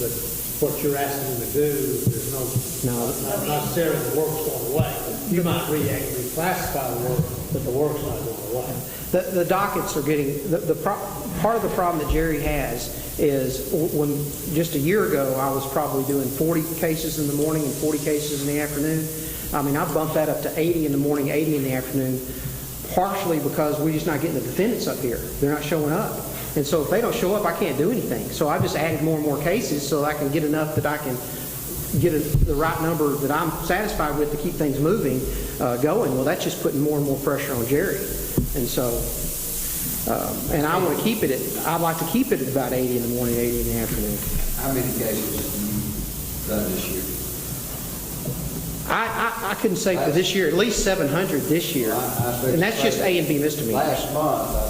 But what you're asking them to do, there's not necessarily the work's going away. You might reclassify the work, but the work's not going away. The dockets are getting, part of the problem that Jerry has is when, just a year ago, I was probably doing 40 cases in the morning and 40 cases in the afternoon. I mean, I bumped that up to 80 in the morning, 80 in the afternoon, partially because we're just not getting the defendants up here. They're not showing up. And so if they don't show up, I can't do anything. So I've just added more and more cases so I can get enough that I can get the right number that I'm satisfied with to keep things moving, going. Well, that's just putting more and more pressure on Jerry. And so, and I want to keep it I'd like to keep it at about 80 in the morning, 80 in the afternoon. How many cases have you done this year? I couldn't say for this year, at least 700 this year. And that's just A and B misdemeanors. Last month, I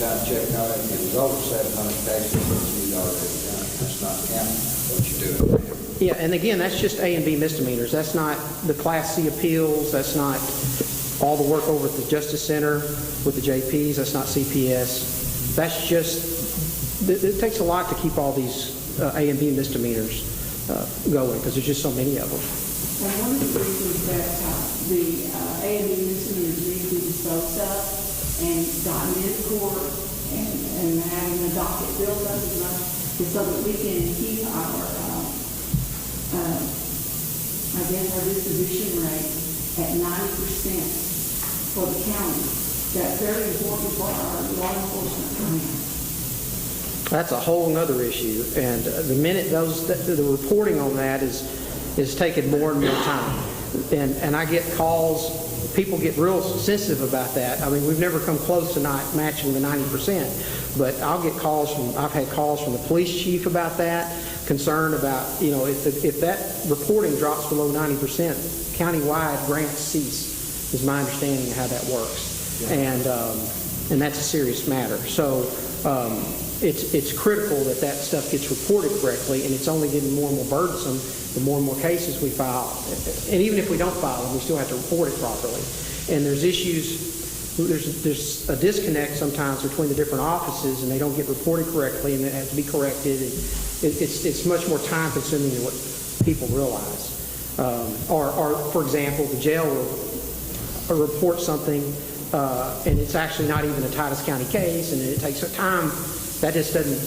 kind of checked on it, it was over 700 cases that you'd already done. That's not counting what you're doing. Yeah, and again, that's just A and B misdemeanors. That's not the Class C appeals. That's not all the work over at the Justice Center with the JPs. That's not CPS. That's just, it takes a lot to keep all these A and B misdemeanors going because there's just so many of them. Well, one of the reasons that the A&E misdemeanors need to be disposed of and gotten into court and having the docket built up as much is so that we can keep our, our disposition rate at 90% for the county. That's very important for our law enforcement plan. That's a whole nother issue, and the minute the reporting on that is taking more and more time. And I get calls, people get real sensitive about that. I mean, we've never come close to not matching the 90%, but I've had calls from the police chief about that, concerned about, if that reporting drops below 90%, countywide grants cease, is my understanding of how that works. And that's a serious matter. So it's critical that stuff gets reported correctly, and it's only getting more and more burdensome the more and more cases we file. And even if we don't file them, we still have to report it properly. And there's issues, there's a disconnect sometimes between the different offices, and they don't get reported correctly, and it has to be corrected. And it's much more time consuming than what people realize. Or for example, the jail will report something, and it's actually not even a Titus County case, and it takes time. That just doesn't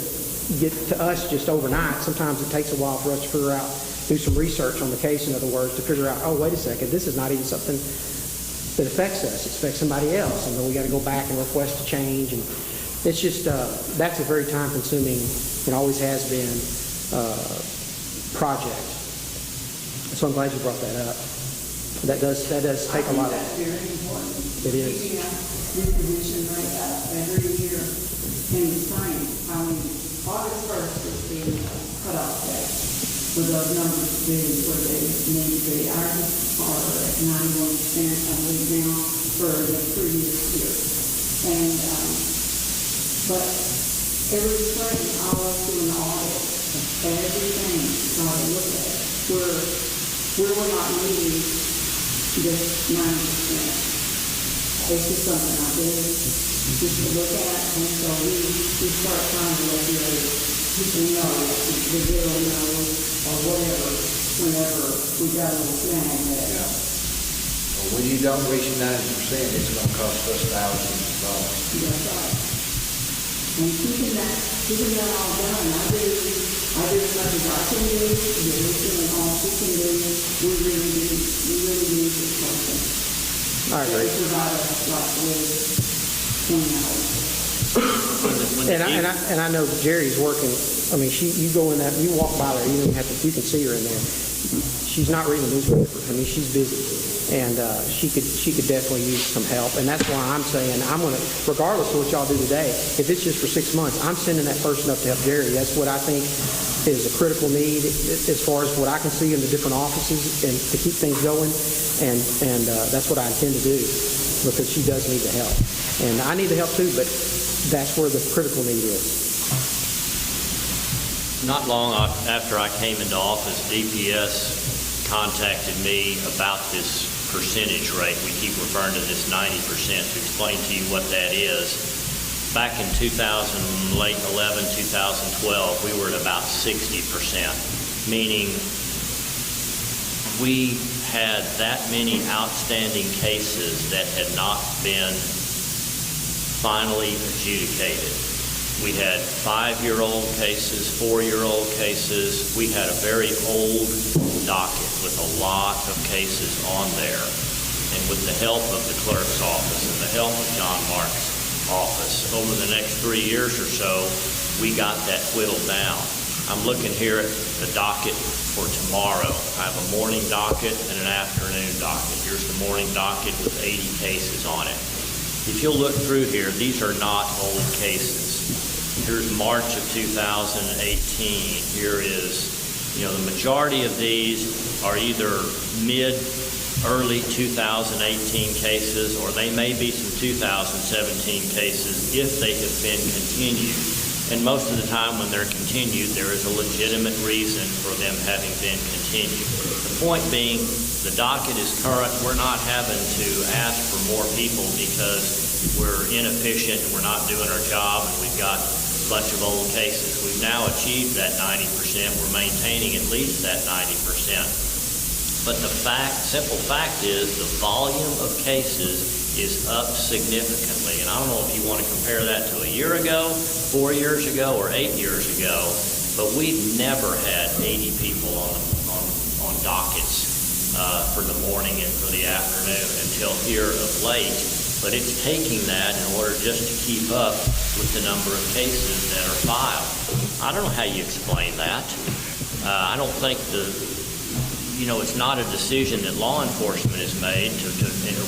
get to us just overnight. Sometimes it takes a while for us to figure out, do some research on the case, in other words, to figure out, oh, wait a second, this is not even something that affects us. It affects somebody else. And then we got to go back and request a change. And it's just, that's a very time-consuming, and always has been, project. So I'm glad you brought that up. That does take a lot of... That's very important. It is. Keeping our reposition rate up every year in the spring. August 1st is the cutoff date for those numbers to be where they need to be. Ours are at 91%, I believe now, for the previous year. And, but every spring I always do an audit of everything, so I look at it, where we're not meeting this 90%. It's just something I do, just to look at, and so we start trying to let people know, the bill know, or whatever, whenever we got a little thing that. Well, when you don't reach 90%, it's going to cost us thousands of dollars. That's right. And keeping that all done, I do as much as I can do, you're doing all she can do, we really need this person. I agree. And I know Jerry's working. I mean, you go in that, you walk by there, you can see her in there. She's not reading the newspaper. I mean, she's busy, and she could definitely use some help. And that's why I'm saying I'm going to, regardless of what y'all do today, if it's just for 6 months, I'm sending that person up to help Jerry. That's what I think is a critical need as far as what I can see in the different offices, and to keep things going. And that's what I intend to do, because she does need the help. And I need the help too, but that's where the critical need is. Not long after I came into office, DPS contacted me about this percentage rate. We keep referring to this 90%. To explain to you what that is, back in 2011, 2012, we were at about 60%, meaning we had that many outstanding cases that had not been finally adjudicated. We had 5-year-old cases, 4-year-old cases. We had a very old docket with a lot of cases on there. And with the help of the clerk's office and the help of John Mark's office, over the next 3 years or so, we got that whittled down. I'm looking here at the docket for tomorrow. I have a morning docket and an afternoon docket. Here's the morning docket with 80 cases on it. If you'll look through here, these are not old cases. Here's March of 2018. Here is, the majority of these are either early 2018 cases, or they may be some 2017 cases if they have been continued. And most of the time when they're continued, there is a legitimate reason for them having been continued. The point being, the docket is current. We're not having to ask for more people because we're inefficient and we're not doing our job and we've got a bunch of old cases. We've now achieved that 90%. We're maintaining at least that 90%. But the simple fact is the volume of cases is up significantly. And I don't know if you want to compare that to a year ago, 4 years ago, or 8 years ago, but we've never had 80 people on dockets for the morning and for the afternoon until here of late. but it's taking that in order just to keep up with the number of cases that are filed. I don't know how you explain that. I don't think it's not a decision that law enforcement has made to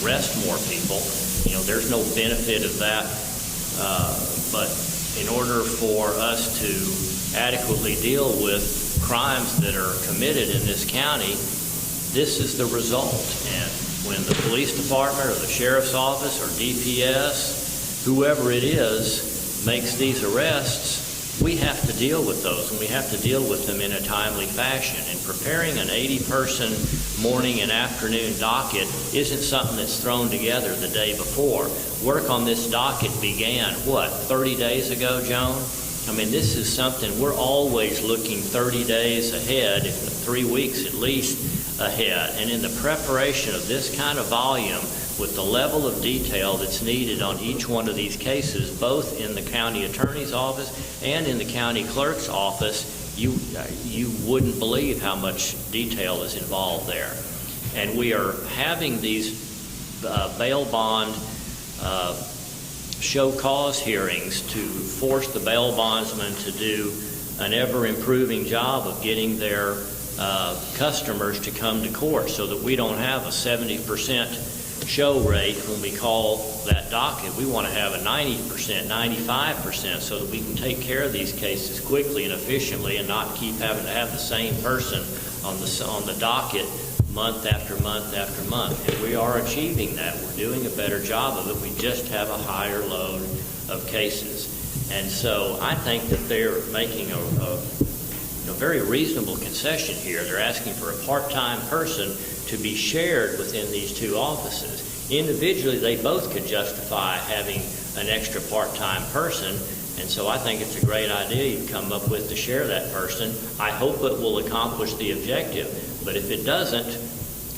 arrest more people. There's no benefit of that. But in order for us to adequately deal with crimes that are committed in this county, this is the result. And when the police department or the sheriff's office or DPS, whoever it is, makes these arrests, we have to deal with those, and we have to deal with them in a timely fashion. And preparing an 80-person morning and afternoon docket isn't something that's thrown together the day before. Work on this docket began, 30 days ago, Joan? I mean, this is something we're always looking 30 days ahead, if 3 weeks at least ahead. And in the preparation of this kind of volume, with the level of detail that's needed on each one of these cases, both in the county attorney's office and in the county clerk's office, you wouldn't believe how much detail is involved there. And we are having these bail bond show cause hearings to force the bail bondsman to do an ever-improving job of getting their customers to come to court, so that we don't have a 70% show rate when we call that docket. We want to have a 90%, 95%, so that we can take care of these cases quickly and efficiently and not keep having to have the same person on the docket month after month after month. And we are achieving that. We're doing a better job of it. We just have a higher load of cases. And so I think that they're making a very reasonable concession here. They're asking for a part-time person to be shared within these two offices. Individually, they both could justify having an extra part-time person, and so I think it's a great idea you come up with to share that person. I hope it will accomplish the objective, but if it doesn't,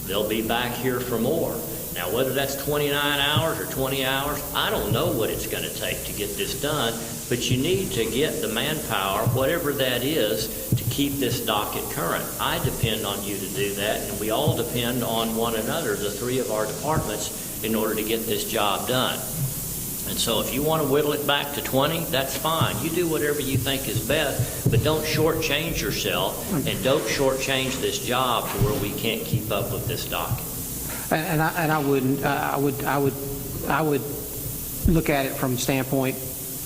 they'll be back here for more. Now, whether that's 29 hours or 20 hours, I don't know what it's going to take to get this done, but you need to get the manpower, whatever that is, to keep this docket current. I depend on you to do that, and we all depend on one another, the three of our departments, in order to get this job done. And so if you want to whittle it back to 20, that's fine. You do whatever you think is best, but don't shortchange yourself, and don't shortchange this job to where we can't keep up with this docket. And I wouldn't. I would look at it from the standpoint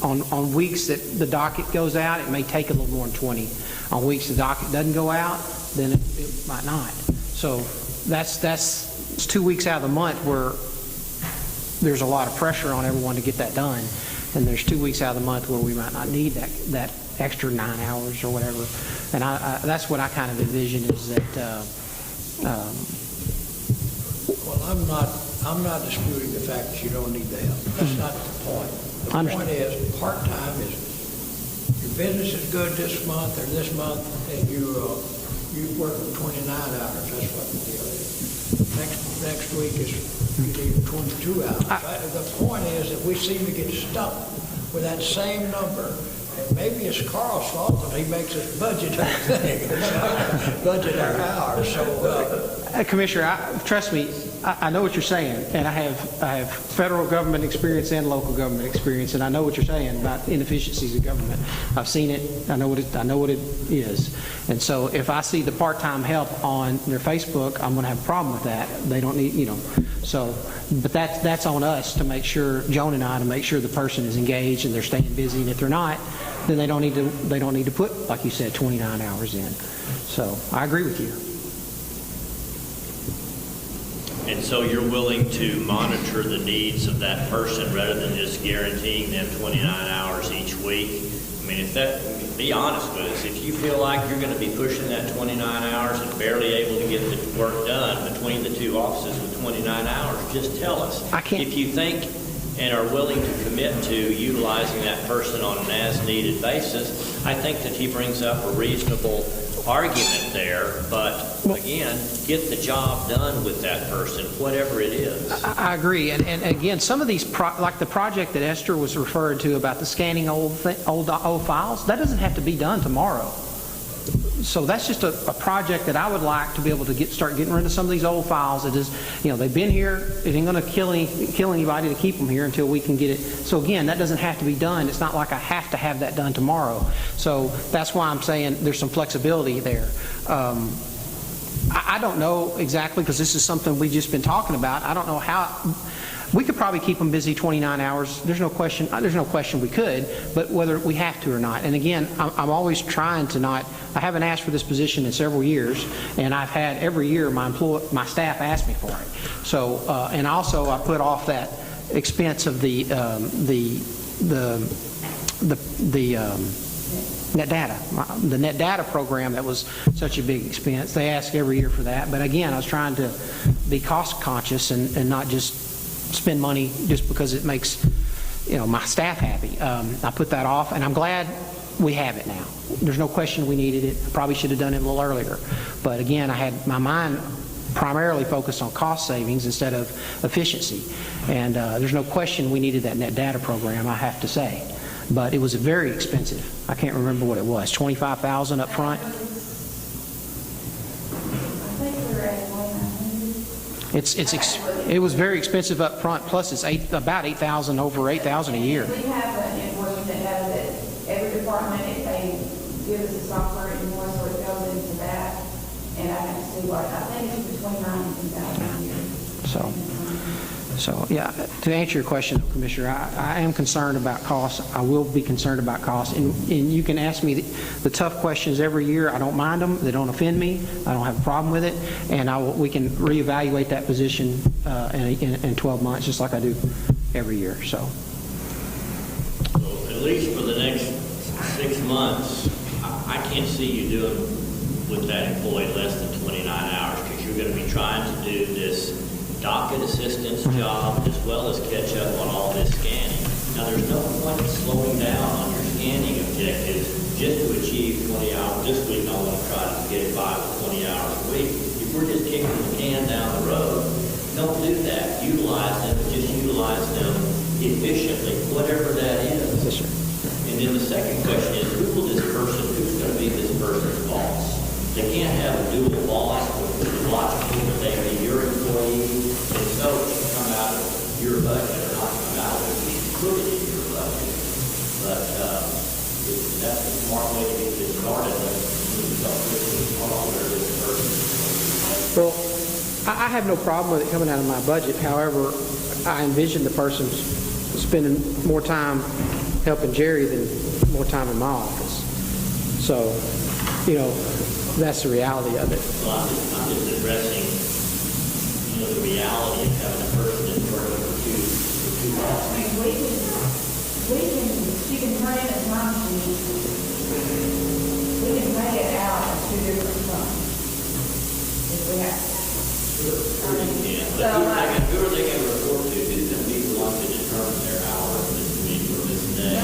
on weeks that the docket goes out, it may take a little more than 20. On weeks the docket doesn't go out, then it might not. So that's 2 weeks out of the month where there's a lot of pressure on everyone to get that done, and there's 2 weeks out of the month where we might not need that extra 9 hours or whatever. And that's what I kind of envision is that. Well, I'm not disputing the fact that you don't need the help. That's not the point. The point is, part-time is, your business is good this month or this month, and you work 29 hours. That's what the deal is. Next week is you need 22 hours. The point is that we seem to get stuck with that same number. And maybe it's Carl's fault that he makes us budget our thing, budget our hours. So, Commissioner, trust me, I know what you're saying, and I have federal government experience and local government experience, and I know what you're saying about inefficiencies of government. I've seen it. I know what it is. And so if I see the part-time help on their Facebook, I'm going to have a problem with that. They don't need, So, but that's on us to make sure, Joan and I, to make sure the person is engaged and they're staying busy. And if they're not, then they don't need to put, like you said, 29 hours in. So I agree with you. And so you're willing to monitor the needs of that person rather than just guaranteeing them 29 hours each week? I mean, be honest with us. If you feel like you're going to be pushing that 29 hours and barely able to get the work done between the two offices with 29 hours, just tell us. If you think and are willing to commit to utilizing that person on an as-needed basis, I think that he brings up a reasonable argument there, but again, get the job done with that person, whatever it is. I agree, and again, some of these, like the project that Esther was referring to about the scanning old files, that doesn't have to be done tomorrow. So that's just a project that I would like to be able to start getting rid of some of these old files. It is, they've been here. It ain't going to kill anybody to keep them here until we can get it. So again, that doesn't have to be done. It's not like I have to have that done tomorrow. So that's why I'm saying there's some flexibility there. I don't know exactly, because this is something we've just been talking about. I don't know how. We could probably keep them busy 29 hours. There's no question we could, but whether we have to or not. And again, I'm always trying to not. I haven't asked for this position in several years, and I've had every year my staff ask me for it. So, and also I put off that expense of the net data program that was such a big expense. They ask every year for that, but again, I was trying to be cost conscious and not just spend money just because it makes my staff happy. I put that off, and I'm glad we have it now. There's no question we needed it. I probably should have done it a little earlier, but again, I had my mind primarily focused on cost savings instead of efficiency, and there's no question we needed that net data program, I have to say. But it was very expensive. I can't remember what it was, $25,000 up front. It was very expensive up front. Plus, it's about $8,000, over $8,000 a year. We have an invoice that has it. Every department, if they give us a software invoice, so it goes into that. And I have to see what I think it's between $9,000 and $10,000 a year. So yeah, to answer your question, Commissioner, I am concerned about costs. I will be concerned about costs. And you can ask me the tough questions every year. I don't mind them. They don't offend me. I don't have a problem with it. And we can reevaluate that position in 12 months, just like I do every year. So at least for the next 6 months, I can't see you doing with that employee less than 29 hours, because you're going to be trying to do this docket assistance job as well as catch up on all this scanning. Now, there's no point in slowing down on your scanning objectives just to achieve 20 hours. This week, I want to try to get it by with 20 hours a week. If we're just kicking the can down the road, don't do that. Utilize them, but just utilize them efficiently, whatever that is. yes, sir. And then the second question is, who's going to be this person's boss? They can't have a dual boss with logical, but they be your employee, and so it should come out of your budget, or not come out of it, be included in your budget. But that's a smart way to get this started. Well, I have no problem with it coming out of my budget. However, I envision the person spending more time helping Jerry than more time in my office. So, that's the reality of it. Well, I'm just addressing, the reality of having a person that's working for two bosses. She can turn in a time sheet. We can pay it out of 2 different funds if we have to. But who are they going to report to? Who's going to be the one to determine their hours this week or this day?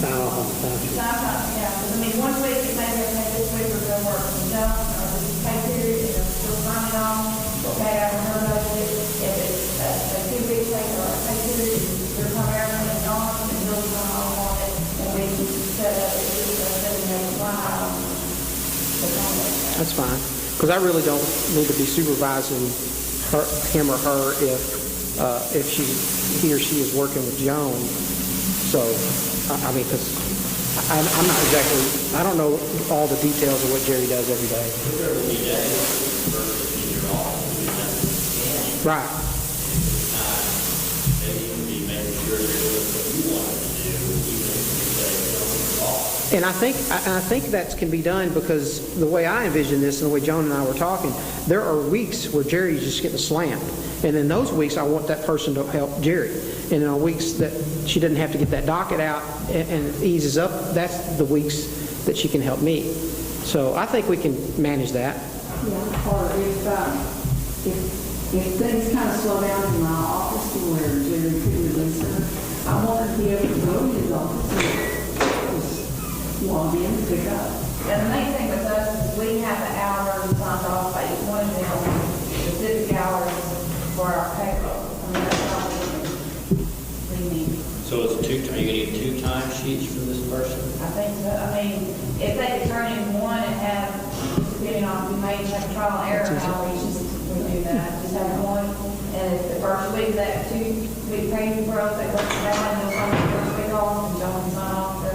Sometimes, yeah, because one week it may be okay, this week we're going to work some stuff, or this is pay period, and they're still signing on, okay, I don't know about it. If it's a 2 week pay or a pay period, they're coming everything on, and really going on it, and we can set up, it's just a 1 hour. That's fine, because I really don't need to be supervising him or her if he or she is working with Joan. So, because I'm not exactly, I don't know all the details of what Jerry does every day. Right. And I think that can be done because the way I envision this and the way Joan and I were talking, there are weeks where Jerry's just getting slammed. And in those weeks, I want that person to help Jerry. And in weeks that she doesn't have to get that docket out and eases up, that's the weeks that she can help me. So I think we can manage that. Yeah, or if things kind of slow down in my office to where Jerry could release her, I want her to be able to go to his office and just log in and pick up. And the main thing with us is we have an hour signed off by each one of them, specific hours for our payroll. That's not what we need. So it's are you going to get 2 time sheets for this person? I think so. If they could turn in one and have depending on, we may have trial and error, how we just, we do that, just have one. And if the first week, that 2 week payment for us, they work it out, and they'll sign the first week off, and John can sign off the,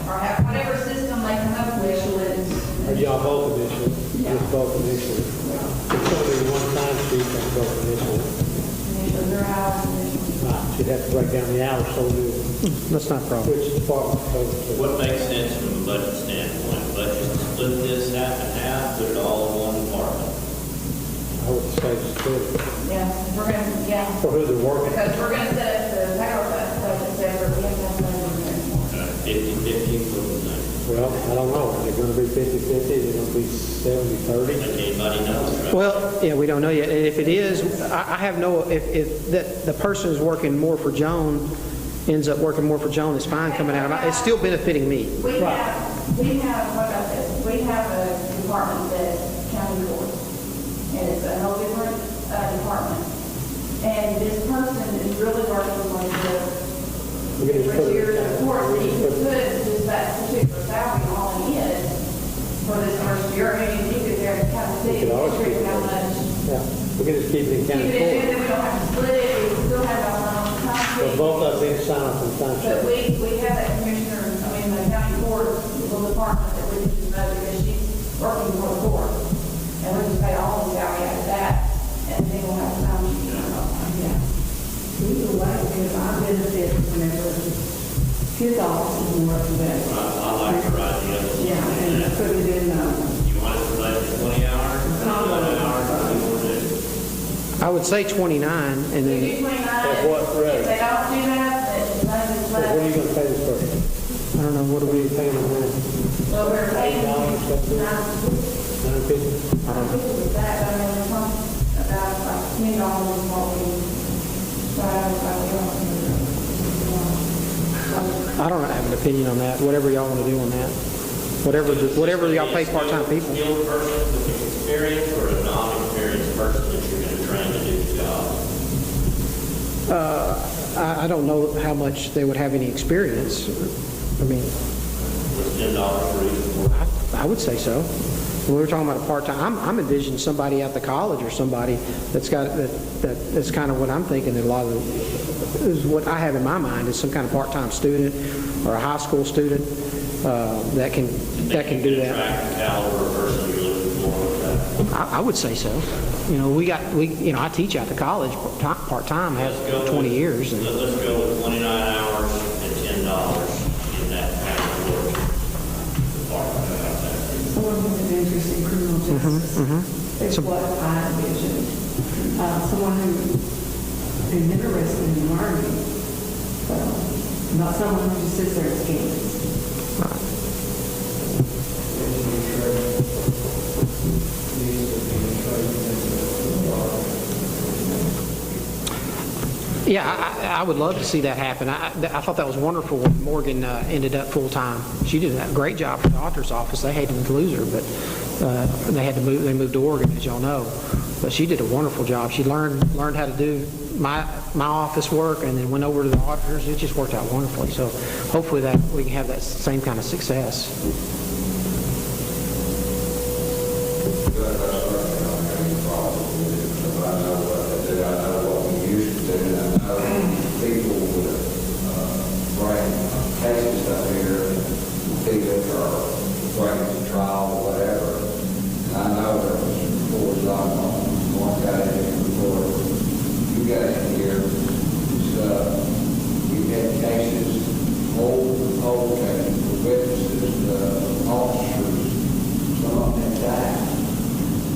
or have whatever system they come up with. Are y'all both initial? Just both initial. It's only one time sheet and both initial. Initial your hours, initial. Right, she'd have to break down the hours so we That's not a problem. which department goes to. What makes sense from a budget standpoint? Budget to split this half and half, put it all in one department. I would say split Yeah, we're gonna, yeah, for who they're working. because we're gonna set up the payroll budget separate, we have to have money in there. 50/50, what was that? Well, I don't know. Is it going to be 50/50? Is it going to be 70/30? Think anybody knows, right? Well, yeah, we don't know yet. And if it is, I have no, if that the person who's working more for Joan ends up working more for Joan, it's fine coming out of my, it's still benefiting me. We have, what I said, we have a department that's county court, and it's a whole different department. And this person is really working on We can just put it- years of course, we he just could put- put just that particular salary all in it for this first year, and you could there kind of see, We could always keep it. how much. Yeah, we can just keep it in county Even if court. we don't have to split it, we still have our own time So sheet. both of them sign off on time But sheet. we have that commissioner, I mean, the county court, little department that we just know because she's working for the court. And we just pay all the salary out of that, and then we'll have time sheet. Yeah. Either way, if I benefit whenever his office is working better. I like to write the other. Yeah, and put it in, You want it to last 20 hours, 21 hours, what do you want to do? I would say 29, and We then, do 29. At what rate? If they don't do that, then the money is So what are you left. going to pay this person? I don't know, what do What are we, you paying them now? Well, we're paying $8, that's it? $9.50? with that, I mean, it's about like $10 more we I don't have an opinion on that, whatever y'all want to do on that. Whatever y'all pay part-time people. A skilled person with experience or a non-experienced person that you're going to train to do the job? I don't know how much they would have any experience. I mean, Was $10 reasonable? I would say so. When we were talking about a part-time, I'm envisioning somebody at the college or somebody that's got, that's kind of what I'm thinking, that a lot of is what I have in my mind is some kind of part-time student or a high school student that can do that. Attract the caliber of person you're looking for with that. I would say so. You know, I teach out to college part-time, have Let's go 20 with- years. And Let's go with 29 hours and $10 in that kind of work department. someone who's an interest in criminal justice is what I envision. Someone who is interested in learning, not someone who just sits there and scans. Yeah, I would love to see that happen. I thought that was wonderful when Morgan ended up full-time. She did a great job for the auditor's office. They hated to lose her, but they had to move. They moved to Oregon, as y'all know. But she did a wonderful job. She learned how to do my office work, and then went over to the auditors. It just worked out wonderfully. So hopefully that we can have that same kind of success. People would bring cases up here, people or bring it to trial or whatever. And I know there was reports on one guy in before you got in here. We've had cases, old cases, witnesses, officers, some of them died.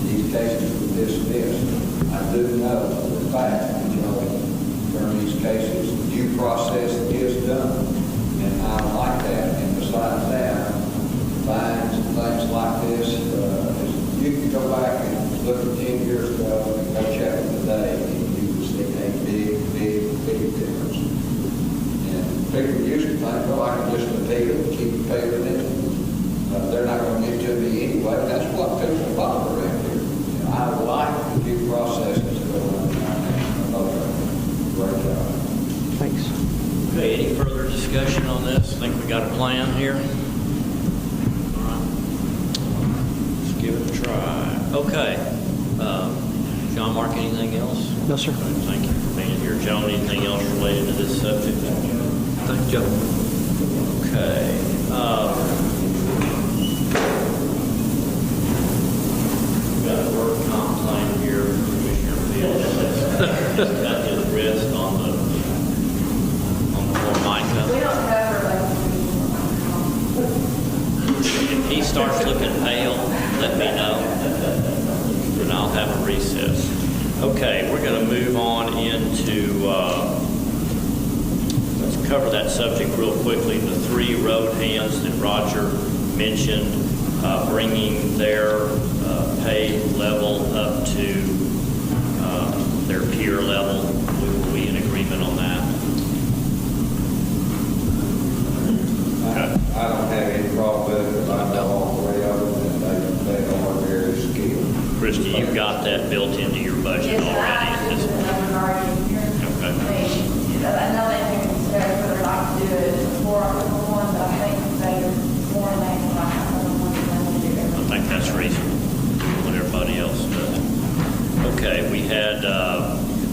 These cases were dismissed. I do know for the fact that, during these cases, due process is done, and I like that. And besides that, fines and things like this, you can go back and look at 10 years ago and go check it today, and you will see a big difference. And people used to think, well, I can just appeal and keep paying it. They're not going to get to me anyway. That's what people bother around here. I like the due process that's going on now. Great job. Thanks. Okay, any further discussion on this? I think we got a plan here. All right. Let's give it a try. Okay. John Mark, anything else? No, sir. Thank you for being here. Joan, anything else related to this subject? Thank you, Joe. Okay. We've got a work comp claim here, Commissioner Fields. Got his wrist on the formica. We don't cover If he starts looking pale, let me know, and I'll have a recess. Okay, we're going to move on into, let's cover that subject real quickly. The 3 road hands that Roger mentioned, bringing their pay level up to their peer level. Were we in agreement on that? I don't have any problem with it, I know all the way over that they are very skilled. Christie, you've got that built into your budget already at this point. Okay. I know they can discuss whether or not to do it before October 1, but I think they're more than likely not October 1 to do I everything. think that's reasonable, what everybody else does. Okay,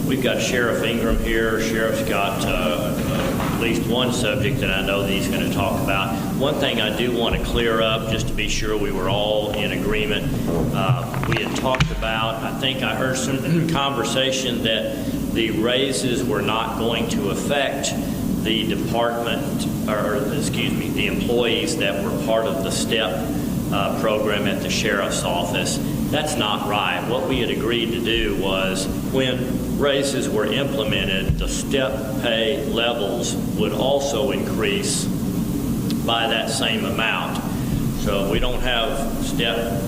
we've got Sheriff Ingram here. Sheriff's got at least one subject that I know that he's going to talk about. One thing I do want to clear up, just to be sure we were all in agreement, we had talked about, I think I heard some conversation that the raises were not going to affect the department, or excuse me, the employees that were part of the STEP program at the sheriff's office. That's not right. What we had agreed to do was when raises were implemented, the STEP pay levels would also increase by that same amount. So we don't have STEP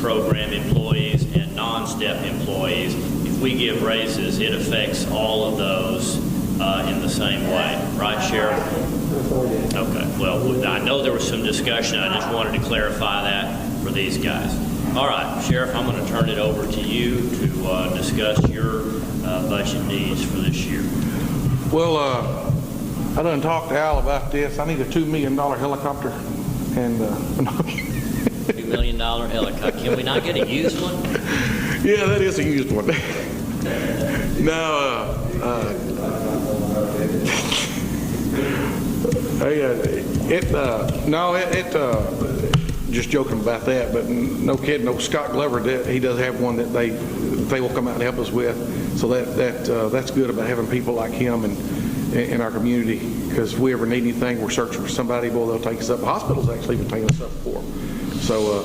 program employees and non-STEP employees. If we give raises, it affects all of those in the same way. Right, Sheriff? Okay. Well, I know there was some discussion. I just wanted to clarify that for these guys. All right, Sheriff, I'm going to turn it over to you to discuss your budget needs for this year. Well, I done talked to Al about this. I need a $2 million helicopter, and $2 million helicopter. Can we not get a used one? yeah, that is a used one. Now, just joking about that, but no kidding. No, Scott Glover, he does have one that they will come out and help us with. So that's good about having people like him in our community, because if we ever need anything, we're searching for somebody, boy, they'll take us up. The hospital's actually been taking us up for. So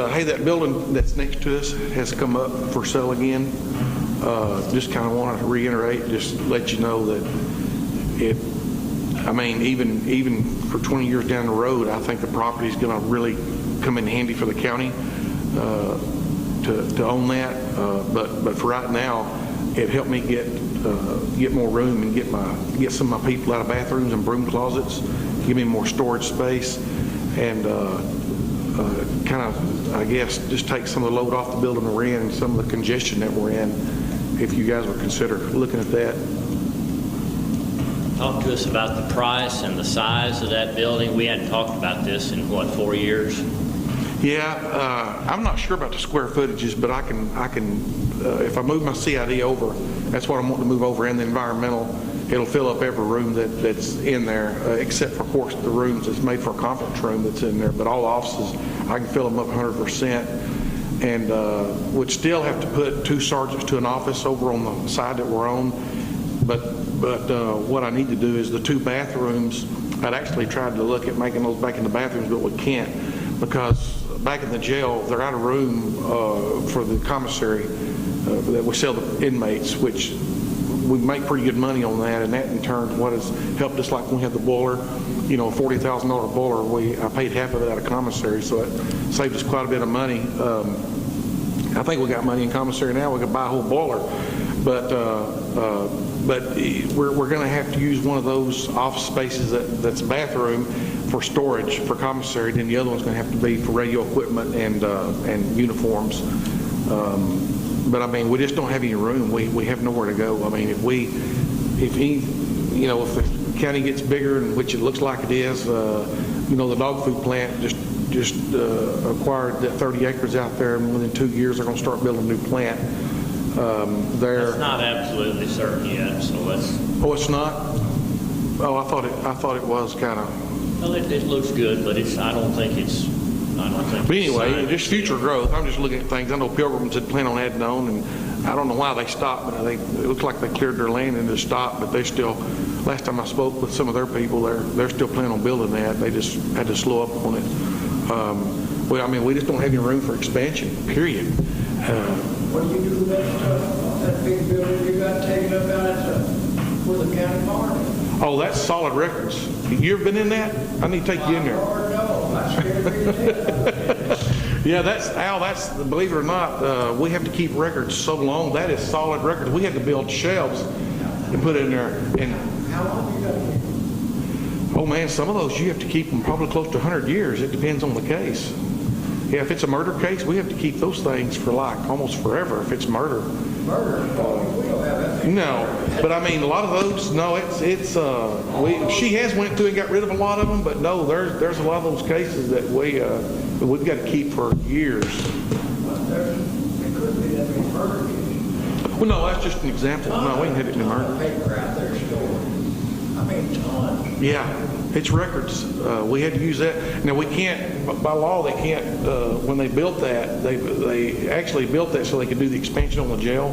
hey, that building that's next to us has come up for sale again. Just kind of wanted to reiterate, just let you know that even for 20 years down the road, I think the property is going to really come in handy for the county to own that. But for right now, it helped me get more room and get some of my people out of bathrooms and broom closets, give me more storage space, and kind of, I guess, just take some of the load off the building we're in and some of the congestion that we're in, if you guys would consider looking at that. Talk to us about the price and the size of that building. We hadn't talked about this in, 4 years? Yeah, I'm not sure about the square footages, but I can if I move my CID over, that's what I'm wanting to move over, and the environmental, it'll fill up every room that's in there, except for, of course, the rooms that's made for a conference room that's in there. But all the offices, I can fill them up 100%, and would still have to put 2 sergeants to an office over on the side that we're on. But what I need to do is the 2 bathrooms. I'd actually tried to look at making those back in the bathrooms, but we can't, because back in the jail, they're out of room for the commissary that we sell to inmates, which we make pretty good money on that, and that in turn what has helped us, like when we had the boiler, a $40,000 boiler, I paid half of it out of commissary, so it saved us quite a bit of money. I think we got money in commissary now, we could buy a whole boiler, but we're going to have to use one of those office spaces that's a bathroom for storage for commissary. Then the other one's going to have to be for radio equipment and uniforms. But I mean, we just don't have any room. We have nowhere to go. I mean, if the county gets bigger, and which it looks like it is, the dog food plant just just acquired that 30 acres out there, and within 2 years, they're going to start building a new plant there. That's not absolutely certain yet, so let's, Oh, it's not? Oh, I thought it was kind of. well, it looks good, but I don't think it's. But anyway, just future growth. I'm just looking at things. I know Pilgrims had planned on adding on, and I don't know why they stopped, but it looks like they cleared their land and just stopped. But they still, last time I spoke with some of their people, they're still planning on building that. They just had to slow up on it. Well, I mean, we just don't have any room for expansion, period. What do you do with that stuff, that big building you got taken up out at where the county barn is? Oh, that's Solid Records. You ever been in that? I need to take you in there. Lord, no, I'm scared to death. Yeah, Al, believe it or not, we have to keep records so long. That is Solid Records. We had to build shelves and put it in there. And How long you got to keep them? oh man, some of those you have to keep them probably close to 100 years. It depends on the case. Yeah, if it's a murder case, we have to keep those things for like almost forever if it's murder. Murder, we don't have that thing. No, but I mean, a lot of those, no, she has went through and got rid of a lot of them, but no, there's a lot of those cases that we've got to keep for years. There could be that many murder cases. Well, no, that's just an example. No, we ain't had it in murder. Paper out there stored. I mean, tons. Yeah, it's records. We had to use that. Now, we can't, by law, they can't, when they built that, they actually built that so they could do the expansion on the jail.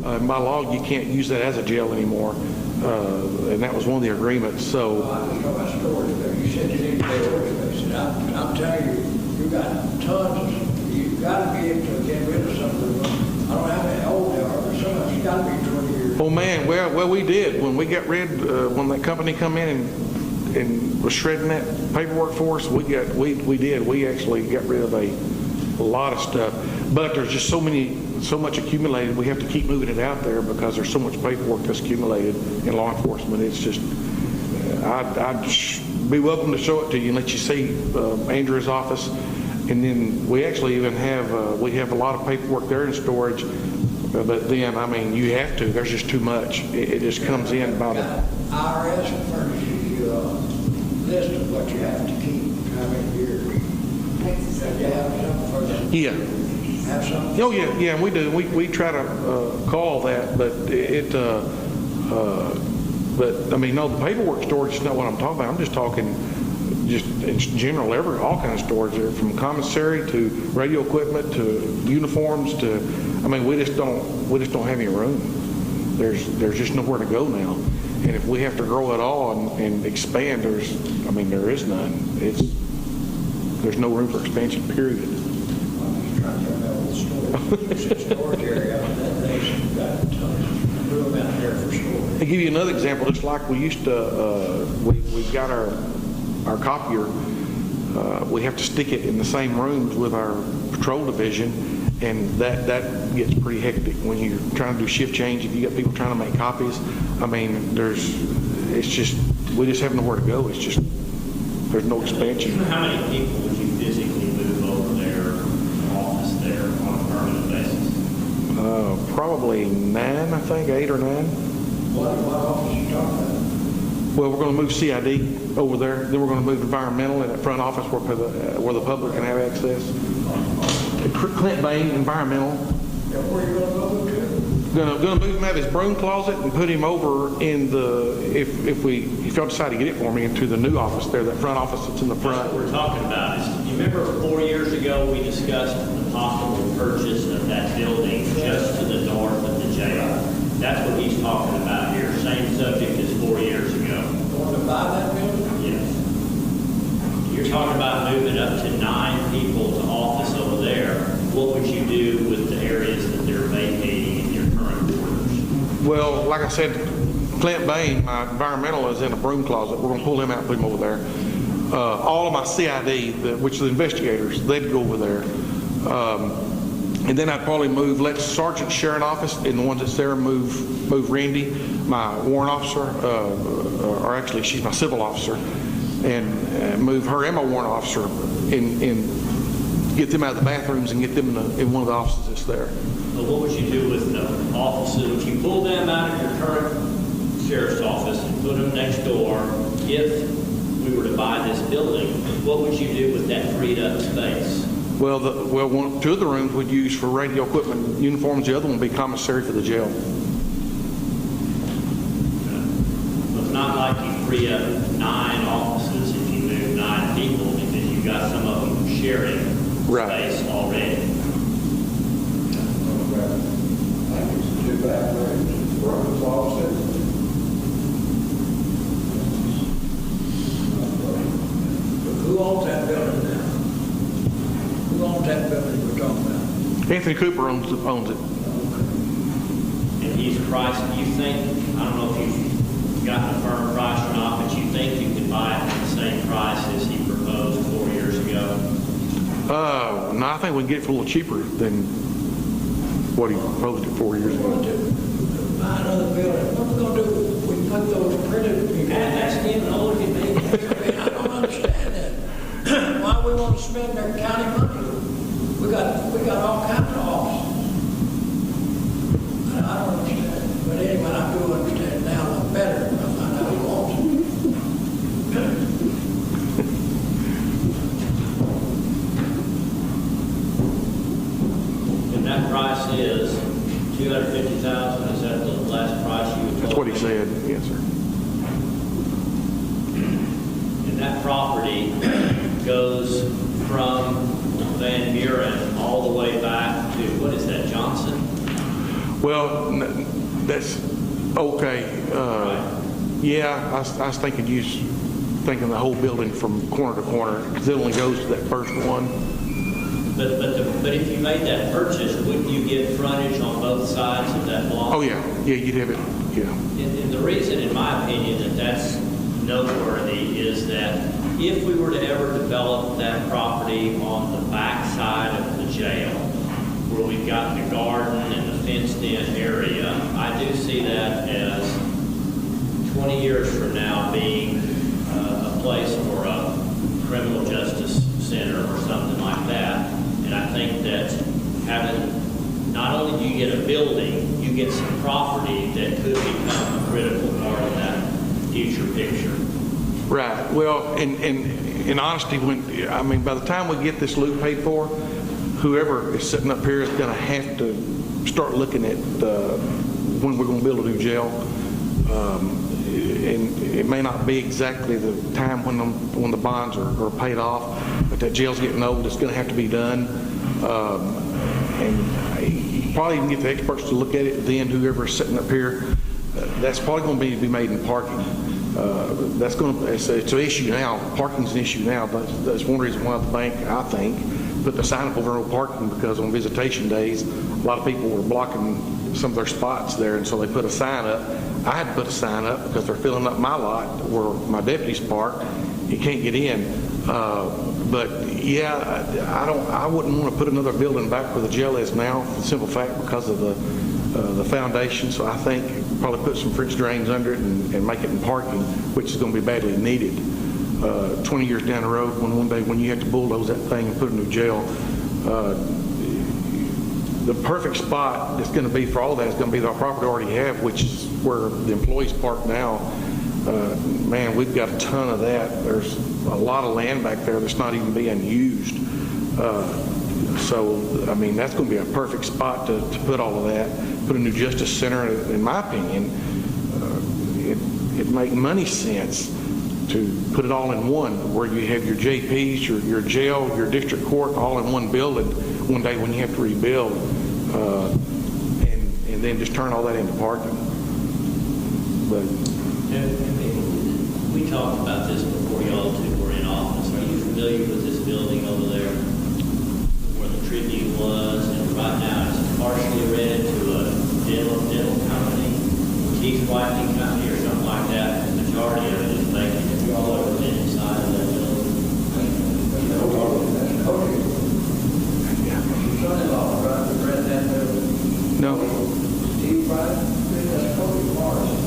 By law, you can't use that as a jail anymore. And that was one of the agreements, so. I don't know about storage, but you said you need storage space. And I'm telling you, you got tons, you've got to be able to get rid of some of them. I don't know how many old they are, but some of them got to be 20 years. Oh, man, well, we did. When we got rid, when that company come in and was shredding that paperwork for us, we did. We actually got rid of a lot of stuff. But there's just so much accumulated, we have to keep moving it out there because there's so much paperwork that's accumulated in law enforcement. It's just, I'd be welcome to show it to you and let you see Andrew's office. And then we actually even have, we have a lot of paperwork there in storage. But then, I mean, you have to. There's just too much. It just comes in about it. IRS furnishes you a list of what you have to keep, how many years. And you have something for them. Yeah. Have something. Oh, yeah, and we do. We try to call that, but but I mean, no, the paperwork storage is not what I'm talking about. I'm just talking just in general, all kind of storage there, from commissary to radio equipment to uniforms to, I mean, we just don't have any room. There's just nowhere to go now. And if we have to grow it all and expand, there is none. There's no room for expansion, period. I'm just trying to remember the storage area. They've got tons, room out there for storage. I'll give you another example. Just like we used to, we've got our copier, we have to stick it in the same rooms with our patrol division, and that gets pretty hectic when you're trying to do shift change. If you got people trying to make copies, I mean, we just have nowhere to go. It's just, there's no expansion. How many people would you physically move over their office there on a permanent basis? Probably 9, I think, 8 or 9. What office you talking about? Well, we're going to move CID over there. Then we're going to move environmental in that front office where the public can have access. Clint Bain, environmental. Where you going to go to? Going to move him out of his broom closet and put him over in if y'all decide to get it for me, into the new office there, that front office that's in the front. What we're talking about is, you remember 4 years ago we discussed the possible purchase of that building just to the north of the jail? That's what he's talking about here. Same subject as 4 years ago. Want to buy that building? Yes. You're talking about moving up to 9 people to office over there. What would you do with the areas that they're vacating in your current quarters? Well, like I said, Clint Bain, my environmental, is in a broom closet. We're going to pull him out and put him over there. All of my CID, which are the investigators, they'd go over there. And then I'd probably let Sergeant Sharon office, and the ones that's there, move Randy, my warrant officer, or actually she's my civil officer, and move her and my warrant officer and get them out of the bathrooms and get them in one of the offices that's there. But what would you do with the offices? Would you pull them out of your current sheriff's office and put them next door if we were to buy this building, what would you do with that freed up space? Well, two of the rooms we'd use for radio equipment and uniforms. The other one would be commissary for the jail. Well, it's not like you free up 9 offices if you move 9 people, because you've got some of them sharing Right. space already. I think it's 2 bathrooms, rooms offset. Who owns that building now? Who owns that building we're talking about? Anthony Cooper owns it. And he's priced, you think, I don't know if you've gotten a firm price or not, but you think you could buy it at the same price as he proposed 4 years ago? No, I think we can get it for a little cheaper than what he proposed it 4 years ago. Buy another building. What we gonna do? We put those printed people. And that's getting old, you think? I don't understand that. Why we want to spend their county money? We got all kinds of offices. I don't understand. But anyway, I do understand now a lot better. I find out who owns it. And that price is $250,000, is that the last price you would? That's what he said. Yes, sir. And that property goes from Van Buren all the way back to, what is that, Johnson? Well, that's okay. Yeah, I was thinking the whole building from corner to corner, because it only goes to that first one. But if you made that purchase, wouldn't you get frontage on both sides of that block? Oh, yeah, you'd have it, yeah. And the reason, in my opinion, that that's noteworthy is that if we were to ever develop that property on the back side of the jail, where we've got the garden and the fenced-in area, I do see that as 20 years from now being a place for a criminal justice center or something like that. And I think that having, not only do you get a building, you get some property that could become a critical part of that future picture. Right. Well, in honesty, by the time we get this loop paid for, whoever is sitting up here is going to have to start looking at when we're going to build a new jail. And it may not be exactly the time when the bonds are paid off, but that jail's getting old. It's going to have to be done. And you probably even get the experts to look at it. Then whoever's sitting up here, that's probably going to be made in parking. It's an issue now. Parking's an issue now, but that's one reason why the bank, I think, put the sign up over no parking, because on visitation days, a lot of people were blocking some of their spots there, and so they put a sign up. I had to put a sign up because they're filling up my lot where my deputies park. You can't get in. But yeah, I wouldn't want to put another building back where the jail is now, for the simple fact because of the foundation. So I think probably put some French drains under it and make it in parking, which is going to be badly needed. 20 years down the road, one day when you have to bulldoze that thing and put a new jail, the perfect spot that's going to be for all that is going to be the property we already have, which is where the employees park now. Man, we've got a ton of that. There's a lot of land back there that's not even being used. So, that's going to be a perfect spot to put all of that. Put a new justice center. In my opinion, it'd make money sense to put it all in one, where you have your JPs, your jail, your district court, all in one building one day when you have to rebuild, and then just turn all that into parking. But We talked about this before y'all two were in office. Are you familiar with this building over there where the Tribune was? And right now it's partially rented to a dental company, Keith Whitening Company or something like that. The majority of it is vacant. Have you all ever been inside of that building? Son-in-law, right, the red that building. no, Steve Wright, that's Cody Morrison.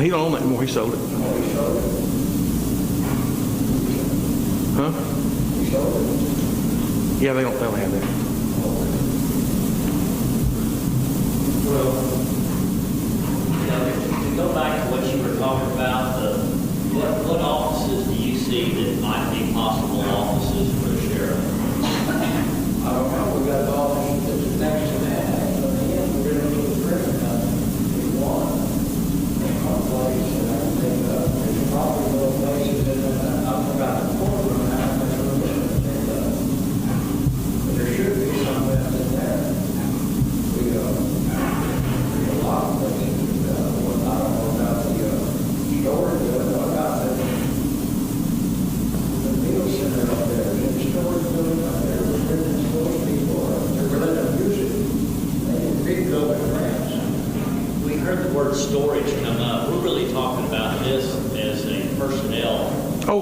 he don't own that anymore. He sold it. Oh, he sold it? Huh? He sold it? Yeah, they don't have that. Well, to go back to what you were talking about, what offices do you see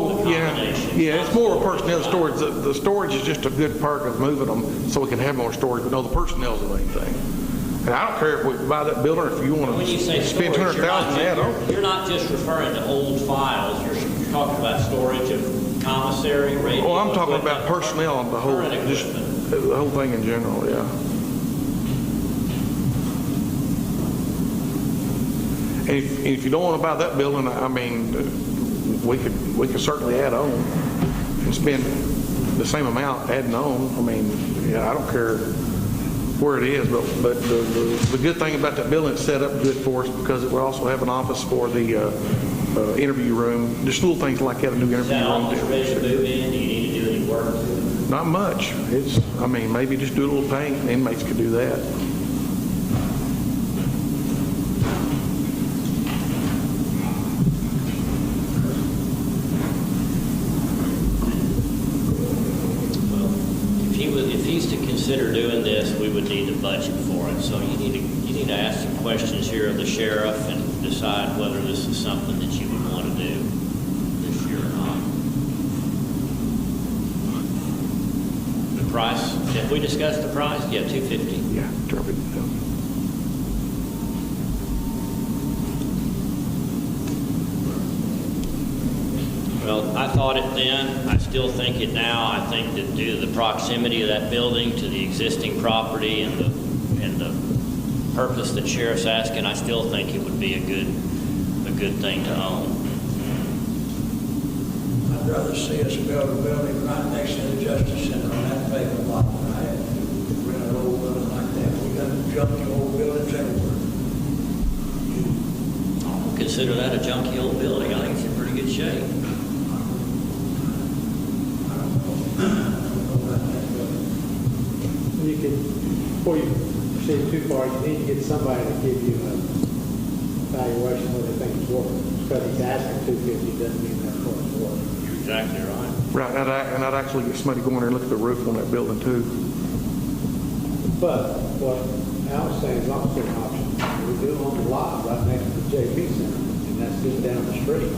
Oh, yeah, accommodations. yeah, it's more of personnel storage. The storage is just a good perk of moving them so we can have more storage, but no, the personnel's the main thing. And I don't care if we buy that building or if you want When you say to spend storage, $200,000 add on. you're not just referring to old files, you're talking about storage of commissary, radio. Oh, I'm talking equipment, about personnel on the whole, current just equipment. the whole thing in general, yeah. And if you don't want to buy that building, I mean, we could certainly add on and spend the same amount adding on. I mean, yeah, I don't care where it is, but the good thing about that building, it's set up good for us because it will also have an office for the interview room, just little things like that, a new Is interview that room. office ready to move in? Do you need to do any work to it? Not much. I mean, maybe just do a little paint. Inmates could do that. If he's to consider doing this, we would need to budget for it. So you need to ask some questions here of the sheriff and decide whether this is something that you would want to do this year or not. The price, have we discussed the price? Yeah, $250. Yeah, drop it down. Well, I thought it then, I still think it now. I think that due to the proximity of that building to the existing property and the purpose that Sheriff's asking, I still think it would be a good thing to own. I'd rather see us build a building right next to the Justice Center on that vacant lot than I had to rent an old building like that. We got junky old buildings everywhere. I don't consider that a junky old building. I think it's in pretty good shape. You can, before you proceed too far, you need to get somebody to give you a valuation of what they think it's worth. Because he's asking $250 doesn't mean that's what it's worth. You're exactly right. Right, and I'd actually get somebody to go in there and look at the roof on that building too. But what Al's saying is also an option. We do own a lot right next to the JP Center, and that's just down the street.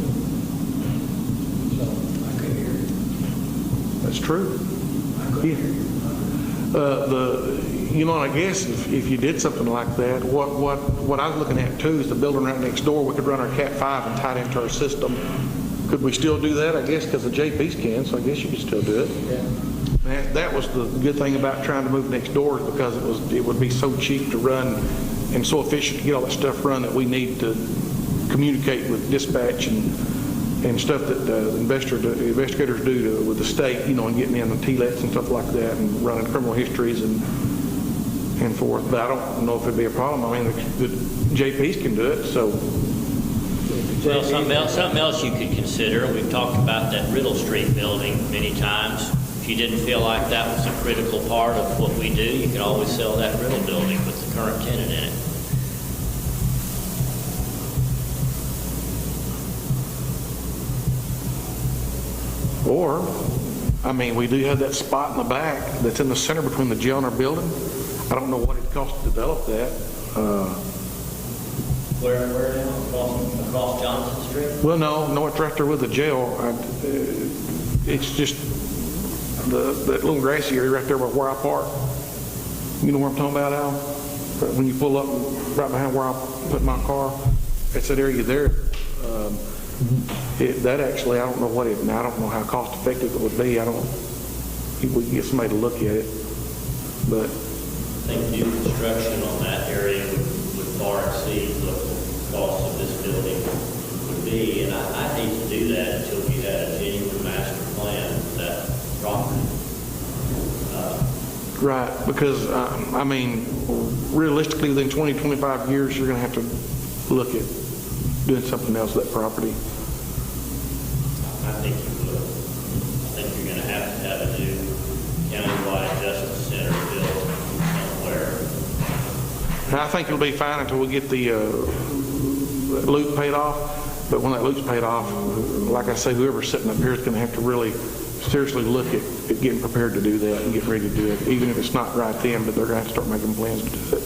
So I could hear you. That's true. I couldn't hear you. I guess if you did something like that, what I was looking at too is the building right next door, we could run our Cat 5 and tie it into our system. Could we still do that? I guess because the JPs can, so I guess you could still do it. Yeah. That was the good thing about trying to move next door, is because it would be so cheap to run and so efficient to get all that stuff run that we need to communicate with dispatch and stuff that the investigators do with the state, and getting in the TLETs and stuff like that and running criminal histories and forth. But I don't know if it'd be a problem. I mean, the JPs can do it, so. Well, something else you could consider, we've talked about that Riddle Street building many times. If you didn't feel like that was a critical part of what we do, you could always sell that Riddle building with the current tenant in it. Or, I mean, we do have that spot in the back that's in the center between the jail and our building. I don't know what it costs to develop that. Where now? Across Johnson Street? Well, no, it's right there with the jail. It's just that little grassy area right there where I park. You know where I'm talking about, Al? When you pull up right behind where I put my car, it's that area there. That actually, I don't know I don't know how cost effective it would be. We can get somebody to look at it, but. I think new construction on that area would far exceed what the cost of this building would be, and I hate to do that until we had a genuine master plan for that property. Right, because, I mean, realistically, within 20, 25 years, you're going to have to look at doing something else with that property. I think you will. I think you're going to have a new countywide justice center built somewhere. And I think it'll be fine until we get the loop paid off. But when that loop's paid off, like I say, whoever's sitting up here is going to have to really seriously look at getting prepared to do that and get ready to do it, even if it's not right then, but they're going to have to start making plans to do it.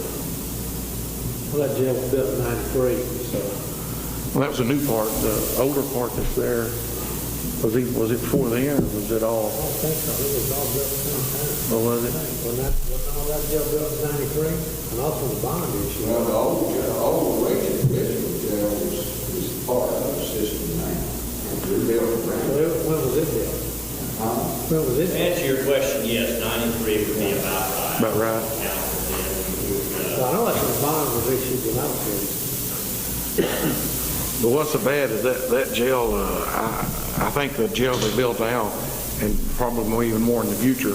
Well, that jail was built in '93, so. Well, that was a new part. The older part that's there, Was it before then, or was it all? I don't think so, it was all built at the same time. Or was it? Wasn't all that jail built in 93? And also the bond issue. Well, the old regional jail is part of the system now. We're built So around. when was it built? When was To it? answer your question, yes, 93 would be about right. About right. Well, I know that's when the bond was issued when I was here. But what's so bad is that jail, I think the jail they built now, and probably even more in the future,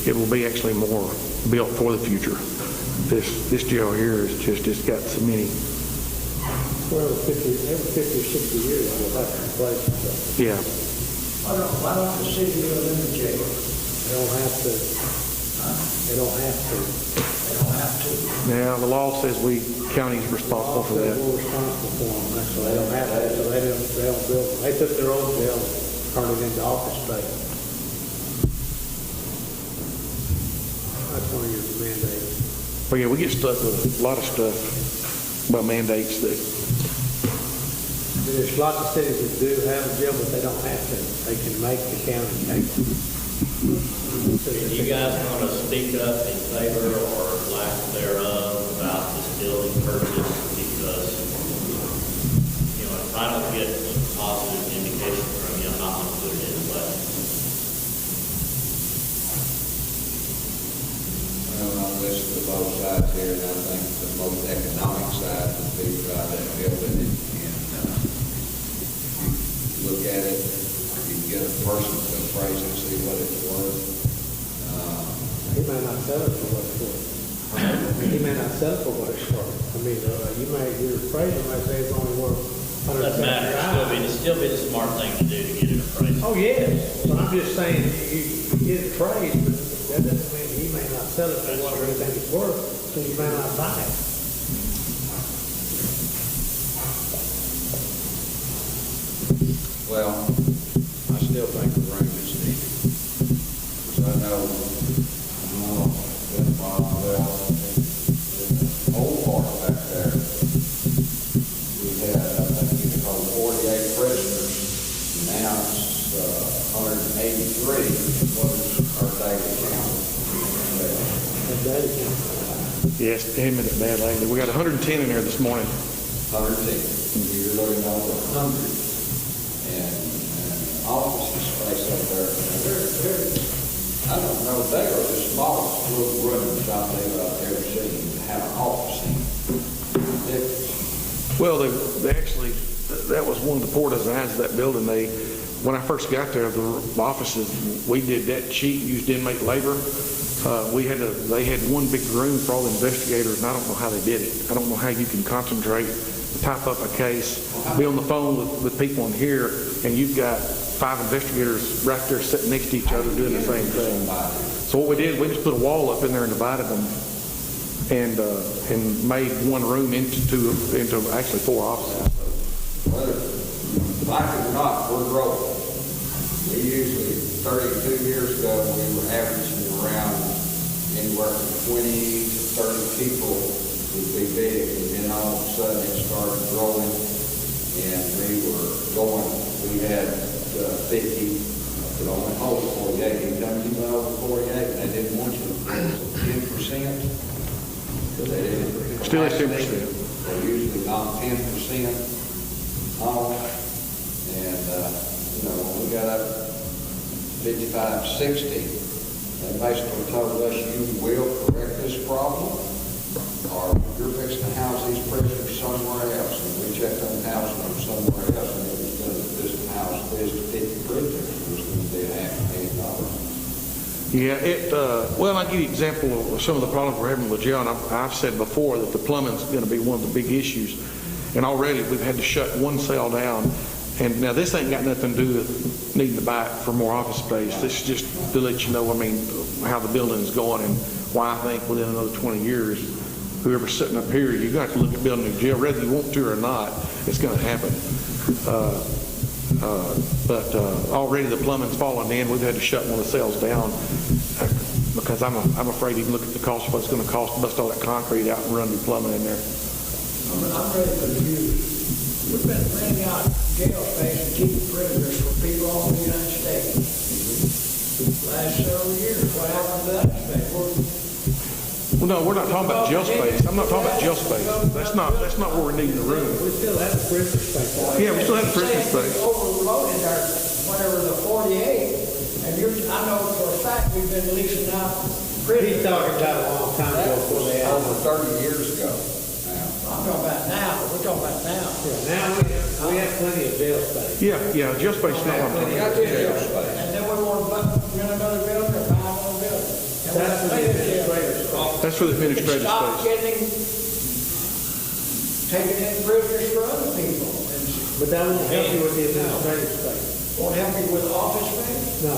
it will be actually more built for the future. This jail here is just, it's got so many, Well, every 50 or 60 years, we'll have to replace it. yeah. Why don't the city build in the jail? They don't have to. They don't have to. They don't have to. Now, the law says county's responsible for that. We're responsible for them, that's why they don't have that, so they don't build them. They took their old jail, turned it into office space. That's one of your mandates. But yeah, we get stuck with a lot of stuff about mandates that, There's lots of cities that do have a jail, but they don't have to. They can make the county take it. Do you guys want to speak up in favor or lack thereof about this building purchase? Because, if I don't get a positive indication from you, I'm not going to put it in the budget. Well, I listened to both sides here, and I think the most economic side would be to buy that building and look at it. You can get a person to appraise it, see what it's worth. He may not sell it for what it's worth. He may not sell it for what it's worth. I mean, your appraiser might say it's only worth Doesn't matter. It'd still be the smart thing to do to get it appraised. Oh, yes, but I'm just saying, you get it appraised, but that doesn't mean he may not sell it for what everything it's worth, so you may not buy it. Well, I still think the room is needed. Because I know, the old part back there, we had, I think you could hold 48 prisoners. Now it's 183, what is our daily count? yes, him and that bad lady. We got 110 in there this morning. 110. We were looking over 100. And office space up there. I don't know, they are the smallest little rooms I've ever seen to have an office in. Well, they actually, that was one of the poor designs of that building. When I first got there, the offices, we did that cheap, used inmate labor. They had one big room for all the investigators, and I don't know how they did it. I don't know how you can concentrate, type up a case, be on the phone with people in here, and you've got 5 investigators right there sitting next to each other doing the same thing. So what we did, we just put a wall up in there and divided them, and made one room into actually 4 offices. Whether like it or not, we're growing. We usually, 32 years ago, we were averaging around anywhere from 20 to 30 people would be big, and then all of a sudden it started growing, and we had 50, but only hold 48. Anytime you went over 48, they didn't want you to pay 10%. So they didn't. Still at 10%. They usually knock 10% off, and, when we got up 55, 60, they basically told us, you will correct this problem, or you're fixing to house these prisoners somewhere else. And we checked on housing them somewhere else, and it was going to just house this to 50 prisoners. It was going to be $500,000. Yeah, well, I'll give you an example of some of the problems we're having with jail, and I've said before that the plumbing's going to be one of the big issues. And already we've had to shut one cell down. And now this ain't got nothing to do with needing to buy it for more office space. This is just to let you know, how the building's going and why I think within another 20 years, whoever's sitting up here, you're going to have to look at building a jail, whether you want to or not, it's going to happen. But already the plumbing's fallen in. We've had to shut one of the cells down because I'm afraid even look at the cost of what it's going to cost to bust all that concrete out and run new plumbing in there. I'm ready to use We've been renting out jail space and keeping prisoners for people all over the United States. Last several years, what happened to that space? Well, no, we're not talking about jail space. I'm not talking about jail space. That's not where we're needing the room. We still have the prison space. Yeah, we still have prison space. Overloaded our, whatever, the 48, and I know for a fact we've been leasing out prison. He's talking about a long time ago before they had. Over 30 years ago now. I'm talking about now, we're talking about now. Yeah, now we have plenty of jail space. Yeah, jail space is not what I'm talking about. Jail space. And then we want to rent another building or buy another building. And That's for the administrative space. That's for the administrative Stop space. taking in prisoners for other people. And But that won't help you with the administrative space. won't help you with office space? No.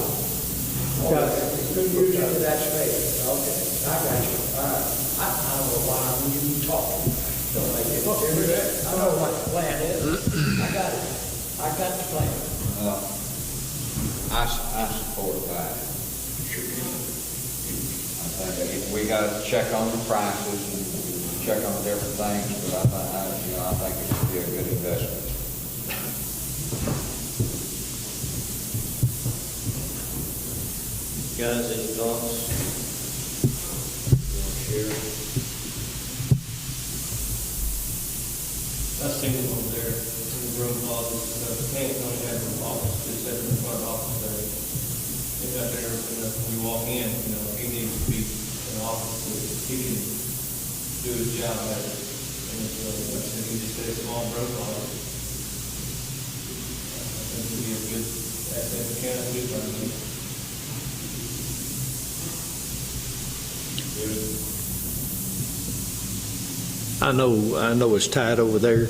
Okay, we couldn't use it for that space. Okay, I got you. All right. I don't know why I'm even talking. Don't make it difference. I know what the plan is. I got it. I got the plan. I support that. I think we got to check on the prices and check on different things, but I think it should be a good investment. Guys, any thoughts? Share? I seen them over there in the room closets and stuff. The can't only have an office, just have in the front office there. It's out there, when you walk in, he needs to be in an office so he can do his job at it. And it's, like I said, he just said it's long broke on it. I think it'd be a good asset to county too, I mean. I know it's tight over there,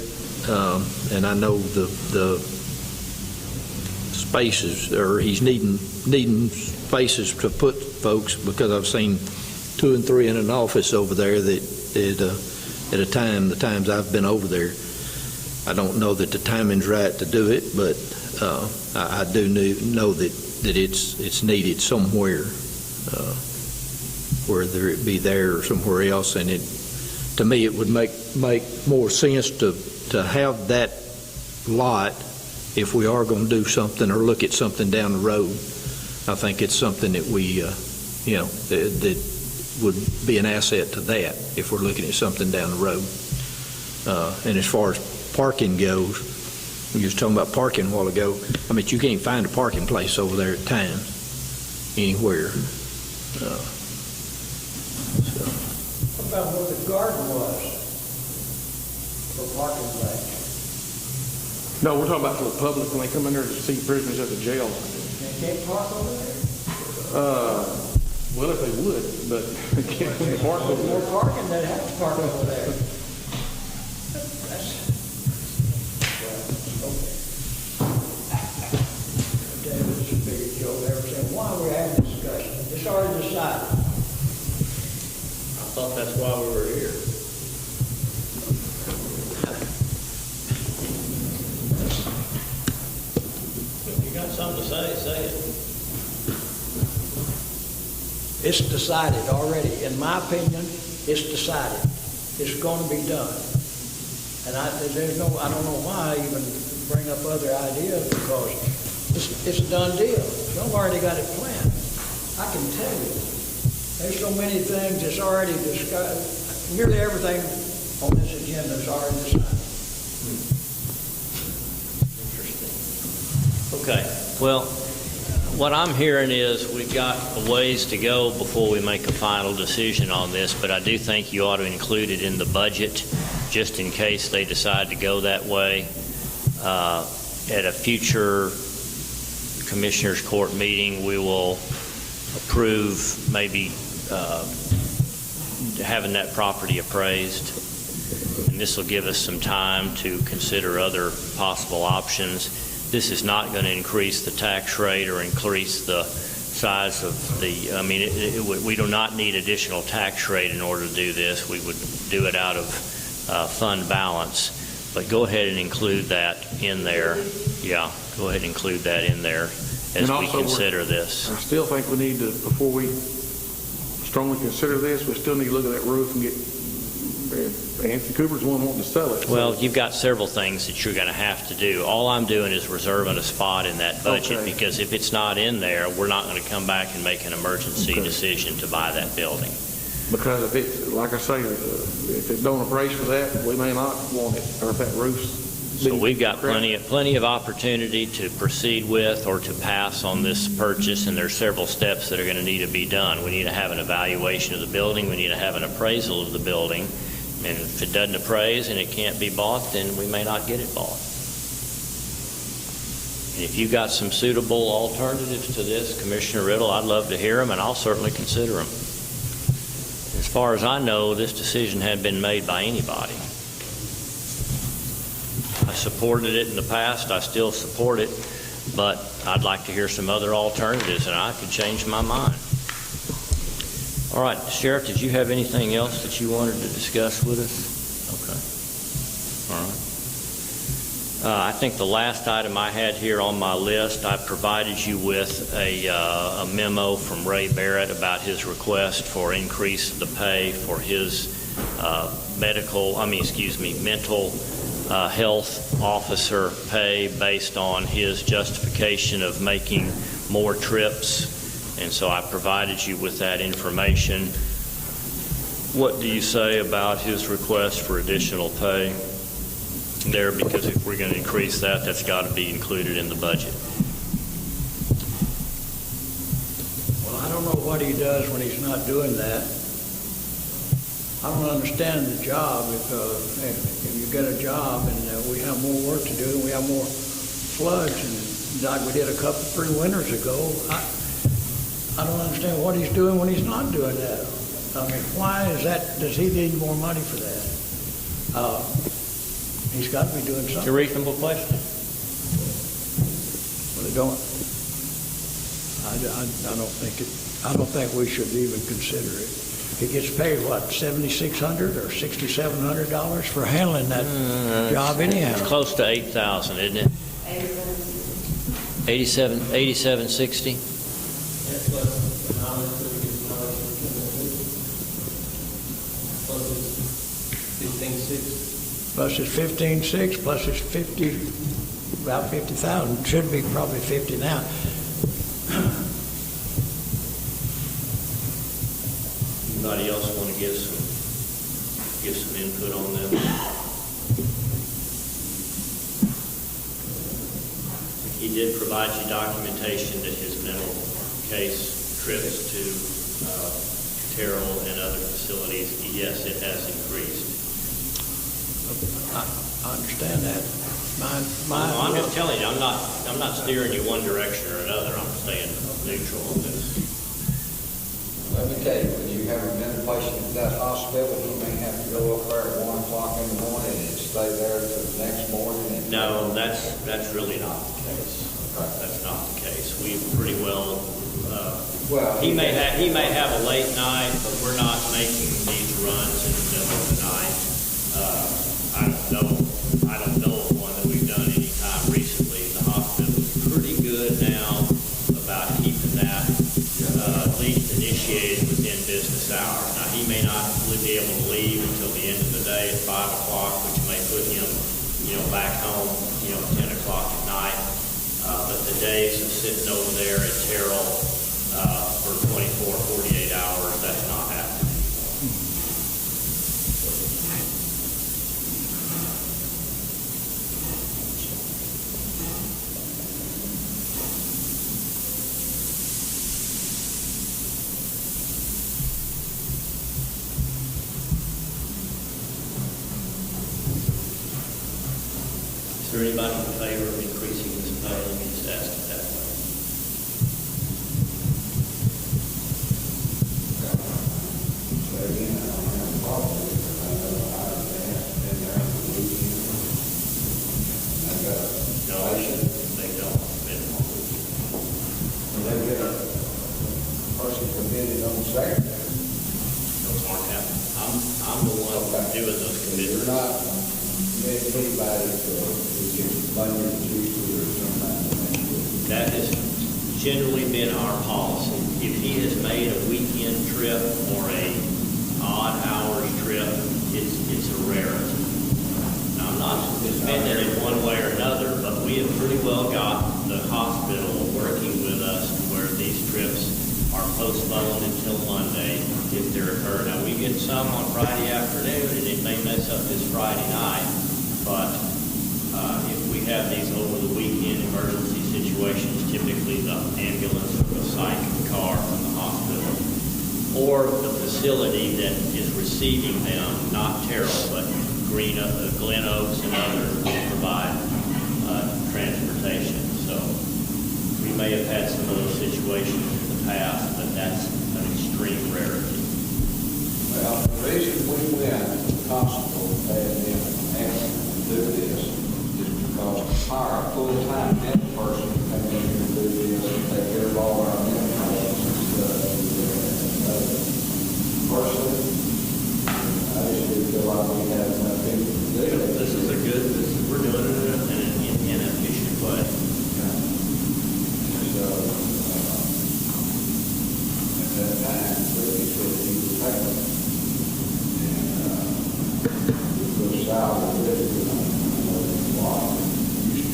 and I know the spaces, or he's needing spaces to put folks, because I've seen 2 and 3 in an office over there that at a time, the times I've been over there, I don't know that the timing's right to do it, but I do know that it's needed somewhere, whether it be there or somewhere else, and to me, it would make more sense to have that lot if we are going to do something or look at something down the road. I think it's something that we, that would be an asset to that if we're looking at something down the road. And as far as parking goes, we was talking about parking a while ago. I mean, you can't find a parking place over there at times anywhere. What about where the garden was for parking place? No, we're talking about for the public when they come in there to see prisoners at the jail. They can't park over there? Well, if they would, but they can't park over More there. parking, they'd have to park over there. David's a big joke there saying, why are we having this discussion? It's already decided. I thought that's why we were here. If you got something to say it. It's decided already. In my opinion, it's decided. It's going to be done. And I don't know why I even bring up other ideas, because it's a done deal. Y'all already got it planned. I can tell you. There's so many things that's already discussed. Nearly everything on this agenda is already decided. Okay, well, what I'm hearing is we've got a ways to go before we make a final decision on this, but I do think you ought to include it in the budget, just in case they decide to go that way. At a future Commissioners Court meeting, we will approve maybe having that property appraised, and this will give us some time to consider other possible options. This is not going to increase the tax rate or increase the size of the, we do not need additional tax rate in order to do this. We would do it out of fund balance, but go ahead and include that in there. Yeah, go ahead and include that in there as we consider this. I still think we need to, before we strongly consider this, we still need to look at that roof and get if Anthony Cooper's the one wanting to sell it. Well, you've got several things that you're going to have to do. All I'm doing is reserving a spot in that budget, Okay. because if it's not in there, we're not going to come back and make an emergency Okay. decision to buy that building. Because if it, like I say, if it don't appraise for that, we may not want it, or if that roof's. So we've got plenty of opportunity to proceed with or to pass on this purchase, and there's several steps that are going to need to be done. We need to have an evaluation of the building. We need to have an appraisal of the building. And if it doesn't appraise and it can't be bought, then we may not get it bought. And if you've got some suitable alternatives to this, Commissioner Riddle, I'd love to hear them, and I'll certainly consider them. As far as I know, this decision hadn't been made by anybody. I supported it in the past. I still support it, but I'd like to hear some other alternatives, and I could change my mind. All right, Sheriff, did you have anything else that you wanted to discuss with us? Okay. All right. I think the last item I had here on my list, I provided you with a memo from Ray Barrett about his request for increase of the pay for his mental health officer pay based on his justification of making more trips. And so I provided you with that information. What do you say about his request for additional pay there? Because if we're going to increase that, that's got to be included in the budget. Well, I don't know what he does when he's not doing that. I don't understand the job. If you get a job and we have more work to do and we have more floods, and like we did a couple, 3 winters ago, I don't understand what he's doing when he's not doing that. I mean, why is that? Does he need more money for that? He's got to be doing It's a something. reasonable question. Well, they don't. I don't think we should even consider it. He gets paid what, $7,600 or $6,700 for handling that job anyhow. It's close to $8,000, isn't it? 8760. That's plus the hours that we get plus it's 15.6. Plus it's 15,600, plus it's 50, about 50,000. Should be probably 50 now. Anybody else want to give some input on them? He did provide you documentation that his mental case trips to Terrell and other facilities, yes, it has increased. I understand that. I'm just telling you, I'm not steering you one direction or another. I'm staying neutral on this. Let me tell you, when you have a mental patient at that hospital, you may have to go up there at 1 o'clock in the morning and stay there till the next morning. And No, that's really not the case. That's not the case. We pretty well, he may have a late night, but we're not making these runs in the middle of the night. I don't know of one that we've done any time recently. The hospital is pretty good now about keeping that at least initiated within business hours. Now, he may not be able to leave until the end of the day at 5 o'clock, which may put him, back home, 10 o'clock at night. But the days of sitting over there at Terrell for 24, 48 hours, that's not happening. Is there anybody in favor of increasing this pay? Let me just ask it that way. so again, I don't have a problem with it. I know I have been there on the weekend. I've got a No, patient. they don't. When they get a person committed on Saturday, Those aren't happening. I'm the one doing those you're commitments. not committing anybody to get Monday or Tuesday or something. That has generally been our policy. If he has made a weekend trip or a odd hours trip, it's a rarity. Now, I'm not defending it one way or another, but we have pretty well got the hospital working with us to where these trips are postponed until Monday if they're occurring. Now, we get some on Friday afternoon, and it may mess up this Friday night, but if we have these over the weekend emergency situations, typically the ambulance or the psych car from the hospital or the facility that is receiving them, not Terrell, but Glen Oaks and others will provide transportation. So we may have had some of those situations in the past, but that's an extreme rarity. Well, the reason we went to the hospital and had them ask them to do this is because to hire a full-time dental person to come in here and do this and take care of all our dental costs and stuff. Personally, I just didn't feel like we had enough people to do it. This is we're doing it in an efficient way. So, at that time, Ricky said he was taking it. And we put salary with it.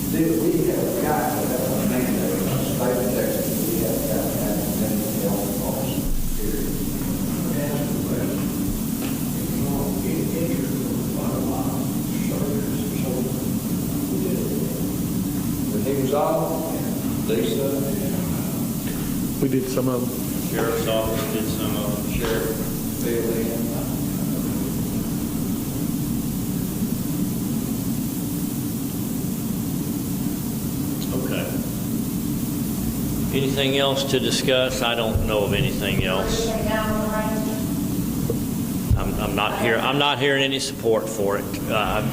We have got to have a mandate in the state of Texas. We have got to have a mental health policy, period. When he was on, and Lisa, and We did some of them. Sheriff's office did some of them. Sheriff filled in. Okay. Anything else to discuss? I don't know of anything else. Everything down on the range? I'm not hearing any support for it.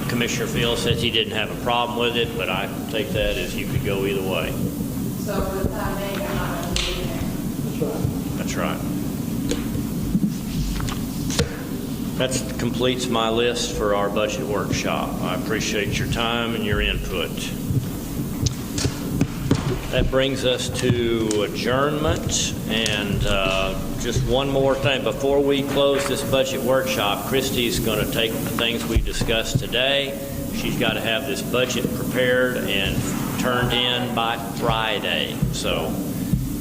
Commissioner Field says he didn't have a problem with it, but I take that as you could go either way. So for the time being, I'm not going to be there. That's right. That completes my list for our budget workshop. I appreciate your time and your input. That brings us to adjournment, and just one more thing. Before we close this budget workshop, Christy's going to take the things we discussed today. She's got to have this budget prepared and turned in by Friday. So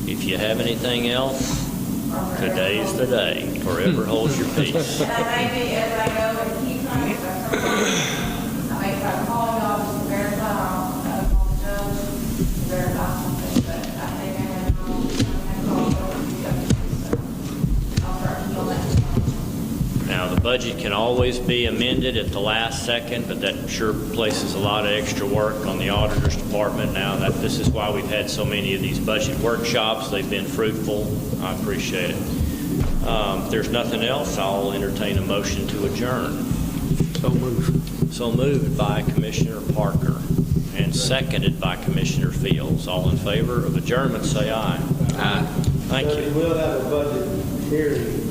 if you have anything else, today's the day. Forever hold your peace. And I may be, as I go and keep trying to, I may try calling off to verify, I'll call the judge, verify something, but I think I have called over to the judge, so I'll start to fill that. Now, the budget can always be amended at the last second, but that sure places a lot of extra work on the auditor's department. Now, this is why we've had so many of these budget workshops. They've been fruitful. I appreciate it. If there's nothing else, I'll entertain a motion to adjourn. So moved. So moved by Commissioner Parker and seconded by Commissioner Fields. All in favor of adjournment, say aye. Aye. Thank you. We'll have a budget hearing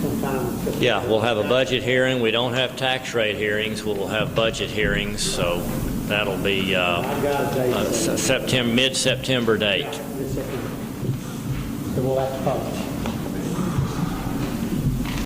sometime. Yeah, we'll have a budget hearing. We don't have tax rate hearings. We'll have budget hearings, so that'll be I've got a date. mid-September date. So we'll have to publish.